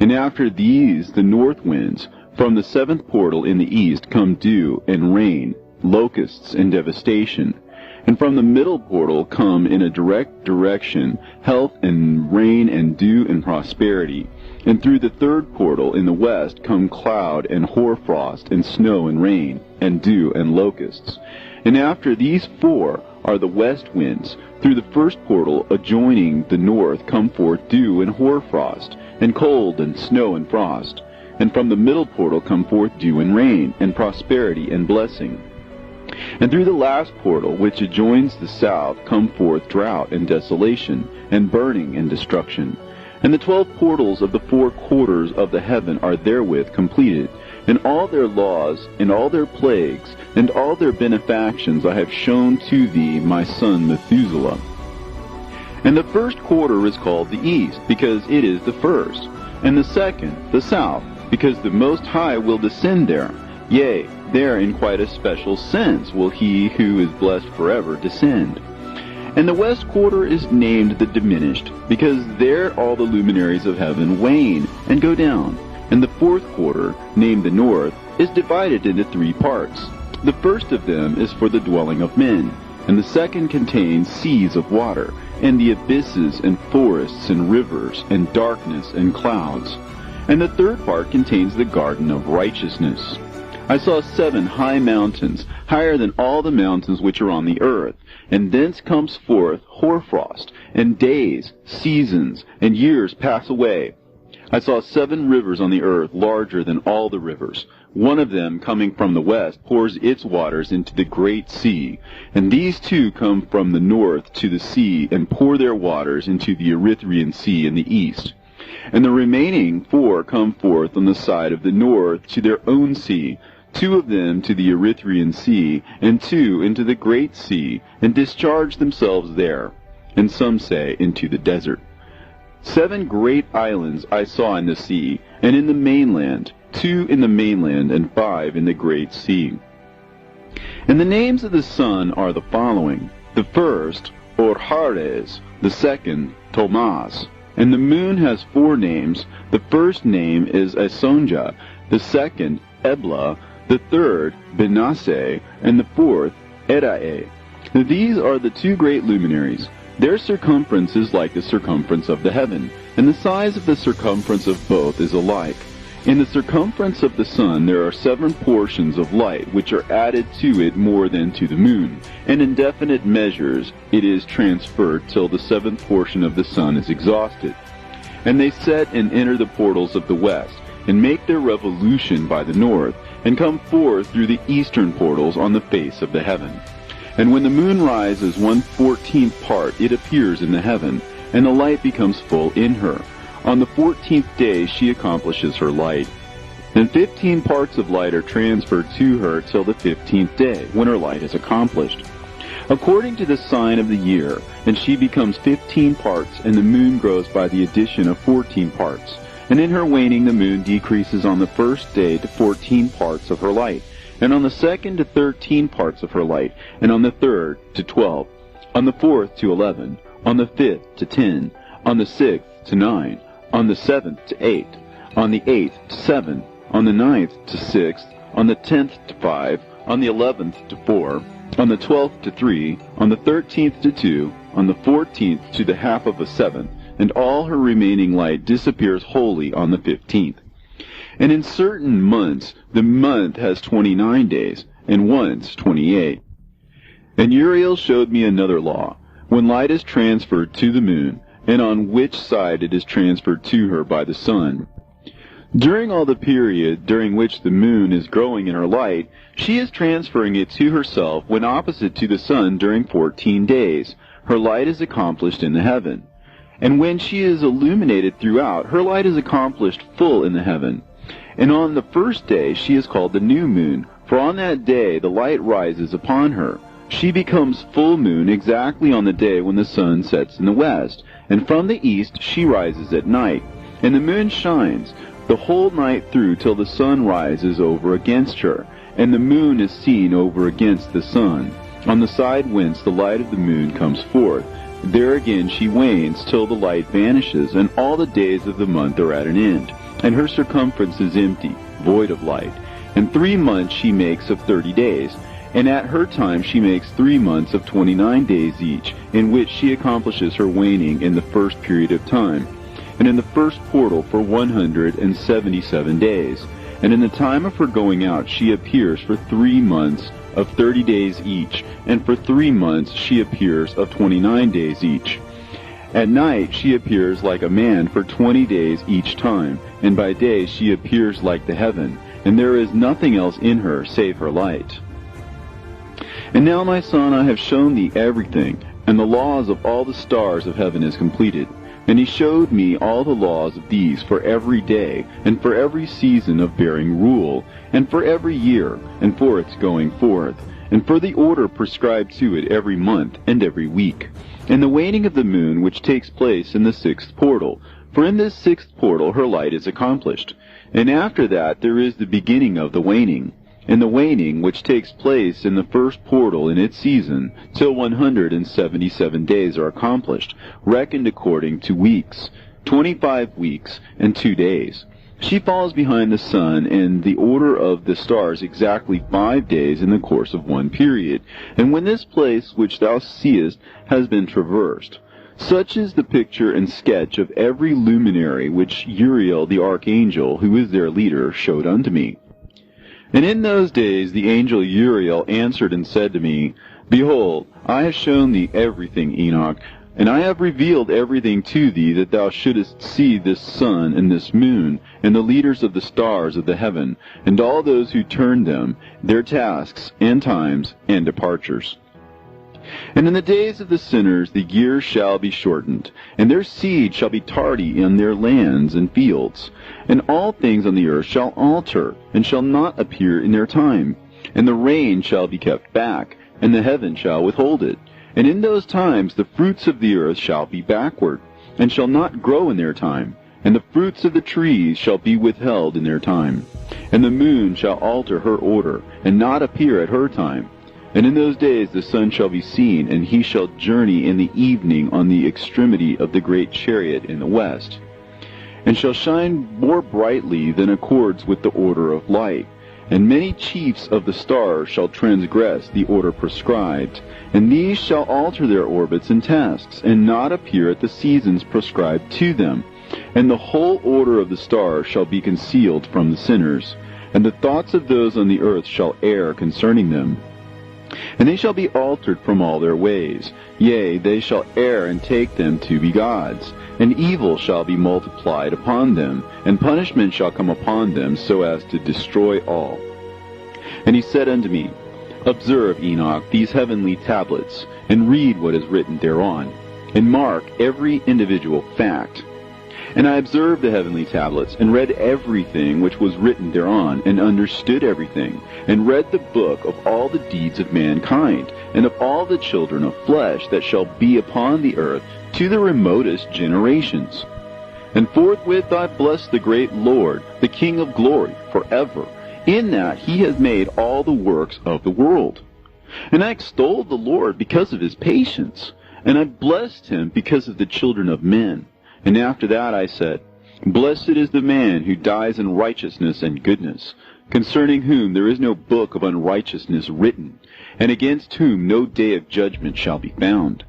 And after these the north winds, from the 7th portal in the east, come dew and rain, locusts and devastation. And from the middle portal come in a direct direction health and rain and dew and prosperity. And through the third portal in the west come cloud and hoarfrost and snow and rain, and dew and locusts. And after these 4 are the west winds. Through the first portal adjoining the north come forth dew and hoarfrost, and cold and snow and frost. And from the middle portal come forth dew and rain, and prosperity and blessing. And through the last portal, which adjoins the south, come forth drought and desolation, and burning and destruction. And the 12 portals of the 4 quarters of the heaven are therewith completed, and all their laws, and all their plagues, and all their benefactions I have shown to thee, my son Methuselah. And the first quarter is called the east, because it is the first, and the second the south, because the Most High will descend there. Yea, there in quite a special sense will he who is blessed forever descend. And the west quarter is named the diminished, because there all the luminaries of heaven wane and go down. And the fourth quarter, named the north, is divided into 3 parts. The first of them is for the dwelling of men, and the second contains seas of water, and the abysses and forests and rivers, and darkness and clouds. And the third part contains the garden of righteousness. I saw 7 high mountains, higher than all the mountains which are on the earth, and thence comes forth hoarfrost, and days, seasons, and years pass away. I saw 7 rivers on the earth, larger than all the rivers. One of them, coming from the west, pours its waters into the great sea. And these 2 come from the north to the sea, and pour their waters into the Erythraean Sea in the east. And the remaining 4 come forth on the side of the north to their own sea, 2 of them to the Erythraean Sea, and 2 into the great sea, and discharge themselves there, and some say into the desert. 7 great islands I saw in the sea, and in the mainland, 2 in the mainland, and 5 in the great sea. And the names of the sun are the following: the first, Orhares, the second, Tomas. And the moon has 4 names. The first name is Esonja, the second, Ebla, the third, Benase, and the fourth, Erae. These are the 2 great luminaries. Their circumference is like the circumference of the heaven, and the size of the circumference of both is alike. In the circumference of the sun there are 7 portions of light, which are added to it more than to the moon, and in definite measures it is transferred till the 7th portion of the sun is exhausted. And they set and enter the portals of the west, and make their revolution by the north, and come forth through the eastern portals on the face of the heaven. And when the moon rises 1/14th part, it appears in the heaven, and the light becomes full in her. On the 14th day she accomplishes her light. Then 15 parts of light are transferred to her till the 15th day, when her light is accomplished, according to the sign of the year, and she becomes 15 parts, and the moon grows by the addition of 14 parts. And in her waning the moon decreases on the first day to 14 parts of her light, and on the second to 13 parts of her light, and on the third to 12, on the fourth to 11, on the 5th to 10, on the 6th to 9, on the 7th to 8, on the 8th to 7, on the 9th to 6, on the 10th to 5, on the 11th to 4, on the 12th to 3, on the 13th to 2, on the 14th to the half of a 7th, and all her remaining light disappears wholly on the 15th. And in certain months the month has 29 days, and once 28. And Uriel showed me another law, when light is transferred to the moon, and on which side it is transferred to her by the sun. During all the period during which the moon is growing in her light, she is transferring it to herself when opposite to the sun during 14 days. Her light is accomplished in the heaven. And when she is illuminated throughout, her light is accomplished full in the heaven. And on the first day she is called the new moon, for on that day the light rises upon her. She becomes full moon exactly on the day when the sun sets in the west, and from the east she rises at night. And the moon shines the whole night through till the sun rises over against her, and the moon is seen over against the sun, on the side whence the light of the moon comes forth. There again she wanes till the light vanishes, and all the days of the month are at an end, and her circumference is empty, void of light. And 3 months she makes of 30 days, and at her time she makes 3 months of 29 days each, in which she accomplishes her waning in the first period of time, and in the first portal for 177 days. And in the time of her going out she appears for 3 months of 30 days each, and for 3 months she appears of 29 days each. At night she appears like a man for 20 days each time, and by day she appears like the heaven, and there is nothing else in her save her light. And now, my son, I have shown thee everything, and the laws of all the stars of heaven is completed. And he showed me all the laws of these for every day, and for every season of bearing rule, and for every year, and for its going forth, and for the order prescribed to it every month and every week, and the waning of the moon which takes place in the 6th portal, for in this 6th portal her light is accomplished. And after that there is the beginning of the waning, and the waning which takes place in the 1st portal in its season, till 177 days are accomplished, reckoned according to weeks, 25 weeks and 2 days. She falls behind the sun and the order of the stars exactly 5 days in the course of one period. And when this place which thou seest has been traversed, such is the picture and sketch of every luminary which Uriel the archangel, who is their leader, showed unto me. And in those days the angel Uriel answered and said to me, Behold, I have shown thee everything, Enoch, and I have revealed everything to thee, that thou shouldest see this sun and this moon, and the leaders of the stars of the heaven, and all those who turn them, their tasks, and times, and departures. And in the days of the sinners the years shall be shortened, and their seed shall be tardy in their lands and fields. And all things on the earth shall alter, and shall not appear in their time. And the rain shall be kept back, and the heaven shall withhold it. And in those times the fruits of the earth shall be backward. and shall not grow in their time, and the fruits of the trees shall be withheld in their time. And the moon shall alter her order, and not appear at her time. And in those days the sun shall be seen, and he shall journey in the evening on the extremity of the great chariot in the west, and shall shine more brightly than accords with the order of light. And many chiefs of the stars shall transgress the order prescribed, and these shall alter their orbits and tasks, and not appear at the seasons prescribed to them. And the whole order of the stars shall be concealed from the sinners, and the thoughts of those on the earth shall err concerning them. And they shall be altered from all their ways. Yea, they shall err and take them to be gods. And evil shall be multiplied upon them, and punishment shall come upon them, so as to destroy all. And he said unto me, Observe, Enoch, these heavenly tablets, and read what is written thereon, and mark every individual fact. And I observed the heavenly tablets, and read everything which was written thereon, and understood everything, and read the book of all the deeds of mankind, and of all the children of flesh that shall be upon the earth, to the remotest generations. And forthwith I blessed the great Lord, the King of glory, forever, in that he has made all the works of the world. And I extolled the Lord because of his patience, and I blessed him because of the children of men. And after that I said, Blessed is the man who dies in righteousness and goodness, concerning whom there is no book of unrighteousness written, and against whom no day of judgment shall be found.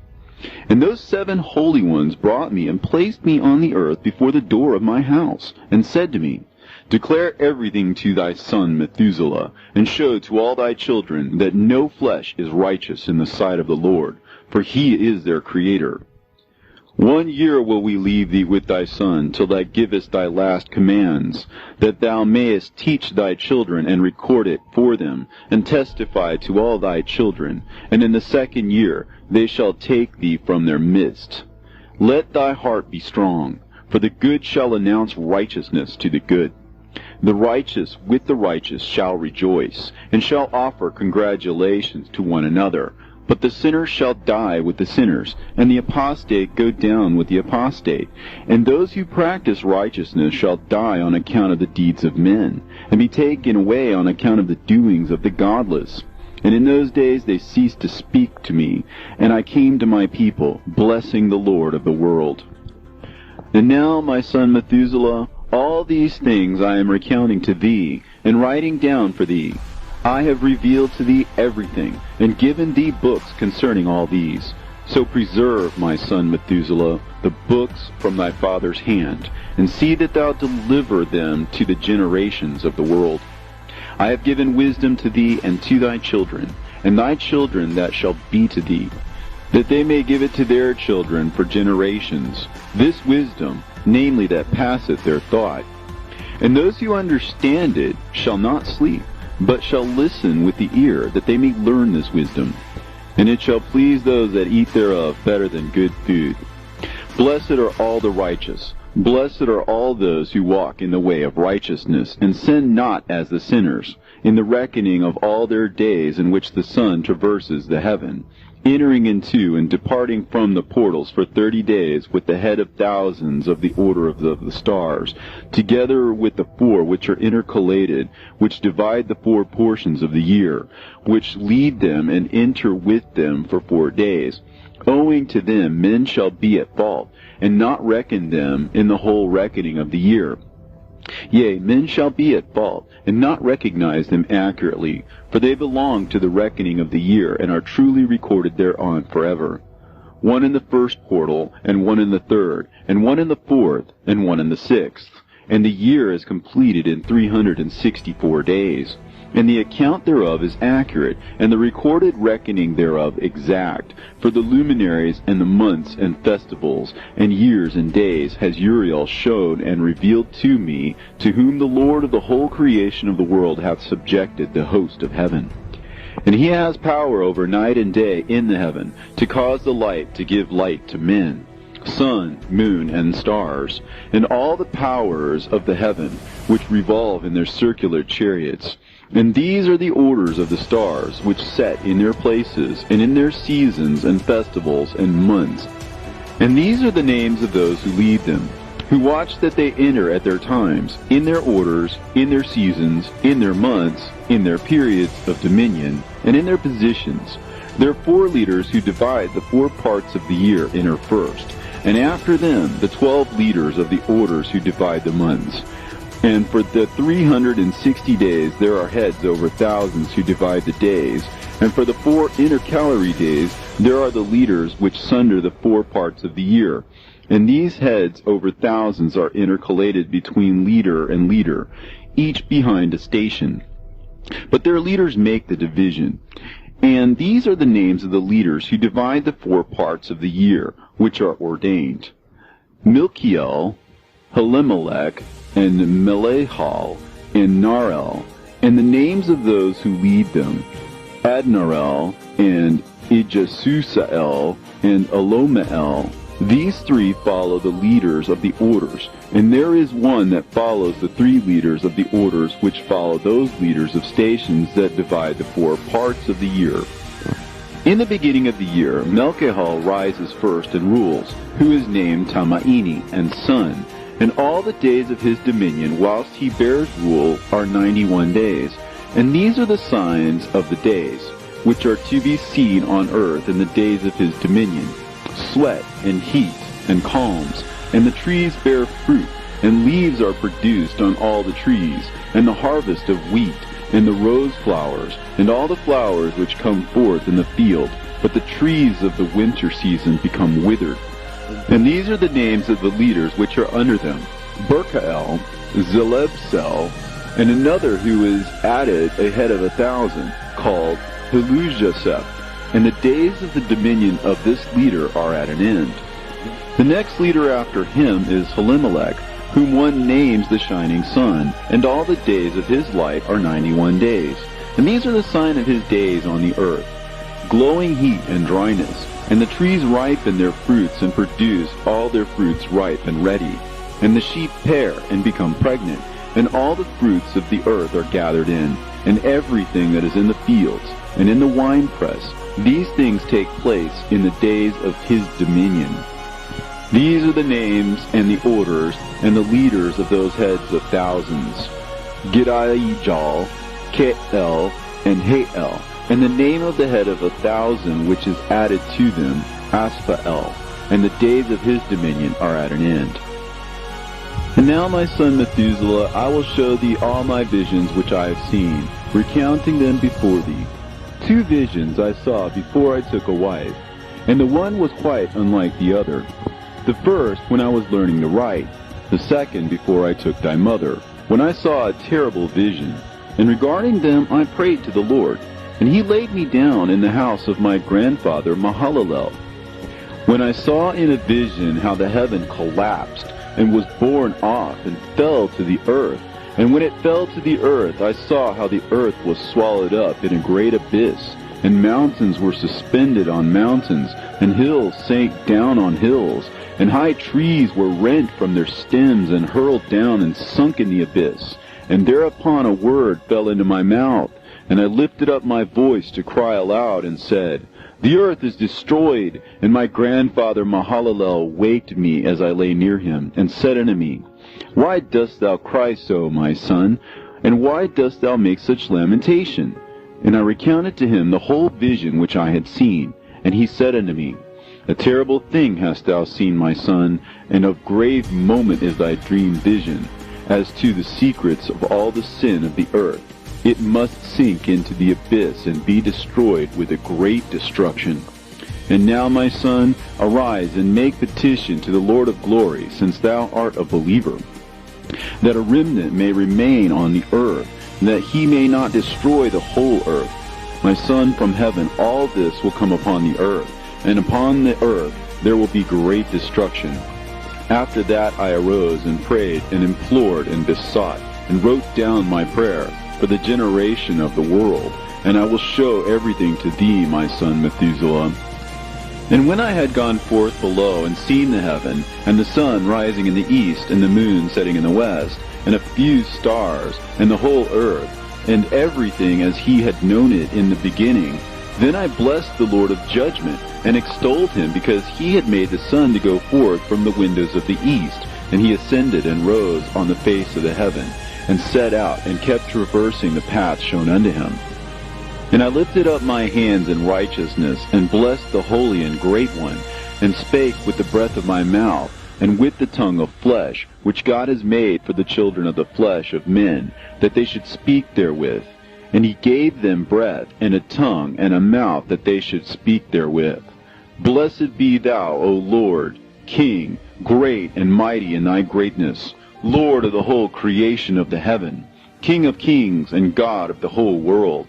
And those 7 holy ones brought me and placed me on the earth before the door of my house, and said to me, Declare everything to thy son Methuselah, and show to all thy children that no flesh is righteous in the sight of the Lord, for he is their Creator. 1 year will we leave thee with thy son, till thou givest thy last commands, that thou mayest teach thy children, and record it for them, and testify to all thy children. And in the 2nd year they shall take thee from their midst. Let thy heart be strong, for the good shall announce righteousness to the good. The righteous with the righteous shall rejoice, and shall offer congratulations to one another. But the sinner shall die with the sinners, and the apostate go down with the apostate. And those who practice righteousness shall die on account of the deeds of men, and be taken away on account of the doings of the godless. And in those days they ceased to speak to me, and I came to my people, blessing the Lord of the world. And now, my son Methuselah, all these things I am recounting to thee, and writing down for thee. I have revealed to thee everything, and given thee books concerning all these. So preserve, my son Methuselah, the books from thy father's hand, and see that thou deliver them to the generations of the world. I have given wisdom to thee and to thy children, and thy children that shall be to thee, that they may give it to their children for generations, this wisdom, namely that passeth their thought. And those who understand it shall not sleep, but shall listen with the ear, that they may learn this wisdom. And it shall please those that eat thereof better than good food. Blessed are all the righteous. Blessed are all those who walk in the way of righteousness, and sin not as the sinners, in the reckoning of all their days in which the sun traverses the heaven, entering into and departing from the portals for 30 days with the head of thousands of the order of the stars, together with the 4 which are intercalated, which divide the 4 portions of the year, which lead them and enter with them for 4 days. Owing to them men shall be at fault, and not reckon them in the whole reckoning of the year. Yea, men shall be at fault, and not recognize them accurately, for they belong to the reckoning of the year, and are truly recorded thereon forever. 1 in the 1st portal, and 1 in the 3rd, and 1 in the 4th, and 1 in the 6th. And the year is completed in 364 days. And the account thereof is accurate, and the recorded reckoning thereof exact. For the luminaries and the months and festivals and years and days has Uriel showed and revealed to me, to whom the Lord of the whole creation of the world hath subjected the host of heaven. And he has power over night and day in the heaven, to cause the light to give light to men, sun, moon, and stars, and all the powers of the heaven, which revolve in their circular chariots. And these are the orders of the stars, which set in their places, and in their seasons and festivals and months, And these are the names of those who lead them, who watch that they enter at their times, in their orders, in their seasons, in their months, in their periods of dominion, and in their positions. There are 4 leaders who divide the 4 parts of the year enter first, and after them the 12 leaders of the orders who divide the months. And for the 360 days there are heads over thousands who divide the days, and for the 4 intercalary days there are the leaders which sunder the 4 parts of the year. And these heads over thousands are intercalated between leader and leader, each behind a station. But their leaders make the division. And these are the names of the leaders who divide the 4 parts of the year, which are ordained: Milkiel, Helimelech, and Melechal, and Narel, and the names of those who lead them: Adnarel, and Ijasusael, and Elomeel. These 3 follow the leaders of the orders, and there is one that follows the 3 leaders of the orders which follow those leaders of stations that divide the 4 parts of the year. In the beginning of the year, Melchihal rises first and rules, who is named Tamaini, and son, and all the days of his dominion whilst he bears rule are 91 days. And these are the signs of the days, which are to be seen on earth in the days of his dominion: sweat, and heat, and calms, and the trees bear fruit, and leaves are produced on all the trees, and the harvest of wheat, and the rose flowers, and all the flowers which come forth in the field, but the trees of the winter season become withered. And these are the names of the leaders which are under them: Berkael, Zelebsel, and another who is added a head of 1,000, called Helujaseph. And the days of the dominion of this leader are at an end. The next leader after him is Helimelech, whom one names the shining sun, and all the days of his life are 91 days. And these are the sign of his days on the earth: glowing heat and dryness, and the trees ripen their fruits and produce all their fruits ripe and ready. And the sheep pair and become pregnant, and all the fruits of the earth are gathered in, and everything that is in the fields, and in the winepress. These things take place in the days of his dominion. These are the names and the orders and the leaders of those heads of thousands: Gidaijal, Kael, and Hael, and the name of the head of 1,000 which is added to them, Aspael, and the days of his dominion are at an end. And now, my son Methuselah, I will show thee all my visions which I have seen, recounting them before thee. 2 visions I saw before I took a wife, and the one was quite unlike the other. The first when I was learning to write, the second before I took thy mother, when I saw a terrible vision. And regarding them I prayed to the Lord, and he laid me down in the house of my grandfather Mahalalel. When I saw in a vision how the heaven collapsed, and was borne off, and fell to the earth, and when it fell to the earth, I saw how the earth was swallowed up in a great abyss, and mountains were suspended on mountains, and hills sank down on hills, and high trees were rent from their stems, and hurled down and sunk in the abyss. And thereupon a word fell into my mouth, and I lifted up my voice to cry aloud, and said, The earth is destroyed. And my grandfather Mahalalel waked me as I lay near him, and said unto me, Why dost thou cry so, my son? And why dost thou make such lamentation? And I recounted to him the whole vision which I had seen. And he said unto me, A terrible thing hast thou seen, my son, and of grave moment is thy dream vision. As to the secrets of all the sin of the earth, it must sink into the abyss and be destroyed with a great destruction. And now, my son, arise and make petition to the Lord of glory, since thou art a believer, that a remnant may remain on the earth, and that he may not destroy the whole earth. My son, from heaven all this will come upon the earth, and upon the earth there will be great destruction. After that I arose and prayed and implored and besought, and wrote down my prayer for the generation of the world, and I will show everything to thee, my son Methuselah. And when I had gone forth below and seen the heaven, and the sun rising in the east, and the moon setting in the west, and a few stars, and the whole earth, and everything as he had known it in the beginning, Then I blessed the Lord of judgment, and extolled him, because he had made the sun to go forth from the windows of the east, and he ascended and rose on the face of the heaven, and set out, and kept traversing the path shown unto him. And I lifted up my hands in righteousness, and blessed the Holy and Great One, and spake with the breath of my mouth, and with the tongue of flesh, which God has made for the children of the flesh of men, that they should speak therewith. And he gave them breath, and a tongue, and a mouth, that they should speak therewith. Blessed be thou, O Lord, King, great and mighty in thy greatness, Lord of the whole creation of the heaven, King of kings, and God of the whole world.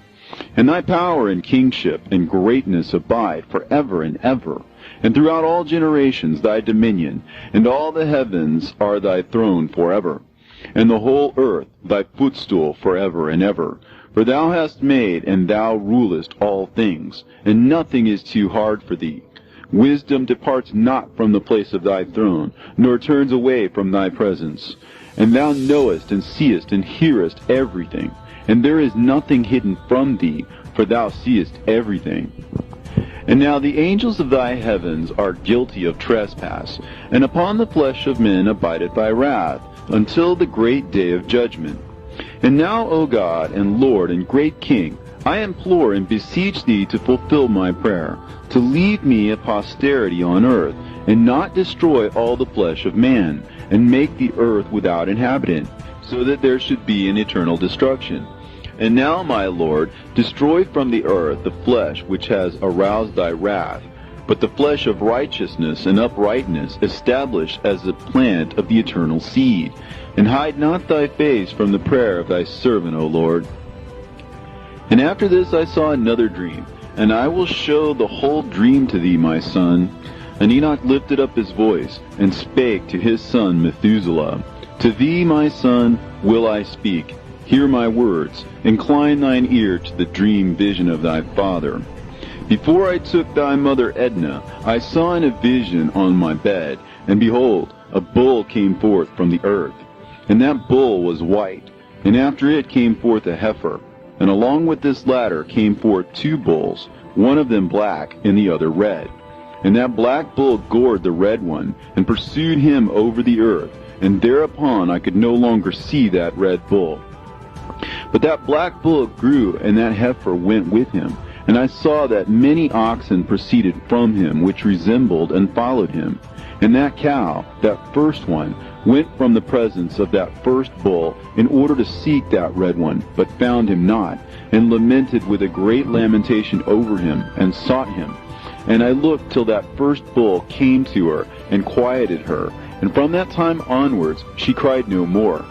And thy power and kingship and greatness abide forever and ever. And throughout all generations thy dominion, and all the heavens are thy throne forever, and the whole earth thy footstool forever and ever. For thou hast made, and thou rulest all things, and nothing is too hard for thee. Wisdom departs not from the place of thy throne, nor turns away from thy presence. And thou knowest, and seest, and hearest everything, and there is nothing hidden from thee, for thou seest everything. And now the angels of thy heavens are guilty of trespass, and upon the flesh of men abideth thy wrath, until the great day of judgment. And now, O God, and Lord, and great King, I implore and beseech thee to fulfill my prayer, to leave me a posterity on earth, and not destroy all the flesh of man, and make the earth without inhabitant, so that there should be an eternal destruction. And now, my Lord, destroy from the earth the flesh which has aroused thy wrath, but the flesh of righteousness and uprightness establish as the plant of the eternal seed. And hide not thy face from the prayer of thy servant, O Lord. And after this I saw another dream, and I will show the whole dream to thee, my son. And Enoch lifted up his voice, and spake to his son Methuselah, To thee, my son, will I speak. Hear my words. Incline thine ear to the dream vision of thy father. Before I took thy mother Edna, I saw in a vision on my bed, and behold, a bull came forth from the earth. And that bull was white, and after it came forth a heifer. And along with this latter came forth two bulls, one of them black, and the other red. And that black bull gored the red one, and pursued him over the earth, and thereupon I could no longer see that red bull. But that black bull grew, and that heifer went with him. And I saw that many oxen proceeded from him, which resembled and followed him. And that cow, that first one, went from the presence of that first bull in order to seek that red one, but found him not, and lamented with a great lamentation over him, and sought him. And I looked till that first bull came to her, and quieted her, and from that time onwards she cried no more.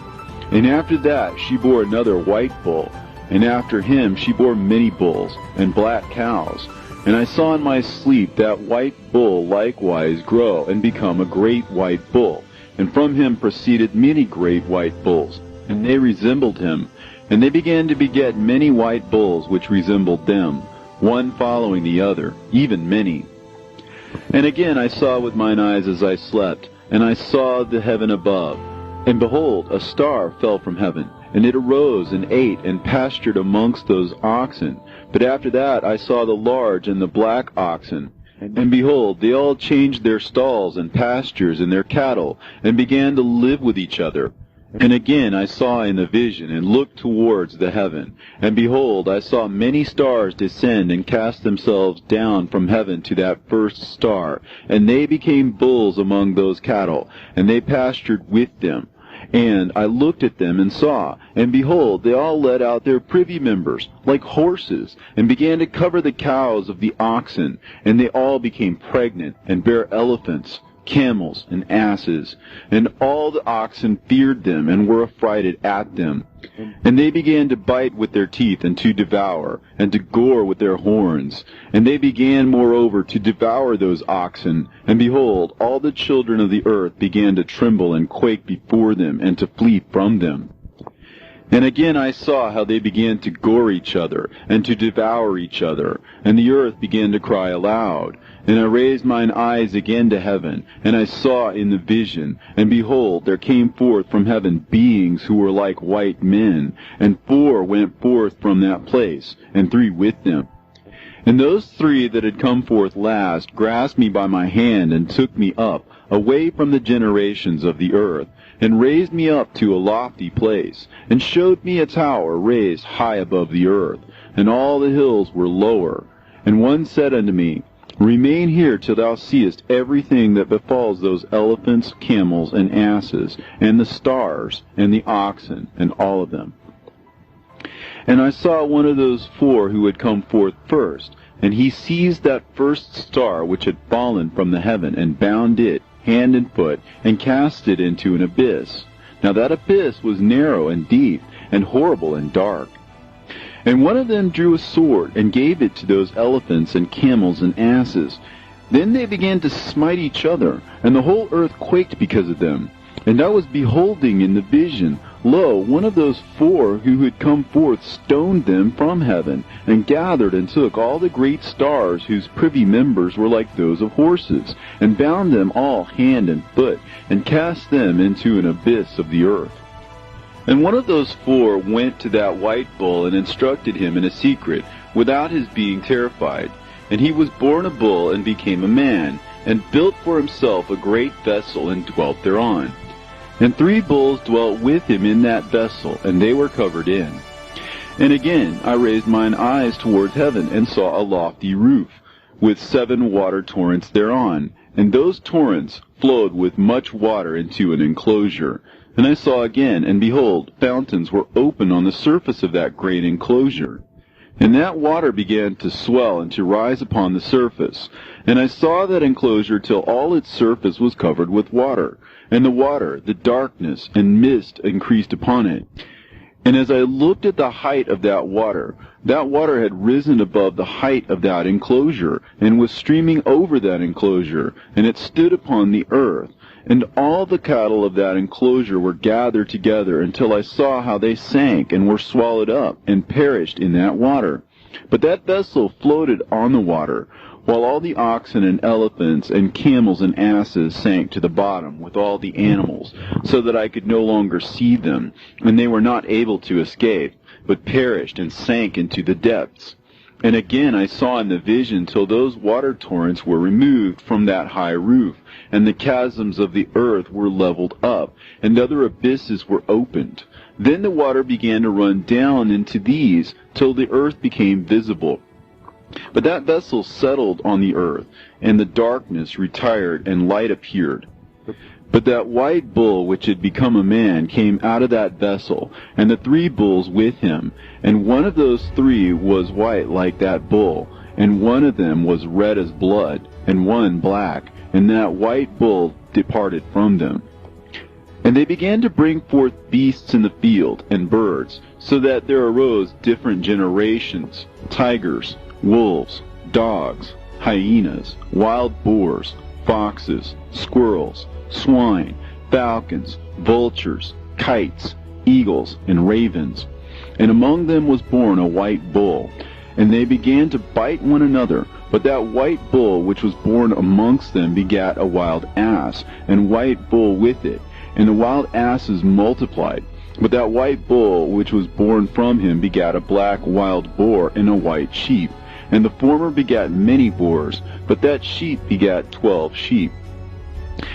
And after that she bore another white bull, and after him she bore many bulls, and black cows. And I saw in my sleep that white bull likewise grow, and become a great white bull. And from him proceeded many great white bulls, and they resembled him. And they began to beget many white bulls which resembled them, one following the other, even many. And again I saw with mine eyes as I slept, and I saw the heaven above. And behold, a star fell from heaven, and it arose and ate and pastured amongst those oxen. But after that I saw the large and the black oxen. And behold, they all changed their stalls and pastures and their cattle, and began to live with each other. And again I saw in the vision, and looked towards the heaven. And behold, I saw many stars descend and cast themselves down from heaven to that first star. And they became bulls among those cattle, and they pastured with them. And I looked at them and saw, and behold, they all let out their privy members, like horses, and began to cover the cows of the oxen. And they all became pregnant, and bare elephants, camels, and asses. And all the oxen feared them, and were affrighted at them. And they began to bite with their teeth, and to devour, and to gore with their horns. And they began moreover to devour those oxen. And behold, all the children of the earth began to tremble and quake before them, and to flee from them. And again I saw how they began to gore each other, and to devour each other. And the earth began to cry aloud. And I raised mine eyes again to heaven, and I saw in the vision, and behold, there came forth from heaven beings who were like white men, and 4 went forth from that place, and 3 with them. And those three that had come forth last grasped me by my hand and took me up, away from the generations of the earth, and raised me up to a lofty place, and showed me a tower raised high above the earth, and all the hills were lower. And one said unto me, Remain here till thou seest everything that befalls those elephants, camels, and asses, and the stars, and the oxen, and all of them. And I saw one of those four who had come forth first, and he seized that first star which had fallen from the heaven, and bound it hand and foot, and cast it into an abyss. Now that abyss was narrow and deep, and horrible and dark. And one of them drew a sword, and gave it to those elephants and camels and asses. Then they began to smite each other, and the whole earth quaked because of them. And I was beholding in the vision, lo, one of those four who had come forth stoned them from heaven, and gathered and took all the great stars whose privy members were like those of horses, and bound them all hand and foot, and cast them into an abyss of the earth. And one of those four went to that white bull, and instructed him in a secret, without his being terrified. And he was born a bull, and became a man, and built for himself a great vessel, and dwelt thereon. And 3 bulls dwelt with him in that vessel, and they were covered in. And again I raised mine eyes towards heaven, and saw a lofty roof, with 7 water torrents thereon, and those torrents flowed with much water into an enclosure. And I saw again, and behold, fountains were open on the surface of that great enclosure. And that water began to swell and to rise upon the surface. And I saw that enclosure till all its surface was covered with water. And the water, the darkness, and mist increased upon it. And as I looked at the height of that water had risen above the height of that enclosure, and was streaming over that enclosure, and it stood upon the earth. And all the cattle of that enclosure were gathered together, until I saw how they sank, and were swallowed up, and perished in that water. But that vessel floated on the water, while all the oxen and elephants and camels and asses sank to the bottom with all the animals, so that I could no longer see them, and they were not able to escape, but perished and sank into the depths. And again I saw in the vision till those water torrents were removed from that high roof, and the chasms of the earth were leveled up, and other abysses were opened. Then the water began to run down into these, till the earth became visible. But that vessel settled on the earth, and the darkness retired, and light appeared. But that white bull which had become a man came out of that vessel, and the 3 bulls with him. And one of those 3 was white like that bull, and one of them was red as blood, and one black. And that white bull departed from them. And they began to bring forth beasts in the field, and birds, so that there arose different generations, tigers, wolves, dogs, hyenas, wild boars, foxes, squirrels, swine, falcons, vultures, kites, eagles, and ravens. And among them was born a white bull. And they began to bite one another. But that white bull which was born amongst them begat a wild ass, and white bull with it. And the wild asses multiplied. But that white bull which was born from him begat a black wild boar and a white sheep. And the former begat many boars, but that sheep begat 12 sheep.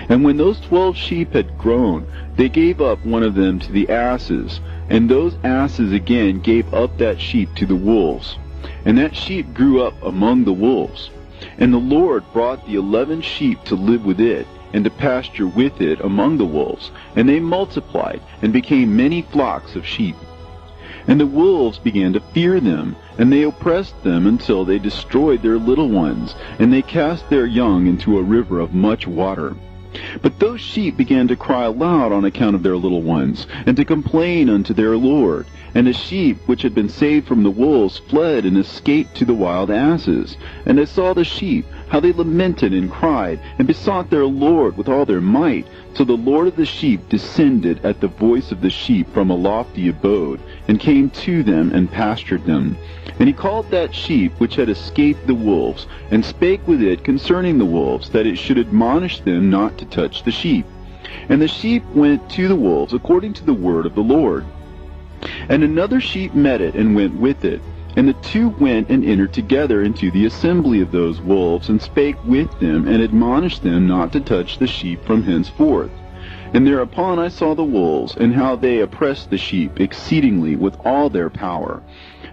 And when those 12 sheep had grown, they gave up one of them to the asses, and those asses again gave up that sheep to the wolves. And that sheep grew up among the wolves. And the Lord brought the 11 sheep to live with it, and to pasture with it among the wolves. And they multiplied, and became many flocks of sheep. And the wolves began to fear them, and they oppressed them until they destroyed their little ones, and they cast their young into a river of much water. But those sheep began to cry aloud on account of their little ones, and to complain unto their Lord. And the sheep which had been saved from the wolves fled and escaped to the wild asses. And I saw the sheep, how they lamented and cried, and besought their Lord with all their might, till the Lord of the sheep descended at the voice of the sheep from a lofty abode, and came to them and pastured them. And he called that sheep which had escaped the wolves, and spake with it concerning the wolves, that it should admonish them not to touch the sheep. And the sheep went to the wolves according to the word of the Lord. And another sheep met it, and went with it. And the two went and entered together into the assembly of those wolves, and spake with them, and admonished them not to touch the sheep from henceforth. And thereupon I saw the wolves, and how they oppressed the sheep exceedingly with all their power.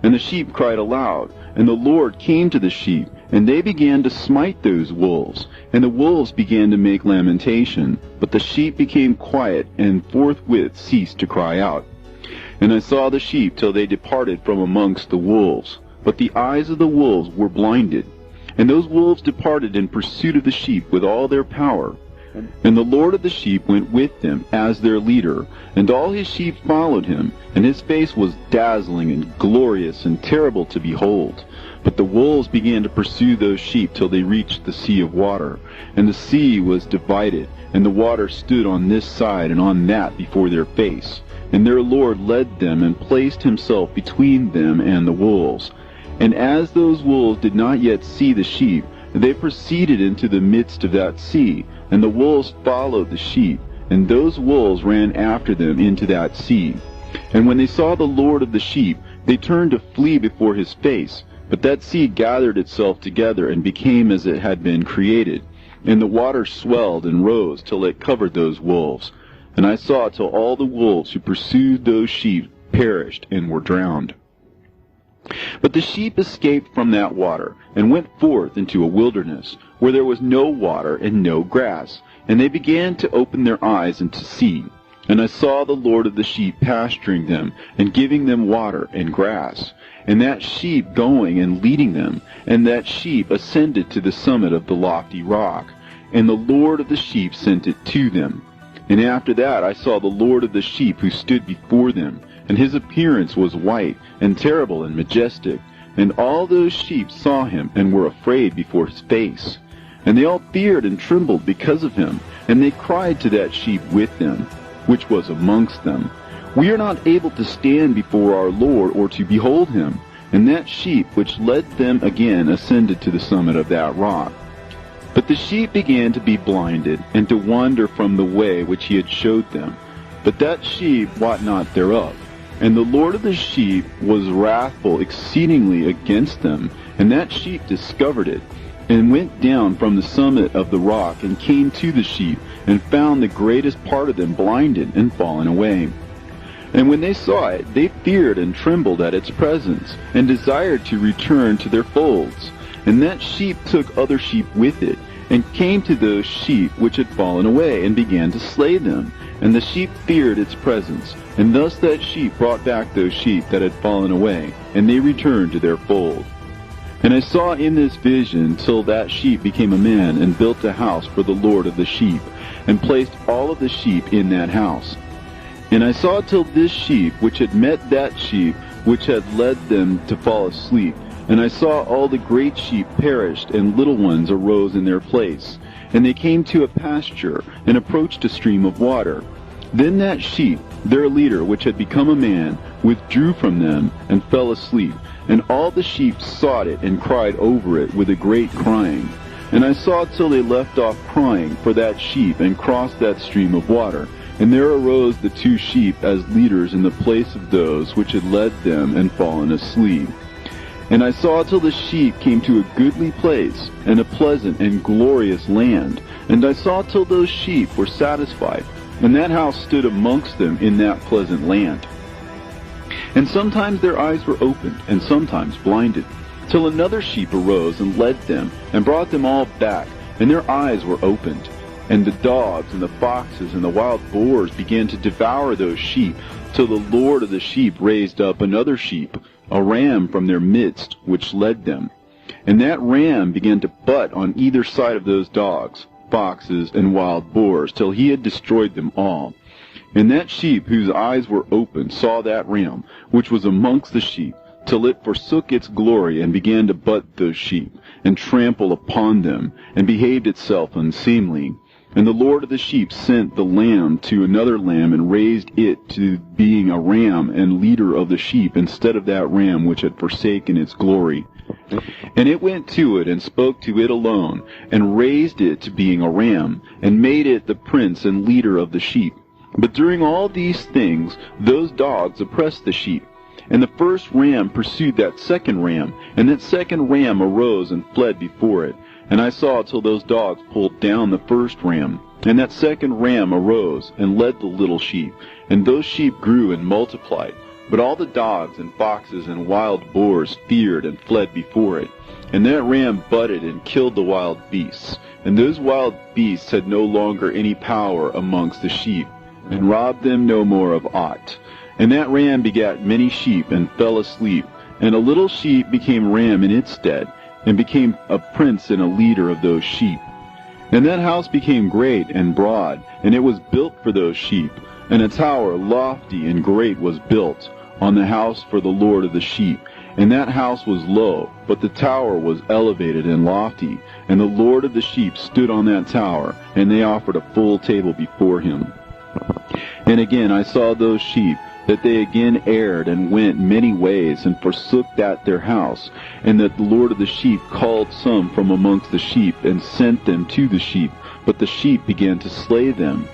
And the sheep cried aloud, and the Lord came to the sheep, and they began to smite those wolves. And the wolves began to make lamentation, but the sheep became quiet, and forthwith ceased to cry out. And I saw the sheep till they departed from amongst the wolves. But the eyes of the wolves were blinded. And those wolves departed in pursuit of the sheep with all their power. And the Lord of the sheep went with them as their leader, and all his sheep followed him, and his face was dazzling and glorious and terrible to behold. But the wolves began to pursue those sheep till they reached the sea of water. And the sea was divided, and the water stood on this side and on that before their face. And their Lord led them, and placed himself between them and the wolves. And as those wolves did not yet see the sheep, they proceeded into the midst of that sea, and the wolves followed the sheep, and those wolves ran after them into that sea. And when they saw the Lord of the sheep, they turned to flee before his face. But that sea gathered itself together, and became as it had been created. And the water swelled and rose till it covered those wolves. And I saw till all the wolves who pursued those sheep perished and were drowned. But the sheep escaped from that water, and went forth into a wilderness, where there was no water and no grass. And they began to open their eyes and to see. And I saw the Lord of the sheep pasturing them, and giving them water and grass. And that sheep going and leading them, and that sheep ascended to the summit of the lofty rock. And the Lord of the sheep sent it to them. And after that I saw the Lord of the sheep who stood before them, and his appearance was white, and terrible, and majestic. And all those sheep saw him, and were afraid before his face. And they all feared and trembled because of him. And they cried to that sheep with them, which was amongst them, We are not able to stand before our Lord, or to behold him. And that sheep which led them again ascended to the summit of that rock. But the sheep began to be blinded, and to wander from the way which he had showed them. But that sheep wot not thereof. And the Lord of the sheep was wrathful exceedingly against them. And that sheep discovered it, and went down from the summit of the rock, and came to the sheep, and found the greatest part of them blinded and fallen away. And when they saw it, they feared and trembled at its presence, and desired to return to their folds. And that sheep took other sheep with it, and came to those sheep which had fallen away, and began to slay them. And the sheep feared its presence, and thus that sheep brought back those sheep that had fallen away, and they returned to their fold. And I saw in this vision till that sheep became a man, and built a house for the Lord of the sheep, and placed all of the sheep in that house. And I saw till this sheep which had met that sheep which had led them to fall asleep. And I saw all the great sheep perished, and little ones arose in their place. And they came to a pasture, and approached a stream of water. Then that sheep, their leader, which had become a man, withdrew from them, and fell asleep. And all the sheep sought it, and cried over it with a great crying. And I saw till they left off crying for that sheep, and crossed that stream of water. And there arose the two sheep as leaders in the place of those which had led them and fallen asleep. And I saw till the sheep came to a goodly place, and a pleasant and glorious land. And I saw till those sheep were satisfied, and that house stood amongst them in that pleasant land. And sometimes their eyes were opened, and sometimes blinded, till another sheep arose and led them, and brought them all back, and their eyes were opened. And the dogs and the foxes and the wild boars began to devour those sheep, till the Lord of the sheep raised up another sheep, a ram from their midst, which led them. And that ram began to butt on either side of those dogs, foxes, and wild boars, till he had destroyed them all. And that sheep whose eyes were opened saw that ram, which was amongst the sheep, till it forsook its glory, and began to butt those sheep, and trample upon them, and behaved itself unseemly. And the Lord of the sheep sent the lamb to another lamb, and raised it to being a ram and leader of the sheep, instead of that ram which had forsaken its glory. And it went to it, and spoke to it alone, and raised it to being a ram, and made it the prince and leader of the sheep. But during all these things those dogs oppressed the sheep. And the first ram pursued that second ram, and that second ram arose and fled before it. And I saw till those dogs pulled down the first ram. And that second ram arose and led the little sheep, and those sheep grew and multiplied. But all the dogs and foxes and wild boars feared and fled before it. And that ram butted and killed the wild beasts. And those wild beasts had no longer any power amongst the sheep, and robbed them no more of aught. And that ram begat many sheep, and fell asleep. And a little sheep became ram in its stead, and became a prince and a leader of those sheep. And that house became great and broad, and it was built for those sheep. And a tower lofty and great was built on the house for the Lord of the sheep. And that house was low, but the tower was elevated and lofty. And the Lord of the sheep stood on that tower, and they offered a full table before him. And again I saw those sheep, that they again erred and went many ways, and forsook that their house, and that the Lord of the sheep called some from amongst the sheep, and sent them to the sheep, but the sheep began to slay them.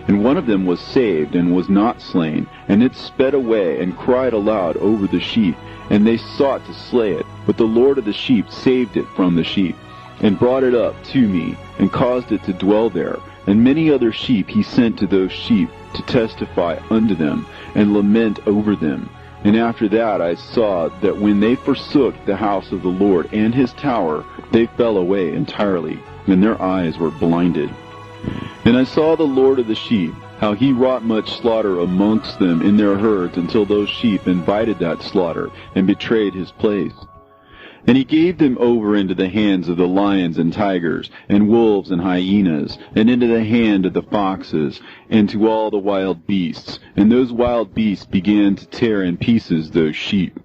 And one of them was saved, and was not slain, and it sped away, and cried aloud over the sheep, and they sought to slay it, but the Lord of the sheep saved it from the sheep, and brought it up to me, and caused it to dwell there. And many other sheep he sent to those sheep, to testify unto them, and lament over them. And after that I saw that when they forsook the house of the Lord and his tower, they fell away entirely, and their eyes were blinded. And I saw the Lord of the sheep, how he wrought much slaughter amongst them in their herds, until those sheep invited that slaughter, and betrayed his place. And he gave them over into the hands of the lions and tigers, and wolves and hyenas, and into the hand of the foxes, and to all the wild beasts. And those wild beasts began to tear in pieces those sheep.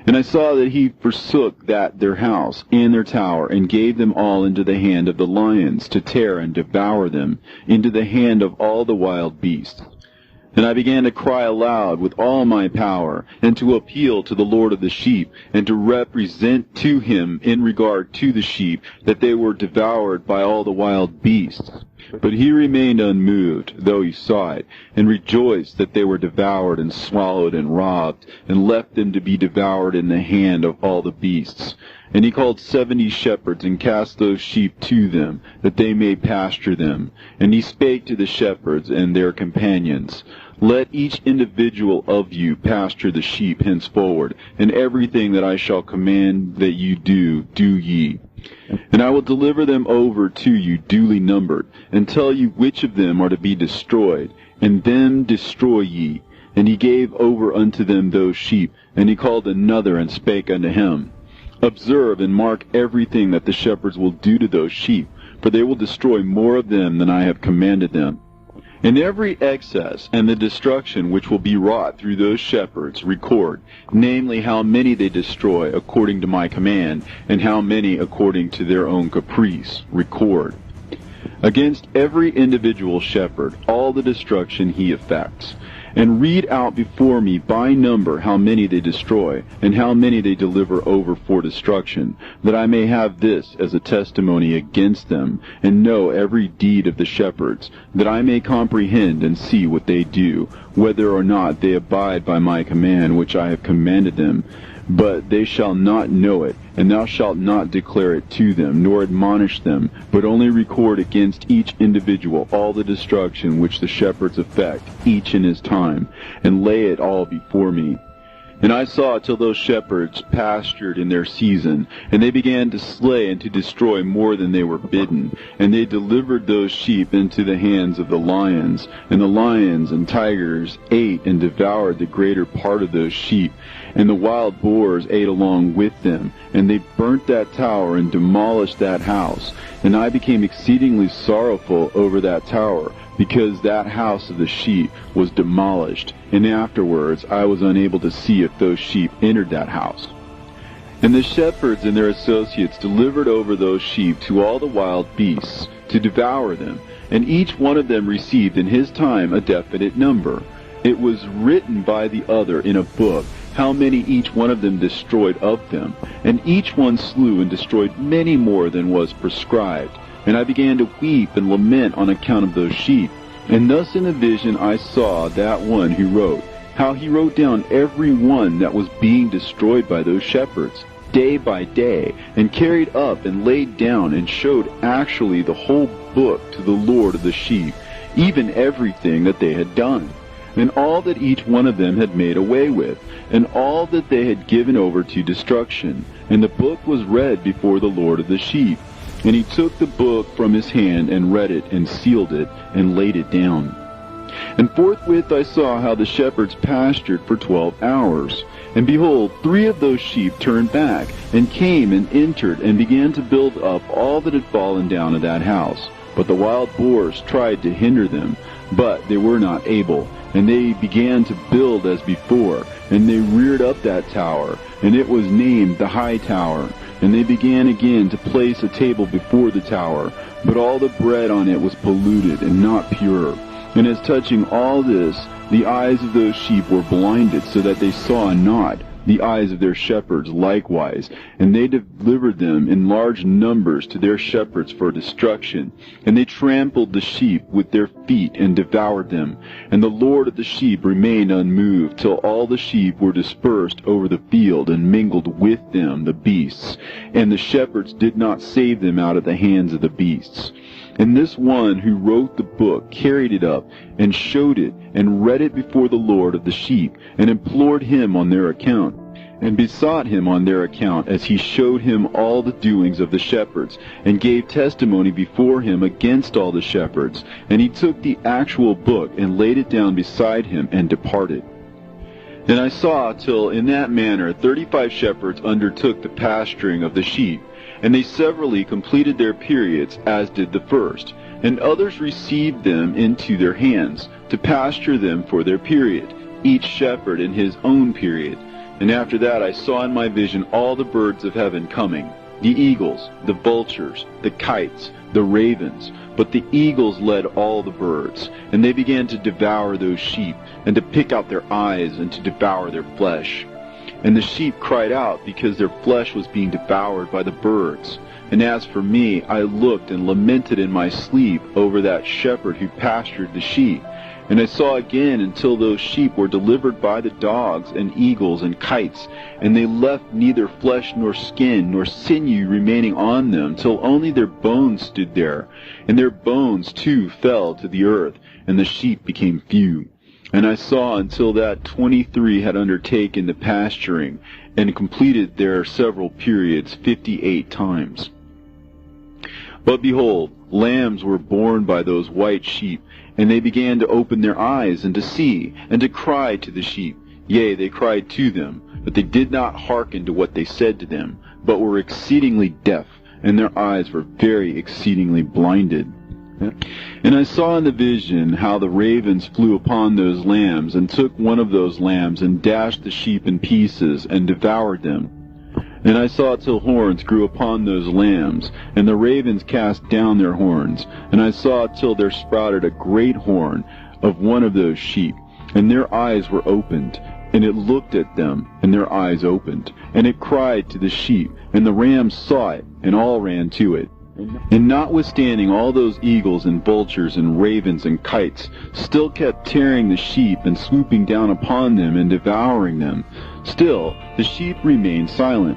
And I saw that he forsook that their house and their tower, and gave them all into the hand of the lions, to tear and devour them, into the hand of all the wild beasts. And I began to cry aloud with all my power, and to appeal to the Lord of the sheep, and to represent to him in regard to the sheep, that they were devoured by all the wild beasts. But he remained unmoved, though he saw it, and rejoiced that they were devoured and swallowed and robbed, and left them to be devoured in the hand of all the beasts. And he called 70 shepherds, and cast those sheep to them, that they may pasture them. And he spake to the shepherds and their companions, Let each individual of you pasture the sheep henceforward, and everything that I shall command that you do, do ye. And I will deliver them over to you duly numbered, and tell you which of them are to be destroyed, and them destroy ye. And he gave over unto them those sheep, and he called another, and spake unto him, Observe and mark everything that the shepherds will do to those sheep, for they will destroy more of them than I have commanded them. And every excess and the destruction which will be wrought through those shepherds record, namely how many they destroy according to my command, and how many according to their own caprice record. Against every individual shepherd all the destruction he effects. And read out before me by number how many they destroy, and how many they deliver over for destruction, that I may have this as a testimony against them, and know every deed of the shepherds, that I may comprehend and see what they do, whether or not they abide by my command which I have commanded them. But they shall not know it, and thou shalt not declare it to them, nor admonish them, but only record against each individual all the destruction which the shepherds effect, each in his time, and lay it all before me. And I saw till those shepherds pastured in their season, and they began to slay and to destroy more than they were bidden. And they delivered those sheep into the hands of the lions, and the lions and tigers ate and devoured the greater part of those sheep, and the wild boars ate along with them. And they burnt that tower and demolished that house. And I became exceedingly sorrowful over that tower, because that house of the sheep was demolished, and afterwards I was unable to see if those sheep entered that house. And the shepherds and their associates delivered over those sheep to all the wild beasts, to devour them, and each one of them received in his time a definite number. It was written by the other in a book, how many each one of them destroyed of them, and each one slew and destroyed many more than was prescribed. And I began to weep and lament on account of those sheep. And thus in a vision I saw that one who wrote, how he wrote down every one that was being destroyed by those shepherds, day by day, and carried up and laid down and showed actually the whole book to the Lord of the sheep, even everything that they had done, and all that each one of them had made away with, and all that they had given over to destruction. And the book was read before the Lord of the sheep. And he took the book from his hand and read it and sealed it and laid it down. And forthwith I saw how the shepherds pastured for 12 hours. And behold, 3 of those sheep turned back, and came and entered, and began to build up all that had fallen down of that house. But the wild boars tried to hinder them, but they were not able. And they began to build as before, and they reared up that tower, and it was named the High Tower. And they began again to place a table before the tower, but all the bread on it was polluted and not pure. And as touching all this, the eyes of those sheep were blinded, so that they saw not, the eyes of their shepherds likewise. And they delivered them in large numbers to their shepherds for destruction. And they trampled the sheep with their feet and devoured them. And the Lord of the sheep remained unmoved, till all the sheep were dispersed over the field, and mingled with them the beasts. And the shepherds did not save them out of the hands of the beasts. And this one who wrote the book carried it up, and showed it, and read it before the Lord of the sheep, and implored him on their account, and besought him on their account, as he showed him all the doings of the shepherds, and gave testimony before him against all the shepherds. And he took the actual book, and laid it down beside him, and departed. And I saw till in that manner 35 shepherds undertook the pasturing of the sheep, and they severally completed their periods, as did the first. And others received them into their hands, to pasture them for their period, each shepherd in his own period. And after that I saw in my vision all the birds of heaven coming, the eagles, the vultures, the kites, the ravens. But the eagles led all the birds, and they began to devour those sheep, and to pick out their eyes, and to devour their flesh. And the sheep cried out, because their flesh was being devoured by the birds. And as for me, I looked and lamented in my sleep over that shepherd who pastured the sheep. And I saw again until those sheep were delivered by the dogs and eagles and kites, and they left neither flesh nor skin nor sinew remaining on them, till only their bones stood there. And their bones too fell to the earth, and the sheep became few. And I saw until that 23 had undertaken the pasturing, and completed their several periods 58 times. But behold, lambs were born by those white sheep, and they began to open their eyes, and to see, and to cry to the sheep. Yea, they cried to them, but they did not hearken to what they said to them, but were exceedingly deaf, and their eyes were very exceedingly blinded. And I saw in the vision how the ravens flew upon those lambs, and took one of those lambs, and dashed the sheep in pieces, and devoured them. And I saw till horns grew upon those lambs, and the ravens cast down their horns. And I saw till there sprouted a great horn of one of those sheep, and their eyes were opened. And it looked at them, and their eyes opened. And it cried to the sheep, and the rams saw it, and all ran to it. And notwithstanding all those eagles and vultures and ravens and kites still kept tearing the sheep, and swooping down upon them, and devouring them, still the sheep remained silent.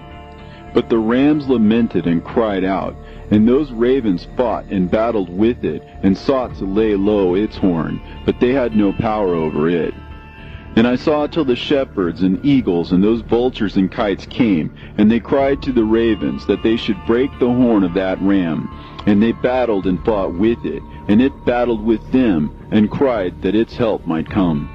But the rams lamented and cried out, and those ravens fought and battled with it, and sought to lay low its horn, but they had no power over it. And I saw till the shepherds and eagles and those vultures and kites came, and they cried to the ravens that they should break the horn of that ram. And they battled and fought with it, and it battled with them, and cried that its help might come.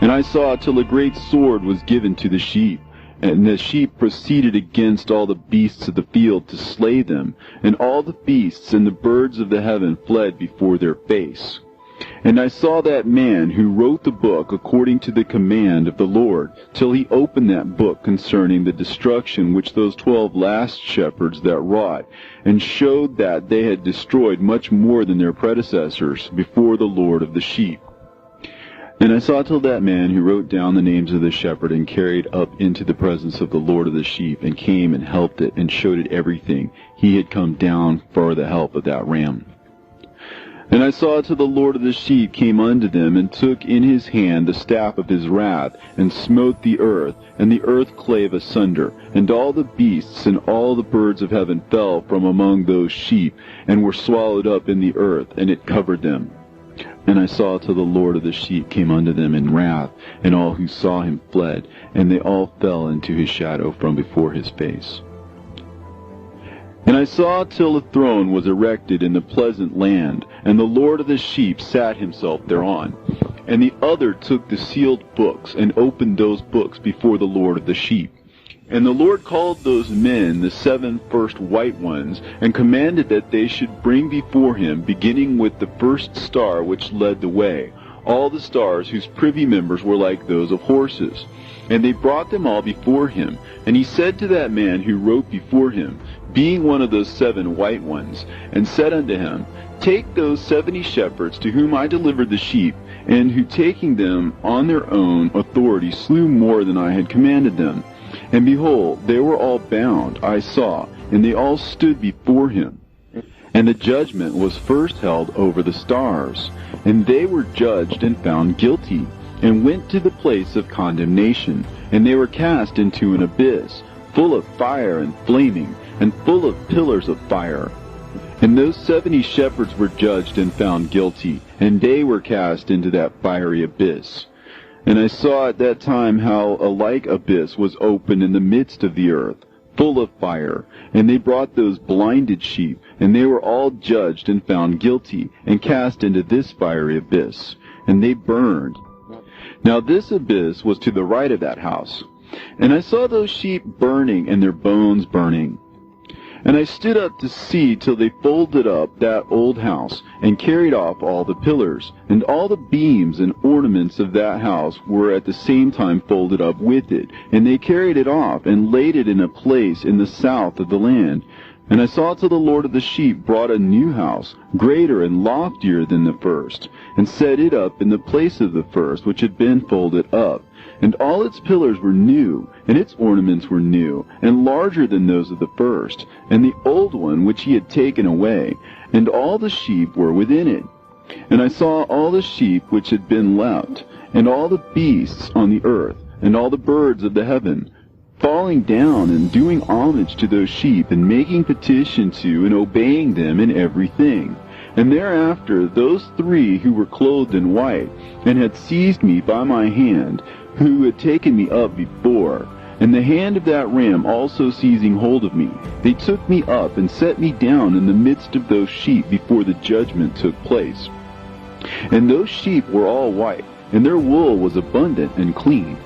And I saw till a great sword was given to the sheep, and the sheep proceeded against all the beasts of the field to slay them, and all the beasts and the birds of the heaven fled before their face. And I saw that man who wrote the book according to the command of the Lord, till he opened that book concerning the destruction which those 12 last shepherds that wrought, and showed that they had destroyed much more than their predecessors before the Lord of the sheep. And I saw till that man who wrote down the names of the shepherd, and carried up into the presence of the Lord of the sheep, and came and helped it, and showed it everything. He had come down for the help of that ram. And I saw till the Lord of the sheep came unto them, and took in his hand the staff of his wrath, and smote the earth, and the earth clave asunder, and all the beasts and all the birds of heaven fell from among those sheep, and were swallowed up in the earth, and it covered them. And I saw till the Lord of the sheep came unto them in wrath, and all who saw him fled, and they all fell into his shadow from before his face. And I saw till the throne was erected in the pleasant land, and the Lord of the sheep sat himself thereon. And the other took the sealed books, and opened those books before the Lord of the sheep. And the Lord called those men the 7 first white ones, and commanded that they should bring before him, beginning with the first star which led the way, all the stars whose privy members were like those of horses. And they brought them all before him. And he said to that man who wrote before him, being one of those 7 white ones, and said unto him, Take those 70 shepherds to whom I delivered the sheep, and who taking them on their own authority slew more than I had commanded them. And behold, they were all bound, I saw, and they all stood before him. And the judgment was first held over the stars, and they were judged and found guilty, and went to the place of condemnation, and they were cast into an abyss, full of fire and flaming, and full of pillars of fire. And those 70 shepherds were judged and found guilty, and they were cast into that fiery abyss. And I saw at that time how a like abyss was opened in the midst of the earth, full of fire. And they brought those blinded sheep, and they were all judged and found guilty, and cast into this fiery abyss, and they burned. Now this abyss was to the right of that house. And I saw those sheep burning, and their bones burning. And I stood up to see till they folded up that old house, and carried off all the pillars, and all the beams and ornaments of that house were at the same time folded up with it. And they carried it off, and laid it in a place in the south of the land. And I saw till the Lord of the sheep brought a new house, greater and loftier than the first, and set it up in the place of the first, which had been folded up. And all its pillars were new, and its ornaments were new, and larger than those of the first, and the old one which he had taken away, and all the sheep were within it. And I saw all the sheep which had been left, and all the beasts on the earth, and all the birds of the heaven, falling down and doing homage to those sheep, and making petition to and obeying them in everything. And thereafter those 3 who were clothed in white, and had seized me by my hand, who had taken me up before, and the hand of that ram also seizing hold of me, they took me up and set me down in the midst of those sheep before the judgment took place. And those sheep were all white, and their wool was abundant and clean.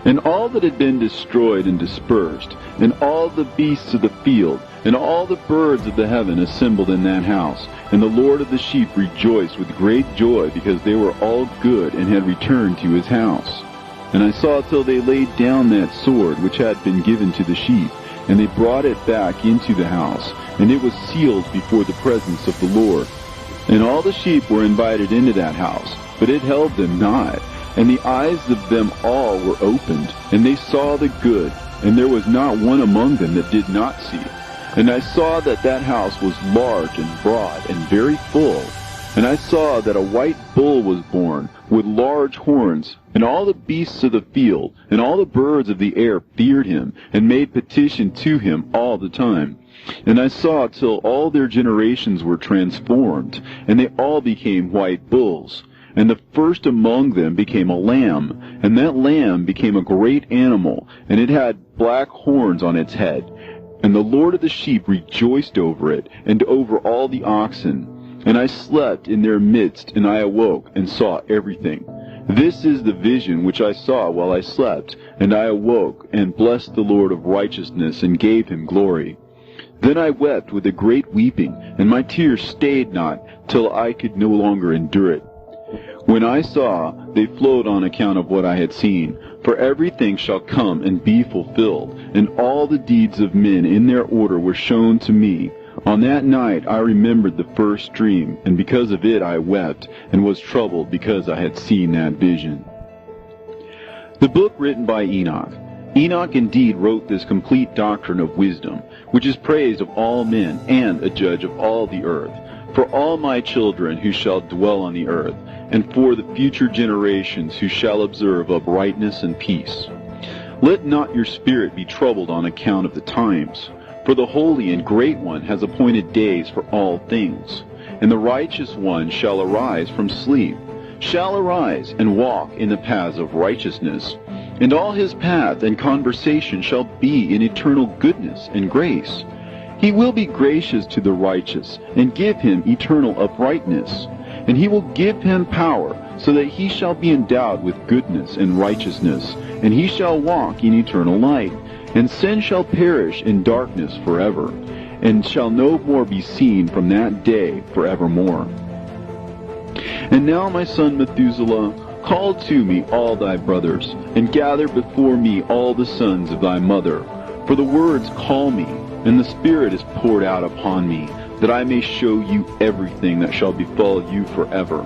And all that had been destroyed and dispersed, and all the beasts of the field, and all the birds of the heaven assembled in that house. And the Lord of the sheep rejoiced with great joy, because they were all good, and had returned to his house. And I saw till they laid down that sword which had been given to the sheep, and they brought it back into the house, and it was sealed before the presence of the Lord. And all the sheep were invited into that house, but it held them not. And the eyes of them all were opened, and they saw the good, and there was not one among them that did not see. And I saw that that house was large and broad and very full. And I saw that a white bull was born, with large horns, and all the beasts of the field, and all the birds of the air feared him, and made petition to him all the time. And I saw till all their generations were transformed, and they all became white bulls. And the first among them became a lamb, and that lamb became a great animal, and it had black horns on its head. And the Lord of the sheep rejoiced over it, and over all the oxen. And I slept in their midst, and I awoke, and saw everything. This is the vision which I saw while I slept, and I awoke, and blessed the Lord of righteousness, and gave him glory. Then I wept with a great weeping, and my tears stayed not, till I could no longer endure it. When I saw, they flowed on account of what I had seen. For everything shall come and be fulfilled, and all the deeds of men in their order were shown to me. On that night I remembered the first dream, and because of it I wept, and was troubled because I had seen that vision. The book written by Enoch. Enoch indeed wrote this complete doctrine of wisdom, which is praised of all men, and a judge of all the earth. for all my children who shall dwell on the earth, and for the future generations who shall observe uprightness and peace. Let not your spirit be troubled on account of the times, for the Holy and Great One has appointed days for all things. And the righteous one shall arise from sleep, shall arise and walk in the paths of righteousness, and all his path and conversation shall be in eternal goodness and grace. He will be gracious to the righteous, and give him eternal uprightness. And he will give him power, so that he shall be endowed with goodness and righteousness, and he shall walk in eternal light. And sin shall perish in darkness forever, and shall no more be seen from that day forevermore. And now, my son Methuselah, call to me all thy brothers, and gather before me all the sons of thy mother. For the words call me, and the Spirit is poured out upon me, that I may show you everything that shall befall you forever.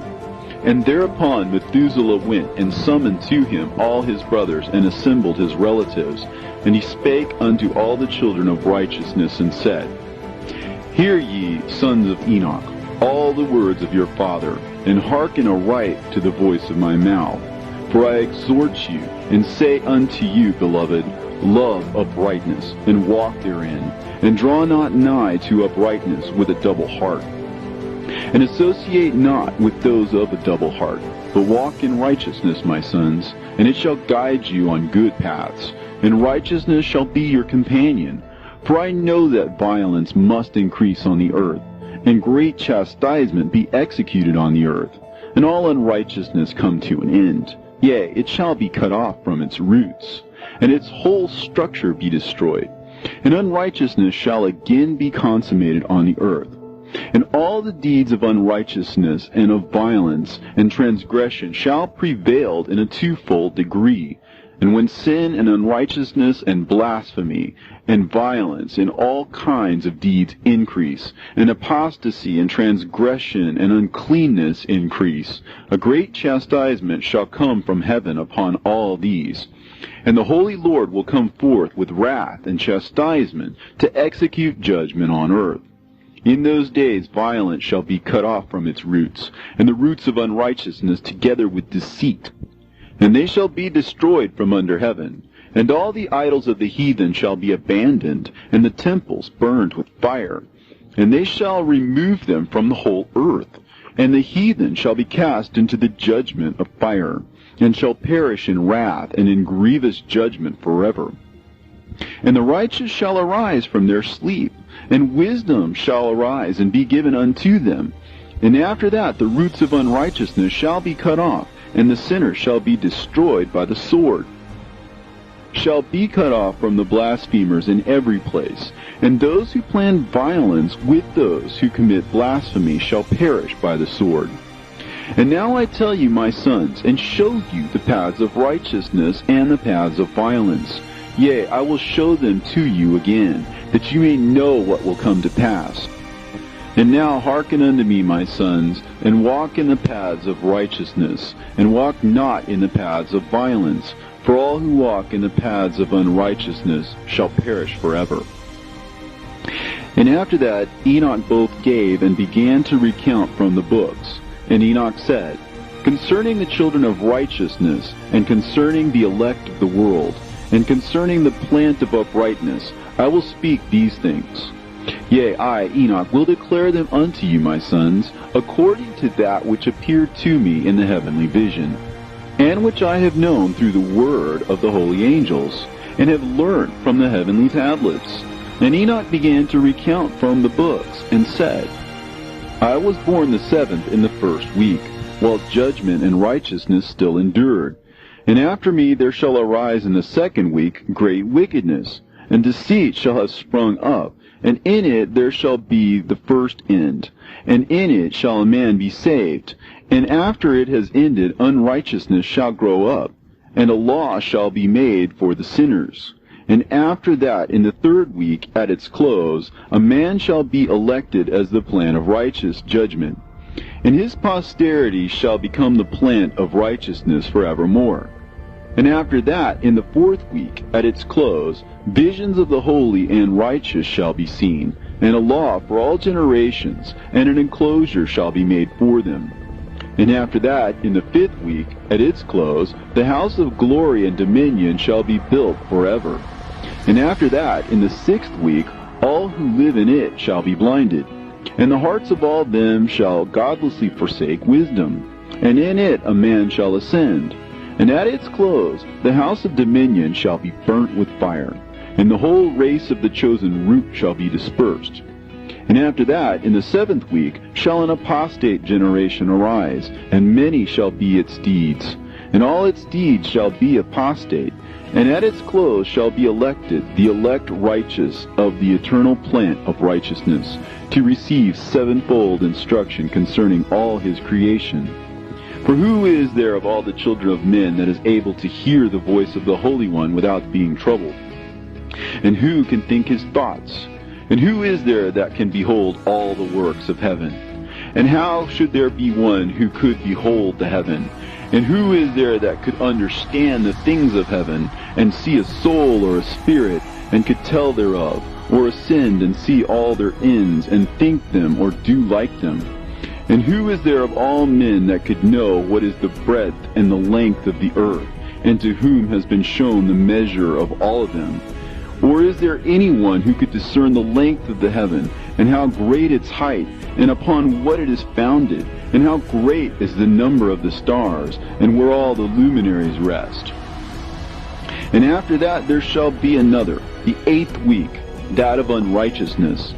And thereupon Methuselah went and summoned to him all his brothers, and assembled his relatives. And he spake unto all the children of righteousness, and said, Hear ye, sons of Enoch, all the words of your father, and hearken aright to the voice of my mouth. For I exhort you, and say unto you, beloved, love uprightness, and walk therein, and draw not nigh to uprightness with a double heart. And associate not with those of a double heart, but walk in righteousness, my sons, and it shall guide you on good paths, and righteousness shall be your companion. For I know that violence must increase on the earth, and great chastisement be executed on the earth, and all unrighteousness come to an end. Yea, it shall be cut off from its roots, and its whole structure be destroyed. And unrighteousness shall again be consummated on the earth. And all the deeds of unrighteousness and of violence and transgression shall prevail in a twofold degree. And when sin and unrighteousness and blasphemy and violence and all kinds of deeds increase, and apostasy and transgression and uncleanness increase, a great chastisement shall come from heaven upon all these. And the Holy Lord will come forth with wrath and chastisement to execute judgment on earth. In those days violence shall be cut off from its roots, and the roots of unrighteousness together with deceit. And they shall be destroyed from under heaven, and all the idols of the heathen shall be abandoned, and the temples burned with fire. And they shall remove them from the whole earth, and the heathen shall be cast into the judgment of fire, and shall perish in wrath and in grievous judgment forever. And the righteous shall arise from their sleep, and wisdom shall arise and be given unto them. And after that the roots of unrighteousness shall be cut off, and the sinner shall be destroyed by the sword. Shall be cut off from the blasphemers in every place, and those who plan violence with those who commit blasphemy shall perish by the sword. And now I tell you, my sons, and show you the paths of righteousness and the paths of violence. Yea, I will show them to you again, that you may know what will come to pass. And now hearken unto me, my sons, and walk in the paths of righteousness, and walk not in the paths of violence, for all who walk in the paths of unrighteousness shall perish forever. And after that Enoch both gave and began to recount from the books. And Enoch said, Concerning the children of righteousness, and concerning the elect of the world, and concerning the plant of uprightness, I will speak these things. Yea, I, Enoch, will declare them unto you, my sons, according to that which appeared to me in the heavenly vision, and which I have known through the word of the holy angels, and have learned from the heavenly tablets. And Enoch began to recount from the books, and said, I was born the 7th in the 1st week, while judgment and righteousness still endured. And after me there shall arise in the 2nd week great wickedness, and deceit shall have sprung up, and in it there shall be the first end, and in it shall a man be saved. And after it has ended, unrighteousness shall grow up, and a law shall be made for the sinners. And after that, in the 3rd week, at its close, a man shall be elected as the plant of righteous judgment. And his posterity shall become the plant of righteousness forevermore. And after that, in the 4th week, at its close, visions of the holy and righteous shall be seen, and a law for all generations, and an enclosure shall be made for them. And after that, in the 5th week, at its close, the house of glory and dominion shall be built forever. And after that, in the 6th week, all who live in it shall be blinded, and the hearts of all them shall godlessly forsake wisdom, and in it a man shall ascend. And at its close, the house of dominion shall be burnt with fire, and the whole race of the chosen root shall be dispersed. And after that, in the 7th week, shall an apostate generation arise, and many shall be its deeds. And all its deeds shall be apostate, and at its close shall be elected the elect righteous of the eternal plant of righteousness, to receive sevenfold instruction concerning all his creation. For who is there of all the children of men that is able to hear the voice of the Holy One without being troubled? And who can think his thoughts? And who is there that can behold all the works of heaven? And how should there be one who could behold the heaven? And who is there that could understand the things of heaven, and see a soul or a spirit, and could tell thereof, or ascend and see all their ends, and think them, or do like them? And who is there of all men that could know what is the breadth and the length of the earth, and to whom has been shown the measure of all of them? Or is there anyone who could discern the length of the heaven, and how great its height, and upon what it is founded, and how great is the number of the stars, and where all the luminaries rest? And after that there shall be another, the 8th week, that of unrighteousness.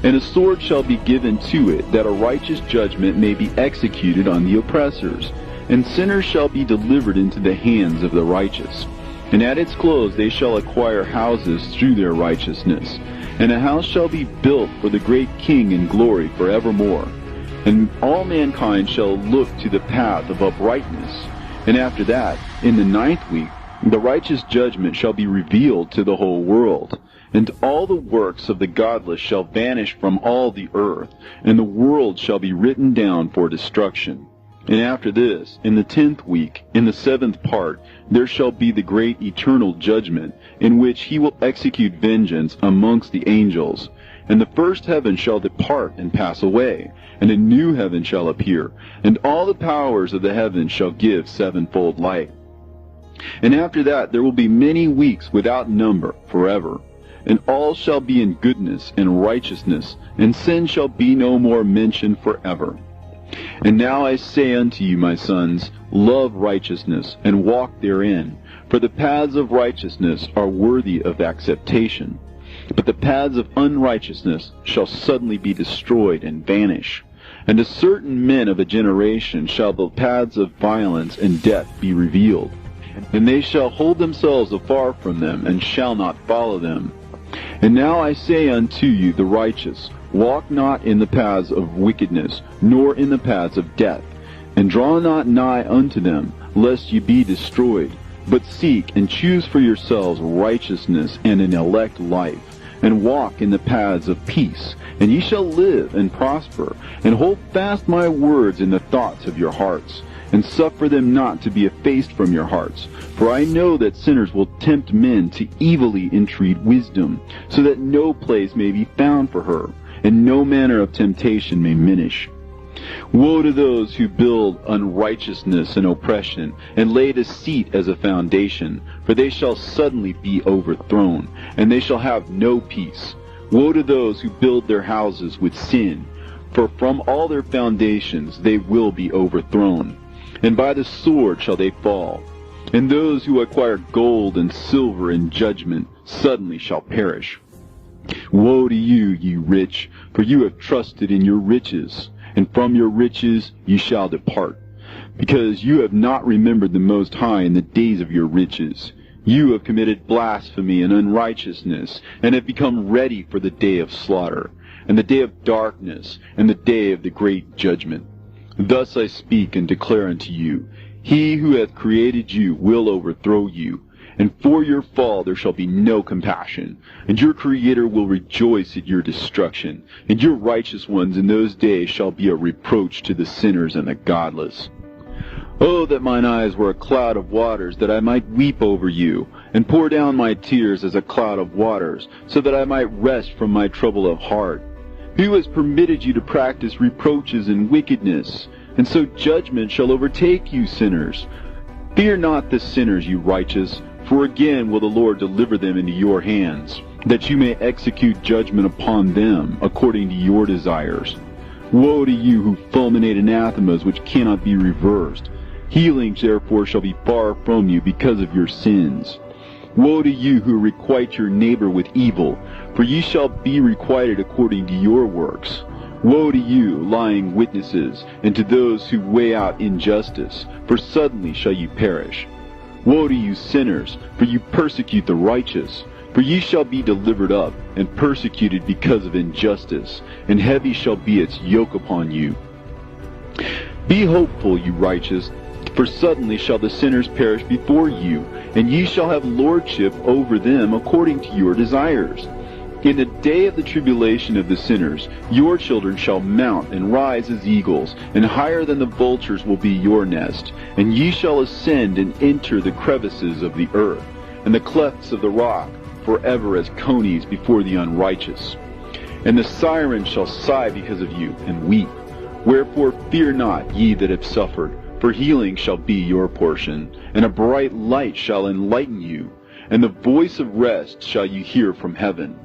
And a sword shall be given to it, that a righteous judgment may be executed on the oppressors, and sinners shall be delivered into the hands of the righteous. And at its close they shall acquire houses through their righteousness. And a house shall be built for the great King in glory forevermore. And all mankind shall look to the path of uprightness. And after that, in the 9th week, the righteous judgment shall be revealed to the whole world. And all the works of the godless shall vanish from all the earth, and the world shall be written down for destruction. And after this, in the 10th week, in the 7th part, there shall be the great eternal judgment, in which he will execute vengeance amongst the angels. And the first heaven shall depart and pass away, and a new heaven shall appear, and all the powers of the heavens shall give sevenfold light. And after that there will be many weeks without number forever. And all shall be in goodness and righteousness, and sin shall be no more mentioned forever. And now I say unto you, my sons, love righteousness, and walk therein. For the paths of righteousness are worthy of acceptation. But the paths of unrighteousness shall suddenly be destroyed and vanish. And to certain men of a generation shall the paths of violence and death be revealed. And they shall hold themselves afar from them, and shall not follow them. And now I say unto you, the righteous, walk not in the paths of wickedness, nor in the paths of death, and draw not nigh unto them, lest ye be destroyed. But seek and choose for yourselves righteousness and an elect life, and walk in the paths of peace, and ye shall live and prosper. And hold fast my words in the thoughts of your hearts, and suffer them not to be effaced from your hearts. For I know that sinners will tempt men to evilly entreat wisdom, so that no place may be found for her, and no manner of temptation may minish. Woe to those who build unrighteousness and oppression, and lay deceit as a foundation, for they shall suddenly be overthrown, and they shall have no peace. Woe to those who build their houses with sin, for from all their foundations they will be overthrown, and by the sword shall they fall. And those who acquire gold and silver in judgment suddenly shall perish. Woe to you, ye rich, for you have trusted in your riches, and from your riches ye shall depart, because you have not remembered the Most High in the days of your riches. You have committed blasphemy and unrighteousness, and have become ready for the day of slaughter, and the day of darkness, and the day of the great judgment. Thus I speak and declare unto you, he who hath created you will overthrow you, and for your fall there shall be no compassion, and your Creator will rejoice at your destruction, and your righteous ones in those days shall be a reproach to the sinners and the godless. Oh, that mine eyes were a cloud of waters, that I might weep over you, and pour down my tears as a cloud of waters, so that I might rest from my trouble of heart. Who has permitted you to practice reproaches and wickedness? And so judgment shall overtake you, sinners. Fear not the sinners, you righteous, for again will the Lord deliver them into your hands, that you may execute judgment upon them according to your desires. Woe to you who fulminate anathemas which cannot be reversed. Healing therefore shall be far from you because of your sins. Woe to you who requite your neighbor with evil, for ye shall be requited according to your works. Woe to you, lying witnesses, and to those who weigh out injustice, for suddenly shall you perish. Woe to you, sinners, for you persecute the righteous. For ye shall be delivered up, and persecuted because of injustice, and heavy shall be its yoke upon you. Be hopeful, you righteous, for suddenly shall the sinners perish before you, and ye shall have lordship over them according to your desires. In the day of the tribulation of the sinners, your children shall mount and rise as eagles, and higher than the vultures will be your nest. And ye shall ascend and enter the crevices of the earth, and the clefts of the rock, forever as conies before the unrighteous. And the siren shall sigh because of you, and weep. Wherefore fear not, ye that have suffered, for healing shall be your portion, and a bright light shall enlighten you, and the voice of rest shall you hear from heaven.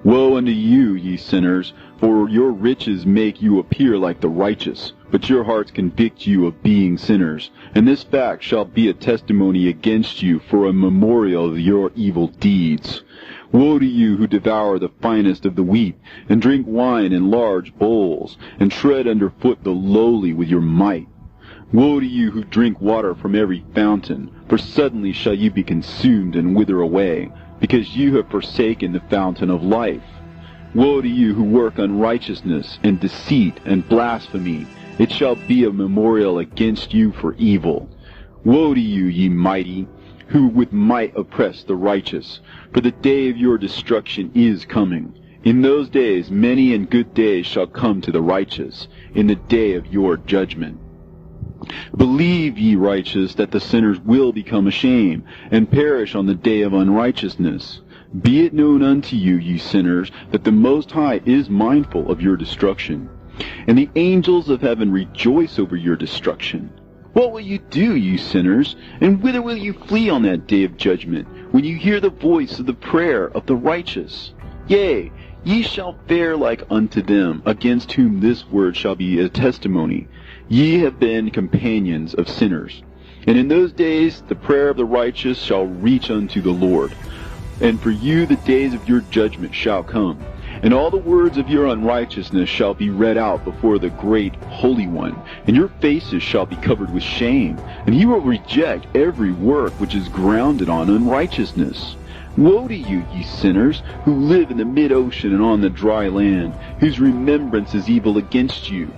Woe unto you, ye sinners, for your riches make you appear like the righteous, but your hearts convict you of being sinners, and this fact shall be a testimony against you for a memorial of your evil deeds. Woe to you who devour the finest of the wheat, and drink wine in large bowls, and tread under foot the lowly with your might. Woe to you who drink water from every fountain, for suddenly shall you be consumed and wither away, because you have forsaken the fountain of life. Woe to you who work unrighteousness and deceit and blasphemy, it shall be a memorial against you for evil. Woe to you, ye mighty, who with might oppress the righteous, for the day of your destruction is coming. In those days many and good days shall come to the righteous, in the day of your judgment. Believe, ye righteous, that the sinners will become ashamed, and perish on the day of unrighteousness. Be it known unto you, ye sinners, that the Most High is mindful of your destruction, and the angels of heaven rejoice over your destruction. What will you do, ye sinners, and whither will you flee on that day of judgment, when you hear the voice of the prayer of the righteous? Yea, ye shall fare like unto them, against whom this word shall be a testimony. Ye have been companions of sinners. And in those days the prayer of the righteous shall reach unto the Lord. And for you the days of your judgment shall come, and all the words of your unrighteousness shall be read out before the great Holy One, and your faces shall be covered with shame, and he will reject every work which is grounded on unrighteousness. Woe to you, ye sinners, who live in the mid-ocean and on the dry land, whose remembrance is evil against you.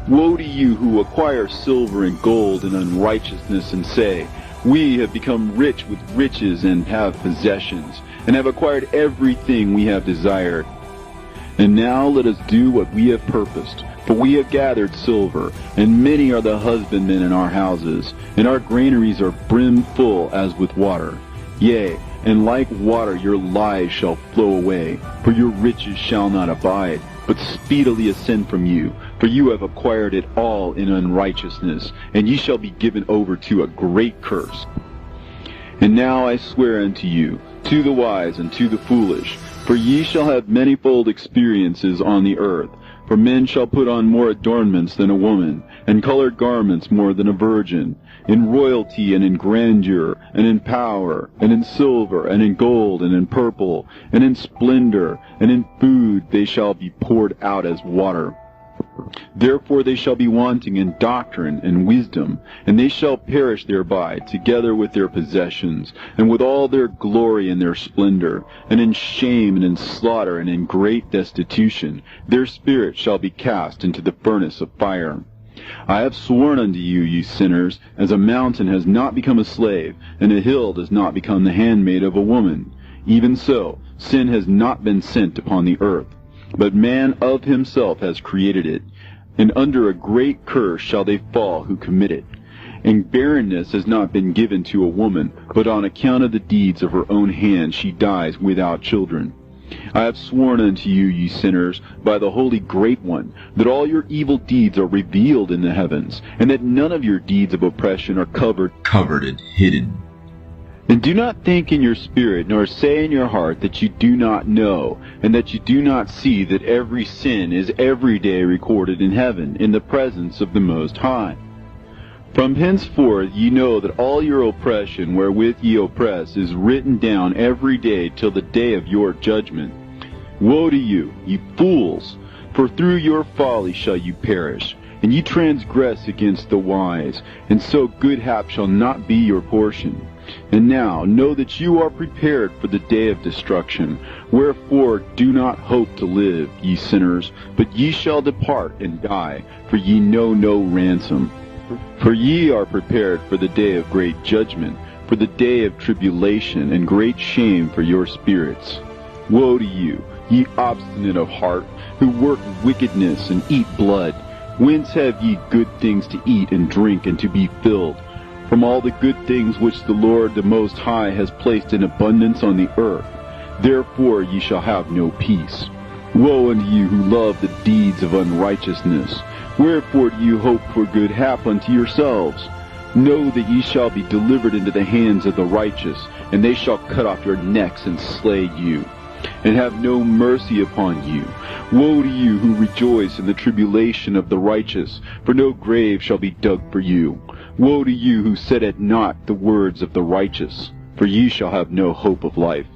Woe to you who acquire silver and gold in unrighteousness, and say, We have become rich with riches and have possessions, and have acquired everything we have desired. And now let us do what we have purposed, for we have gathered silver, and many are the husbandmen in our houses, and our granaries are brim full as with water. Yea, and like water your lies shall flow away, for your riches shall not abide, but speedily ascend from you, for you have acquired it all in unrighteousness, and ye shall be given over to a great curse. And now I swear unto you, to the wise and to the foolish, for ye shall have manifold experiences on the earth. For men shall put on more adornments than a woman, and colored garments more than a virgin. In royalty and in grandeur, and in power, and in silver, and in gold, and in purple, and in splendor, and in food they shall be poured out as water. Therefore they shall be wanting in doctrine and wisdom, and they shall perish thereby, together with their possessions, and with all their glory and their splendor, and in shame and in slaughter and in great destitution. Their spirit shall be cast into the furnace of fire. I have sworn unto you, ye sinners, as a mountain has not become a slave, and a hill does not become the handmaid of a woman. Even so, sin has not been sent upon the earth, but man of himself has created it, and under a great curse shall they fall who commit it. And barrenness has not been given to a woman, but on account of the deeds of her own hand she dies without children. I have sworn unto you, ye sinners, by the Holy Great One, that all your evil deeds are revealed in the heavens, and that none of your deeds of oppression are covered and hidden. And do not think in your spirit, nor say in your heart that you do not know, and that you do not see that every sin is every day recorded in heaven, in the presence of the Most High. From henceforth ye know that all your oppression wherewith ye oppress is written down every day till the day of your judgment. Woe to you, ye fools! For through your folly shall you perish, and ye transgress against the wise, and so good hap shall not be your portion. And now know that you are prepared for the day of destruction. Wherefore do not hope to live, ye sinners, but ye shall depart and die, for ye know no ransom. For ye are prepared for the day of great judgment, for the day of tribulation and great shame for your spirits. Woe to you, ye obstinate of heart, who work wickedness and eat blood. Whence have ye good things to eat and drink and to be filled? From all the good things which the Lord the Most High has placed in abundance on the earth. Therefore ye shall have no peace. Woe unto you who love the deeds of unrighteousness. Wherefore do you hope for good hap unto yourselves? Know that ye shall be delivered into the hands of the righteous, and they shall cut off your necks and slay you, and have no mercy upon you. Woe to you who rejoice in the tribulation of the righteous, for no grave shall be dug for you. Woe to you who set at naught the words of the righteous, for ye shall have no hope of life.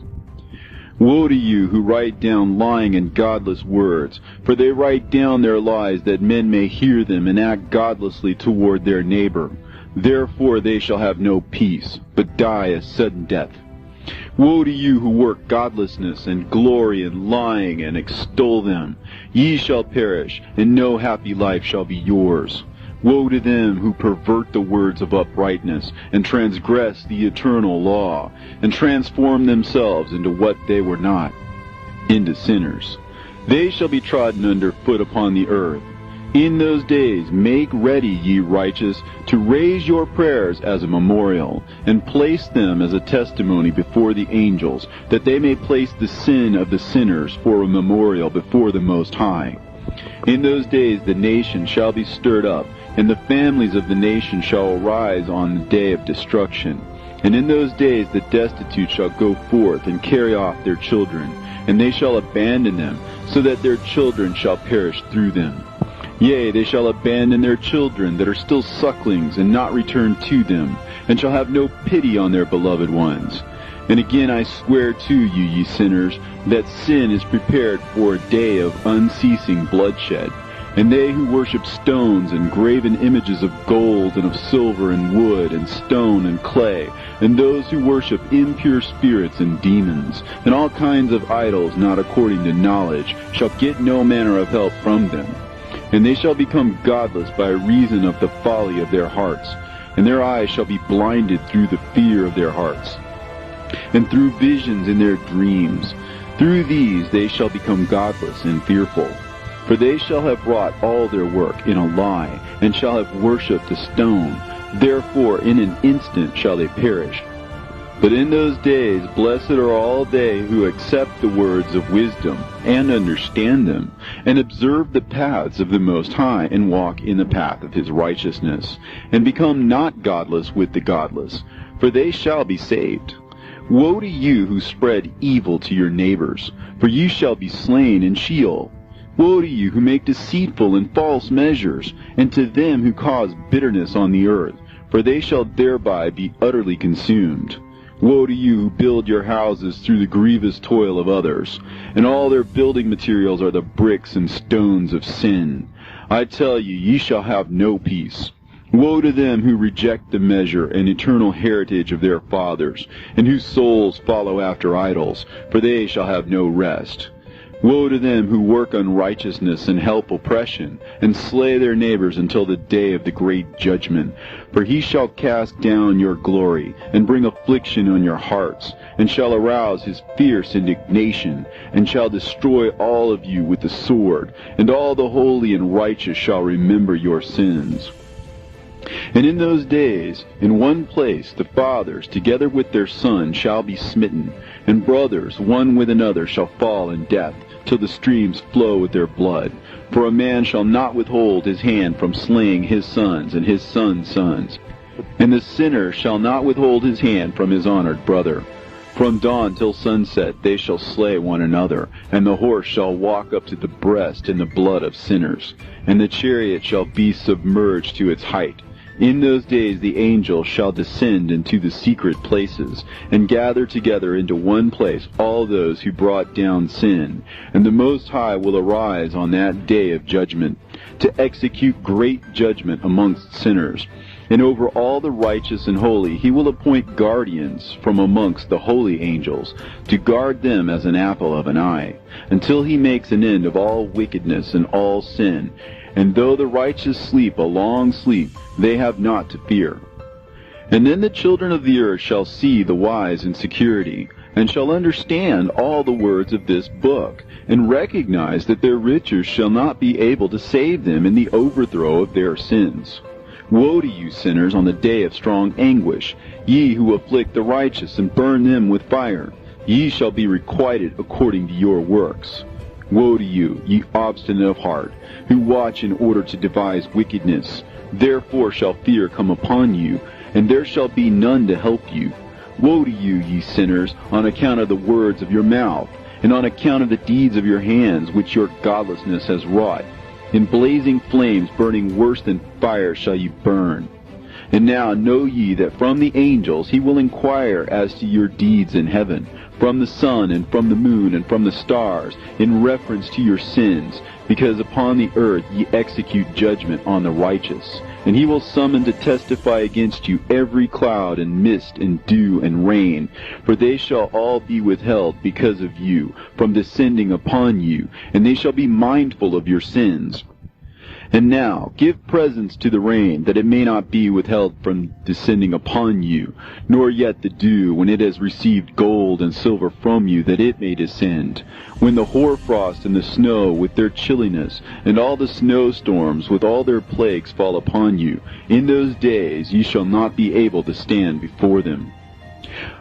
Woe to you who write down lying and godless words, for they write down their lies that men may hear them and act godlessly toward their neighbor. Therefore they shall have no peace, but die a sudden death. Woe to you who work godlessness and glory in lying and extol them. Ye shall perish, and no happy life shall be yours. Woe to them who pervert the words of uprightness, and transgress the eternal law, and transform themselves into what they were not, into sinners. They shall be trodden under foot upon the earth. In those days make ready, ye righteous, to raise your prayers as a memorial, and place them as a testimony before the angels, that they may place the sin of the sinners for a memorial before the Most High. In those days the nation shall be stirred up, and the families of the nation shall arise on the day of destruction. And in those days the destitute shall go forth and carry off their children, and they shall abandon them, so that their children shall perish through them. Yea, they shall abandon their children that are still sucklings, and not return to them, and shall have no pity on their beloved ones. And again I swear to you, ye sinners, that sin is prepared for a day of unceasing bloodshed. And they who worship stones and graven images of gold and of silver and wood and stone and clay, and those who worship impure spirits and demons, and all kinds of idols not according to knowledge, shall get no manner of help from them. And they shall become godless by reason of the folly of their hearts, and their eyes shall be blinded through the fear of their hearts, and through visions in their dreams. Through these they shall become godless and fearful. For they shall have wrought all their work in a lie, and shall have worshipped a stone. Therefore in an instant shall they perish. But in those days blessed are all they who accept the words of wisdom, and understand them, and observe the paths of the Most High, and walk in the path of his righteousness, and become not godless with the godless, for they shall be saved. Woe to you who spread evil to your neighbors, for you shall be slain in Sheol. Woe to you who make deceitful and false measures, and to them who cause bitterness on the earth, for they shall thereby be utterly consumed. Woe to you who build your houses through the grievous toil of others, and all their building materials are the bricks and stones of sin. I tell you, ye shall have no peace. Woe to them who reject the measure and eternal heritage of their fathers, and whose souls follow after idols, for they shall have no rest. Woe to them who work unrighteousness and help oppression, and slay their neighbors until the day of the great judgment. For he shall cast down your glory, and bring affliction on your hearts, and shall arouse his fierce indignation, and shall destroy all of you with the sword, and all the holy and righteous shall remember your sins. And in those days, in one place, the fathers, together with their sons, shall be smitten, and brothers, one with another, shall fall in death, till the streams flow with their blood. For a man shall not withhold his hand from slaying his sons and his sons' sons. And the sinner shall not withhold his hand from his honored brother. From dawn till sunset they shall slay one another, and the horse shall walk up to the breast in the blood of sinners, and the chariot shall be submerged to its height. In those days the angel shall descend into the secret places, and gather together into one place all those who brought down sin. And the Most High will arise on that day of judgment, to execute great judgment amongst sinners. And over all the righteous and holy he will appoint guardians from amongst the holy angels, to guard them as an apple of an eye, until he makes an end of all wickedness and all sin. And though the righteous sleep a long sleep, they have not to fear. And then the children of the earth shall see the wise in security, and shall understand all the words of this book, and recognize that their riches shall not be able to save them in the overthrow of their sins. Woe to you, sinners, on the day of strong anguish, ye who afflict the righteous and burn them with fire. Ye shall be requited according to your works. Woe to you, ye obstinate of heart, who watch in order to devise wickedness. Therefore shall fear come upon you, and there shall be none to help you. Woe to you, ye sinners, on account of the words of your mouth, and on account of the deeds of your hands, which your godlessness has wrought. In blazing flames, burning worse than fire, shall you burn. And now know ye that from the angels he will inquire as to your deeds in heaven, from the sun and from the moon and from the stars, in reference to your sins, because upon the earth ye execute judgment on the righteous. And he will summon to testify against you every cloud and mist and dew and rain, for they shall all be withheld because of you, from descending upon you, and they shall be mindful of your sins. And now give presents to the rain, that it may not be withheld from descending upon you, nor yet the dew, when it has received gold and silver from you, that it may descend. When the hoarfrost and the snow with their chilliness, and all the snowstorms with all their plagues fall upon you, in those days ye shall not be able to stand before them.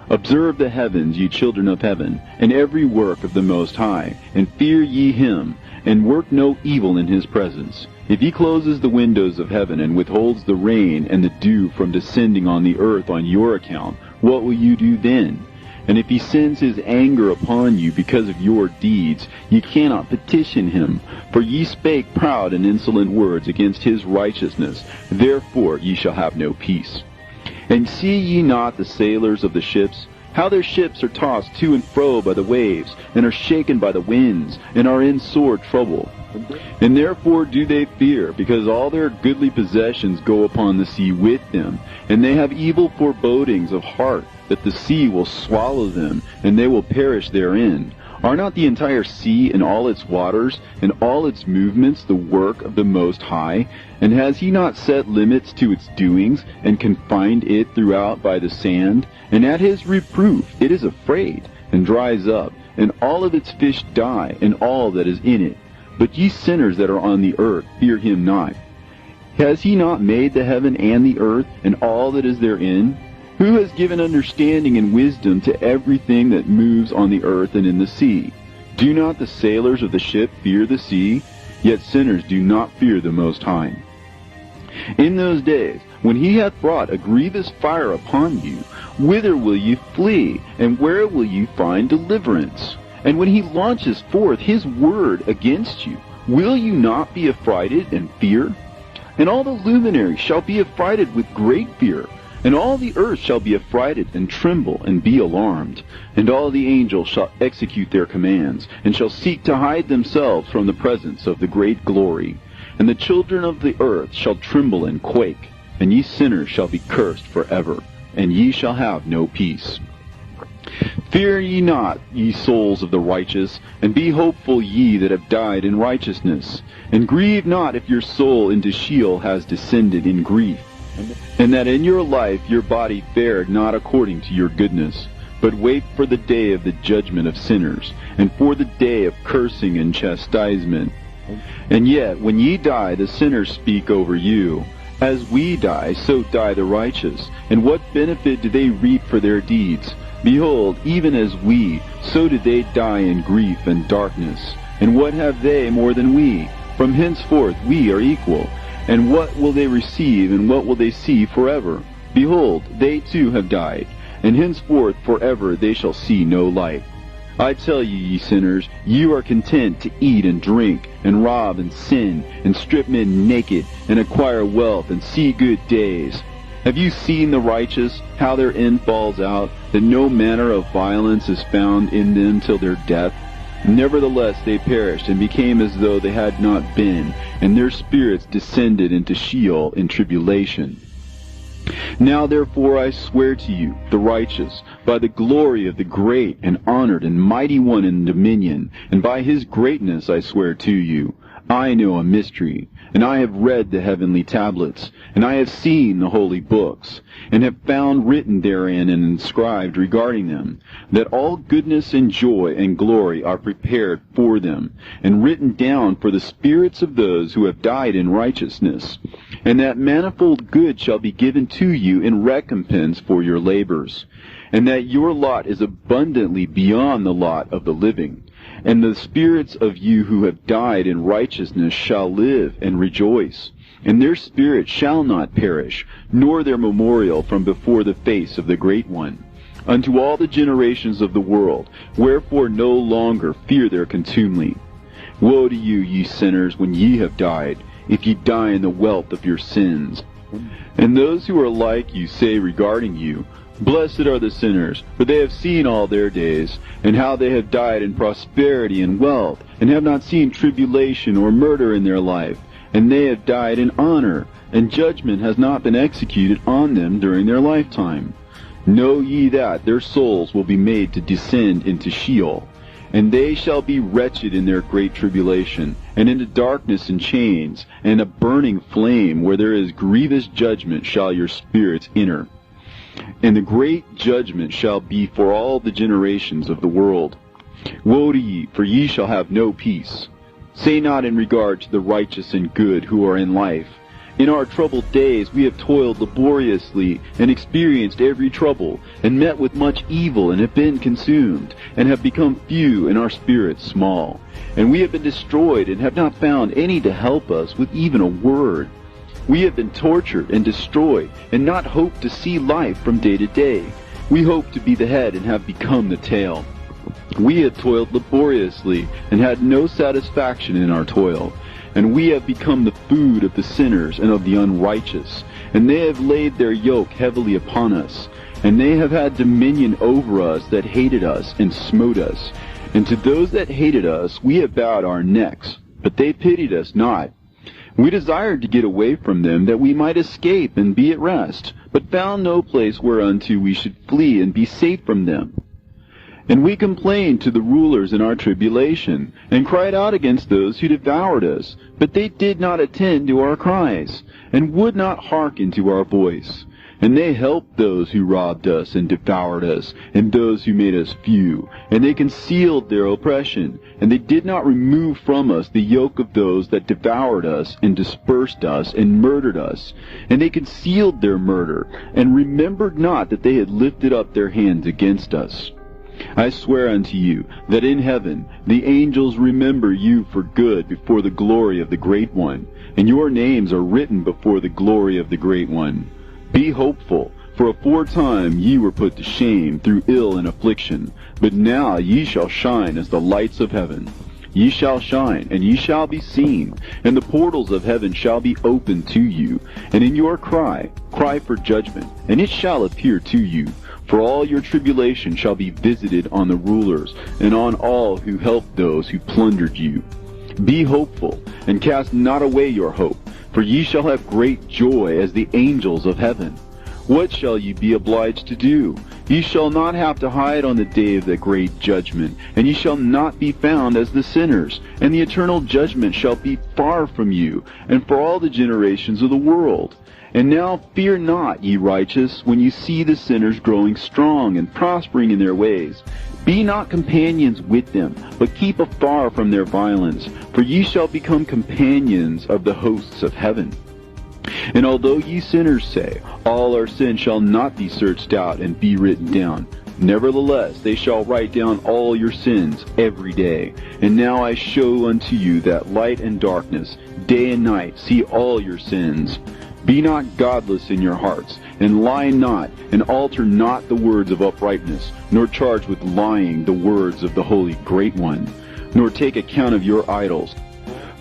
Observe the heavens, ye children of heaven, and every work of the Most High, and fear ye him, and work no evil in his presence. If he closes the windows of heaven, and withholds the rain and the dew from descending on the earth on your account, what will you do then? And if he sends his anger upon you because of your deeds, ye cannot petition him, for ye spake proud and insolent words against his righteousness. Therefore ye shall have no peace. And see ye not the sailors of the ships, how their ships are tossed to and fro by the waves, and are shaken by the winds, and are in sore trouble? And therefore do they fear, because all their goodly possessions go upon the sea with them, and they have evil forebodings of heart, that the sea will swallow them, and they will perish therein. Are not the entire sea and all its waters, and all its movements, the work of the Most High? And has he not set limits to its doings, and confined it throughout by the sand? And at his reproof it is afraid, and dries up, and all of its fish die, and all that is in it. But ye sinners that are on the earth, fear him not. Has he not made the heaven and the earth, and all that is therein? Who has given understanding and wisdom to everything that moves on the earth and in the sea? Do not the sailors of the ship fear the sea? Yet sinners do not fear the Most High. In those days, when he hath brought a grievous fire upon you, whither will ye flee, and where will ye find deliverance? And when he launches forth his word against you, will you not be affrighted and fear? And all the luminaries shall be affrighted with great fear, and all the earth shall be affrighted and tremble and be alarmed. And all the angels shall execute their commands, and shall seek to hide themselves from the presence of the great glory. And the children of the earth shall tremble and quake, and ye sinners shall be cursed forever, and ye shall have no peace. Fear ye not, ye souls of the righteous, and be hopeful ye that have died in righteousness. And grieve not if your soul into Sheol has descended in grief, and that in your life your body fared not according to your goodness. But wait for the day of the judgment of sinners, and for the day of cursing and chastisement. And yet, when ye die, the sinners speak over you, As we die, so die the righteous. And what benefit do they reap for their deeds? Behold, even as we, so did they die in grief and darkness. And what have they more than we? From henceforth we are equal. And what will they receive, and what will they see forever? Behold, they too have died, and henceforth forever they shall see no light. I tell you, ye sinners, you are content to eat and drink, and rob and sin, and strip men naked, and acquire wealth, and see good days. Have you seen the righteous, how their end falls out, that no manner of violence is found in them till their death? Nevertheless they perished, and became as though they had not been, and their spirits descended into Sheol in tribulation. Now therefore I swear to you, the righteous, by the glory of the great and honored and mighty one in dominion, and by his greatness I swear to you, I know a mystery, and I have read the heavenly tablets, and I have seen the holy books, and have found written therein and inscribed regarding them, that all goodness and joy and glory are prepared for them, and written down for the spirits of those who have died in righteousness, and that manifold good shall be given to you in recompense for your labors, and that your lot is abundantly beyond the lot of the living. And the spirits of you who have died in righteousness shall live and rejoice, and their spirit shall not perish, nor their memorial from before the face of the Great One, unto all the generations of the world, wherefore no longer fear their contumely. Woe to you, ye sinners, when ye have died, if ye die in the wealth of your sins. And those who are like you say regarding you, Blessed are the sinners, for they have seen all their days, and how they have died in prosperity and wealth, and have not seen tribulation or murder in their life, and they have died in honor, and judgment has not been executed on them during their lifetime. Know ye that their souls will be made to descend into Sheol, and they shall be wretched in their great tribulation, and into darkness and chains, and a burning flame, where there is grievous judgment shall your spirits enter. And the great judgment shall be for all the generations of the world. Woe to ye, for ye shall have no peace. Say not in regard to the righteous and good who are in life, In our troubled days we have toiled laboriously, and experienced every trouble, and met with much evil, and have been consumed, and have become few, and our spirits small. And we have been destroyed, and have not found any to help us with even a word. We have been tortured and destroyed, and not hoped to see life from day to day. We hope to be the head, and have become the tail. We have toiled laboriously, and had no satisfaction in our toil. And we have become the food of the sinners and of the unrighteous. And they have laid their yoke heavily upon us. And they have had dominion over us that hated us and smote us. And to those that hated us we have bowed our necks, but they pitied us not. We desired to get away from them, that we might escape and be at rest, but found no place whereunto we should flee and be safe from them. And we complained to the rulers in our tribulation, and cried out against those who devoured us. But they did not attend to our cries, and would not hearken to our voice. And they helped those who robbed us and devoured us, and those who made us few. And they concealed their oppression, and they did not remove from us the yoke of those that devoured us, and dispersed us, and murdered us. And they concealed their murder, and remembered not that they had lifted up their hands against us. I swear unto you that in heaven the angels remember you for good before the glory of the Great One, and your names are written before the glory of the Great One. Be hopeful, for aforetime ye were put to shame through ill and affliction, but now ye shall shine as the lights of heaven. Ye shall shine, and ye shall be seen, and the portals of heaven shall be opened to you. And in your cry for judgment, and it shall appear to you. For all your tribulation shall be visited on the rulers, and on all who helped those who plundered you. Be hopeful, and cast not away your hope, for ye shall have great joy as the angels of heaven. What shall ye be obliged to do? Ye shall not have to hide on the day of the great judgment, and ye shall not be found as the sinners, and the eternal judgment shall be far from you, and for all the generations of the world. And now fear not, ye righteous, when you see the sinners growing strong and prospering in their ways. Be not companions with them, but keep afar from their violence, for ye shall become companions of the hosts of heaven. And although ye sinners say, all our sins shall not be searched out and be written down, nevertheless they shall write down all your sins every day. And now I show unto you that light and darkness, day and night, see all your sins. Be not godless in your hearts, and lie not, and alter not the words of uprightness, nor charge with lying the words of the Holy Great One, nor take account of your idols.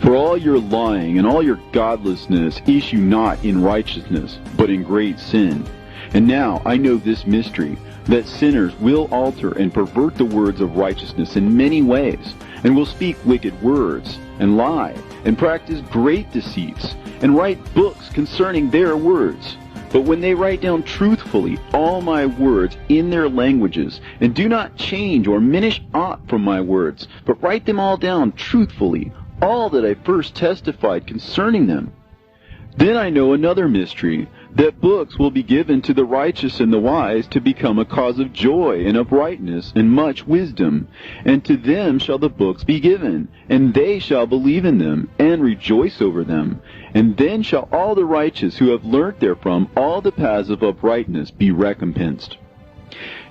For all your lying and all your godlessness issue not in righteousness, but in great sin. And now I know this mystery, that sinners will alter and pervert the words of righteousness in many ways, and will speak wicked words, and lie, and practice great deceits, and write books concerning their words. But when they write down truthfully all my words in their languages, and do not change or diminish aught from my words, but write them all down truthfully, all that I first testified concerning them, then I know another mystery, that books will be given to the righteous and the wise to become a cause of joy and uprightness and much wisdom. And to them shall the books be given, and they shall believe in them, and rejoice over them. And then shall all the righteous who have learnt therefrom all the paths of uprightness be recompensed.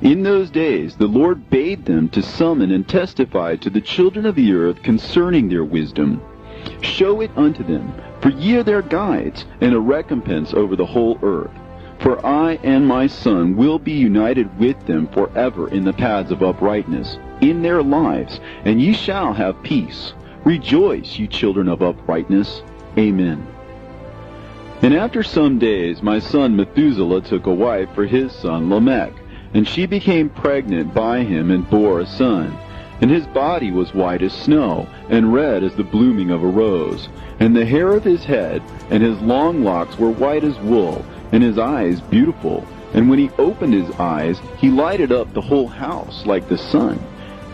In those days the Lord bade them to summon and testify to the children of the earth concerning their wisdom. Show it unto them, for ye are their guides, and a recompense over the whole earth. For I and my Son will be united with them forever in the paths of uprightness, in their lives, and ye shall have peace. Rejoice, ye children of uprightness. Amen. And after some days my son Methuselah took a wife for his son Lamech, and she became pregnant by him and bore a son. And his body was white as snow, and red as the blooming of a rose. And the hair of his head and his long locks were white as wool, and his eyes beautiful. And when he opened his eyes, he lighted up the whole house like the sun.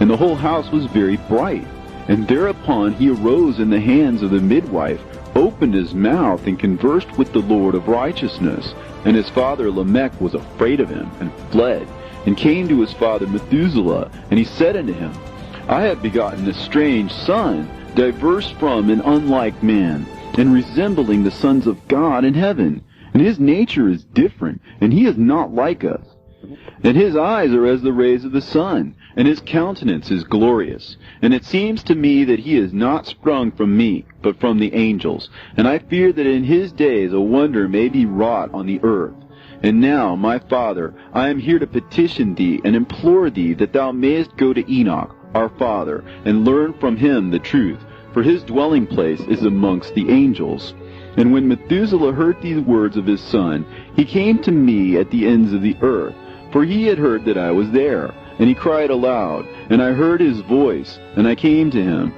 And the whole house was very bright. And thereupon he arose in the hands of the midwife, opened his mouth, and conversed with the Lord of righteousness. And his father Lamech was afraid of him, and fled, and came to his father Methuselah. And he said unto him, I have begotten a strange son, diverse from and unlike man, and resembling the sons of God in heaven. And his nature is different, and he is not like us. And his eyes are as the rays of the sun, and his countenance is glorious. And it seems to me that he is not sprung from me, but from the angels. And I fear that in his days a wonder may be wrought on the earth. And now, my father, I am here to petition thee and implore thee that thou mayest go to Enoch, our father, and learn from him the truth, for his dwelling place is amongst the angels. And when Methuselah heard these words of his son, he came to me at the ends of the earth, for he had heard that I was there. And he cried aloud, and I heard his voice, and I came to him.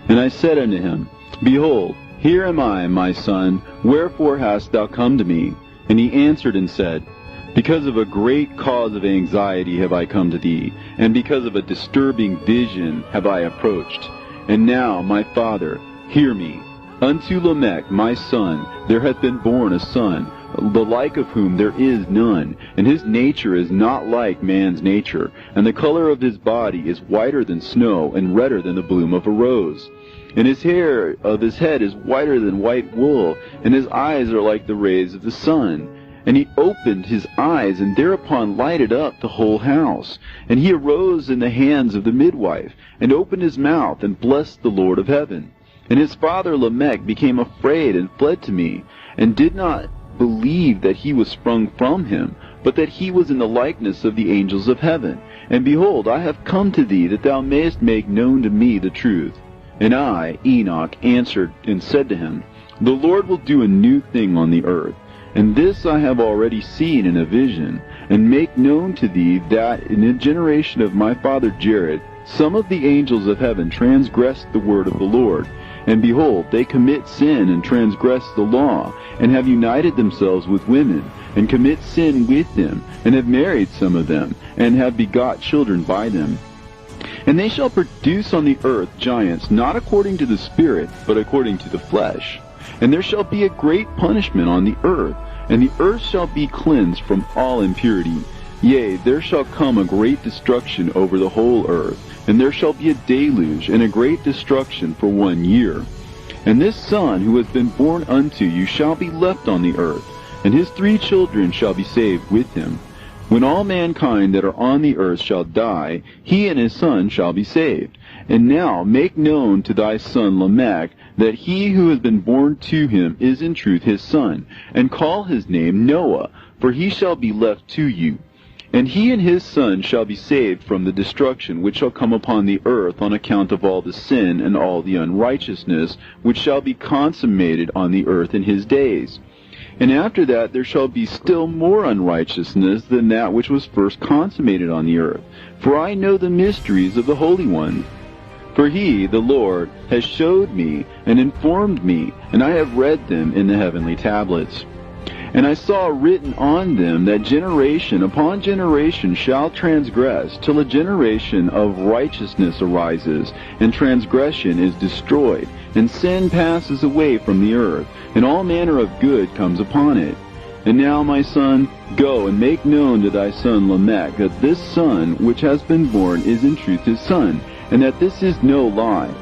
And I said unto him, Behold, here am I, my son, wherefore hast thou come to me? And he answered and said, Because of a great cause of anxiety have I come to thee, and because of a disturbing vision have I approached. And now, my father, hear me. Unto Lamech my son there hath been born a son, the like of whom there is none, and his nature is not like man's nature, and the color of his body is whiter than snow, and redder than the bloom of a rose. And his hair of his head is whiter than white wool, and his eyes are like the rays of the sun. And he opened his eyes, and thereupon lighted up the whole house. And he arose in the hands of the midwife, and opened his mouth, and blessed the Lord of heaven. And his father Lamech became afraid, and fled to me, and did not believe that he was sprung from him, but that he was in the likeness of the angels of heaven. And behold, I have come to thee, that thou mayest make known to me the truth. And I, Enoch, answered and said to him, The Lord will do a new thing on the earth. And this I have already seen in a vision, and make known to thee that in the generation of my father Jared, some of the angels of heaven transgressed the word of the Lord. And behold, they commit sin and transgress the law, and have united themselves with women, and commit sin with them, and have married some of them, and have begot children by them. And they shall produce on the earth giants, not according to the Spirit, but according to the flesh. And there shall be a great punishment on the earth, and the earth shall be cleansed from all impurity. Yea, there shall come a great destruction over the whole earth, and there shall be a deluge and a great destruction for 1 year. And this son who has been born unto you shall be left on the earth, and his 3 children shall be saved with him. When all mankind that are on the earth shall die, he and his son shall be saved. And now make known to thy son Lamech that he who has been born to him is in truth his son, and call his name Noah, for he shall be left to you. And he and his son shall be saved from the destruction which shall come upon the earth on account of all the sin and all the unrighteousness which shall be consummated on the earth in his days. And after that there shall be still more unrighteousness than that which was first consummated on the earth. For I know the mysteries of the Holy One. For he, the Lord, has showed me and informed me, and I have read them in the heavenly tablets. And I saw written on them that generation upon generation shall transgress, till a generation of righteousness arises, and transgression is destroyed, and sin passes away from the earth, and all manner of good comes upon it. And now, my son, go and make known to thy son Lamech that this son which has been born is in truth his son, and that this is no lie.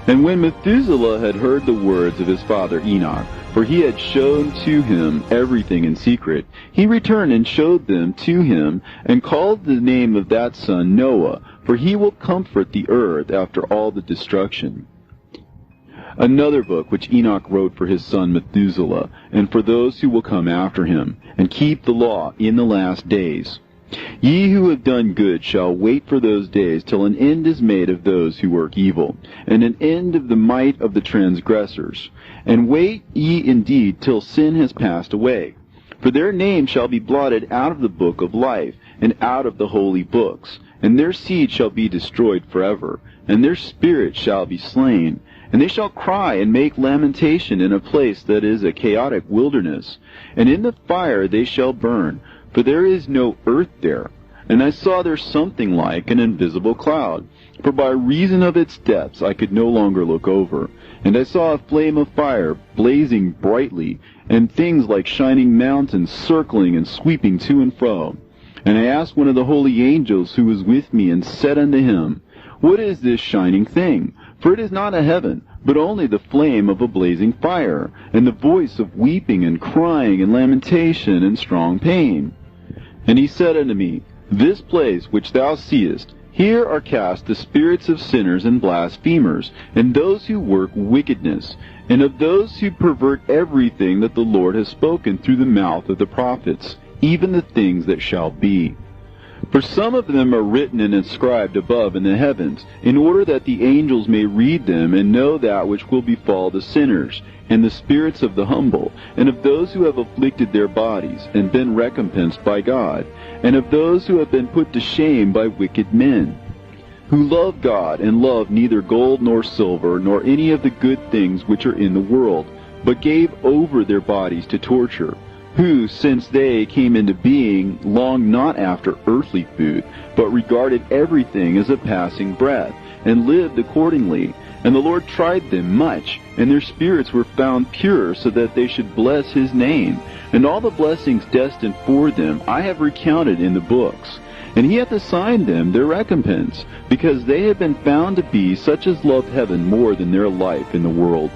And when Methuselah had heard the words of his father Enoch, for he had shown to him everything in secret, he returned and showed them to him, and called the name of that son Noah, for he will comfort the earth after all the destruction. Another book which Enoch wrote for his son Methuselah, and for those who will come after him, and keep the law in the last days. Ye who have done good shall wait for those days till an end is made of those who work evil, and an end of the might of the transgressors. And wait ye indeed till sin has passed away. For their names shall be blotted out of the book of life, and out of the holy books, and their seed shall be destroyed forever, and their spirit shall be slain. And they shall cry and make lamentation in a place that is a chaotic wilderness, and in the fire they shall burn, for there is no earth there. And I saw there something like an invisible cloud, for by reason of its depths I could no longer look over. And I saw a flame of fire blazing brightly, and things like shining mountains circling and sweeping to and fro. And I asked one of the holy angels who was with me, and said unto him, What is this shining thing? For it is not a heaven, but only the flame of a blazing fire, and the voice of weeping and crying and lamentation and strong pain. And he said unto me, This place which thou seest, here are cast the spirits of sinners and blasphemers, and those who work wickedness, and of those who pervert everything that the Lord has spoken through the mouth of the prophets, even the things that shall be. For some of them are written and inscribed above in the heavens, in order that the angels may read them and know that which will befall the sinners, and the spirits of the humble, and of those who have afflicted their bodies, and been recompensed by God, and of those who have been put to shame by wicked men, who love God, and love neither gold nor silver, nor any of the good things which are in the world, but gave over their bodies to torture, who, since they came into being, longed not after earthly food, but regarded everything as a passing breath, and lived accordingly. And the Lord tried them much, and their spirits were found pure, so that they should bless his name. And all the blessings destined for them I have recounted in the books. And he hath assigned them their recompense, because they have been found to be such as loved heaven more than their life in the world.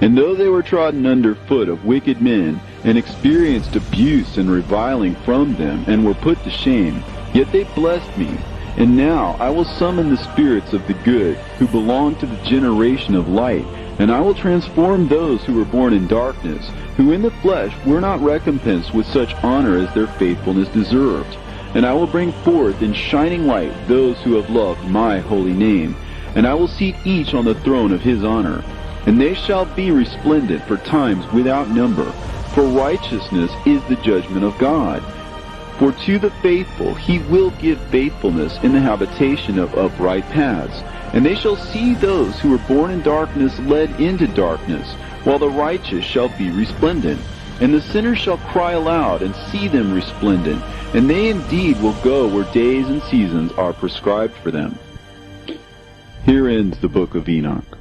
And though they were trodden under foot of wicked men, and experienced abuse and reviling from them, and were put to shame, yet they blessed me. And now I will summon the spirits of the good, who belong to the generation of light, and I will transform those who were born in darkness, who in the flesh were not recompensed with such honor as their faithfulness deserved. And I will bring forth in shining light those who have loved my holy name, and I will seat each on the throne of his honor. And they shall be resplendent for times without number, for righteousness is the judgment of God. For to the faithful he will give faithfulness in the habitation of upright paths. And they shall see those who were born in darkness led into darkness, while the righteous shall be resplendent. And the sinners shall cry aloud and see them resplendent, and they indeed will go where days and seasons are prescribed for them. Here ends the book of Enoch.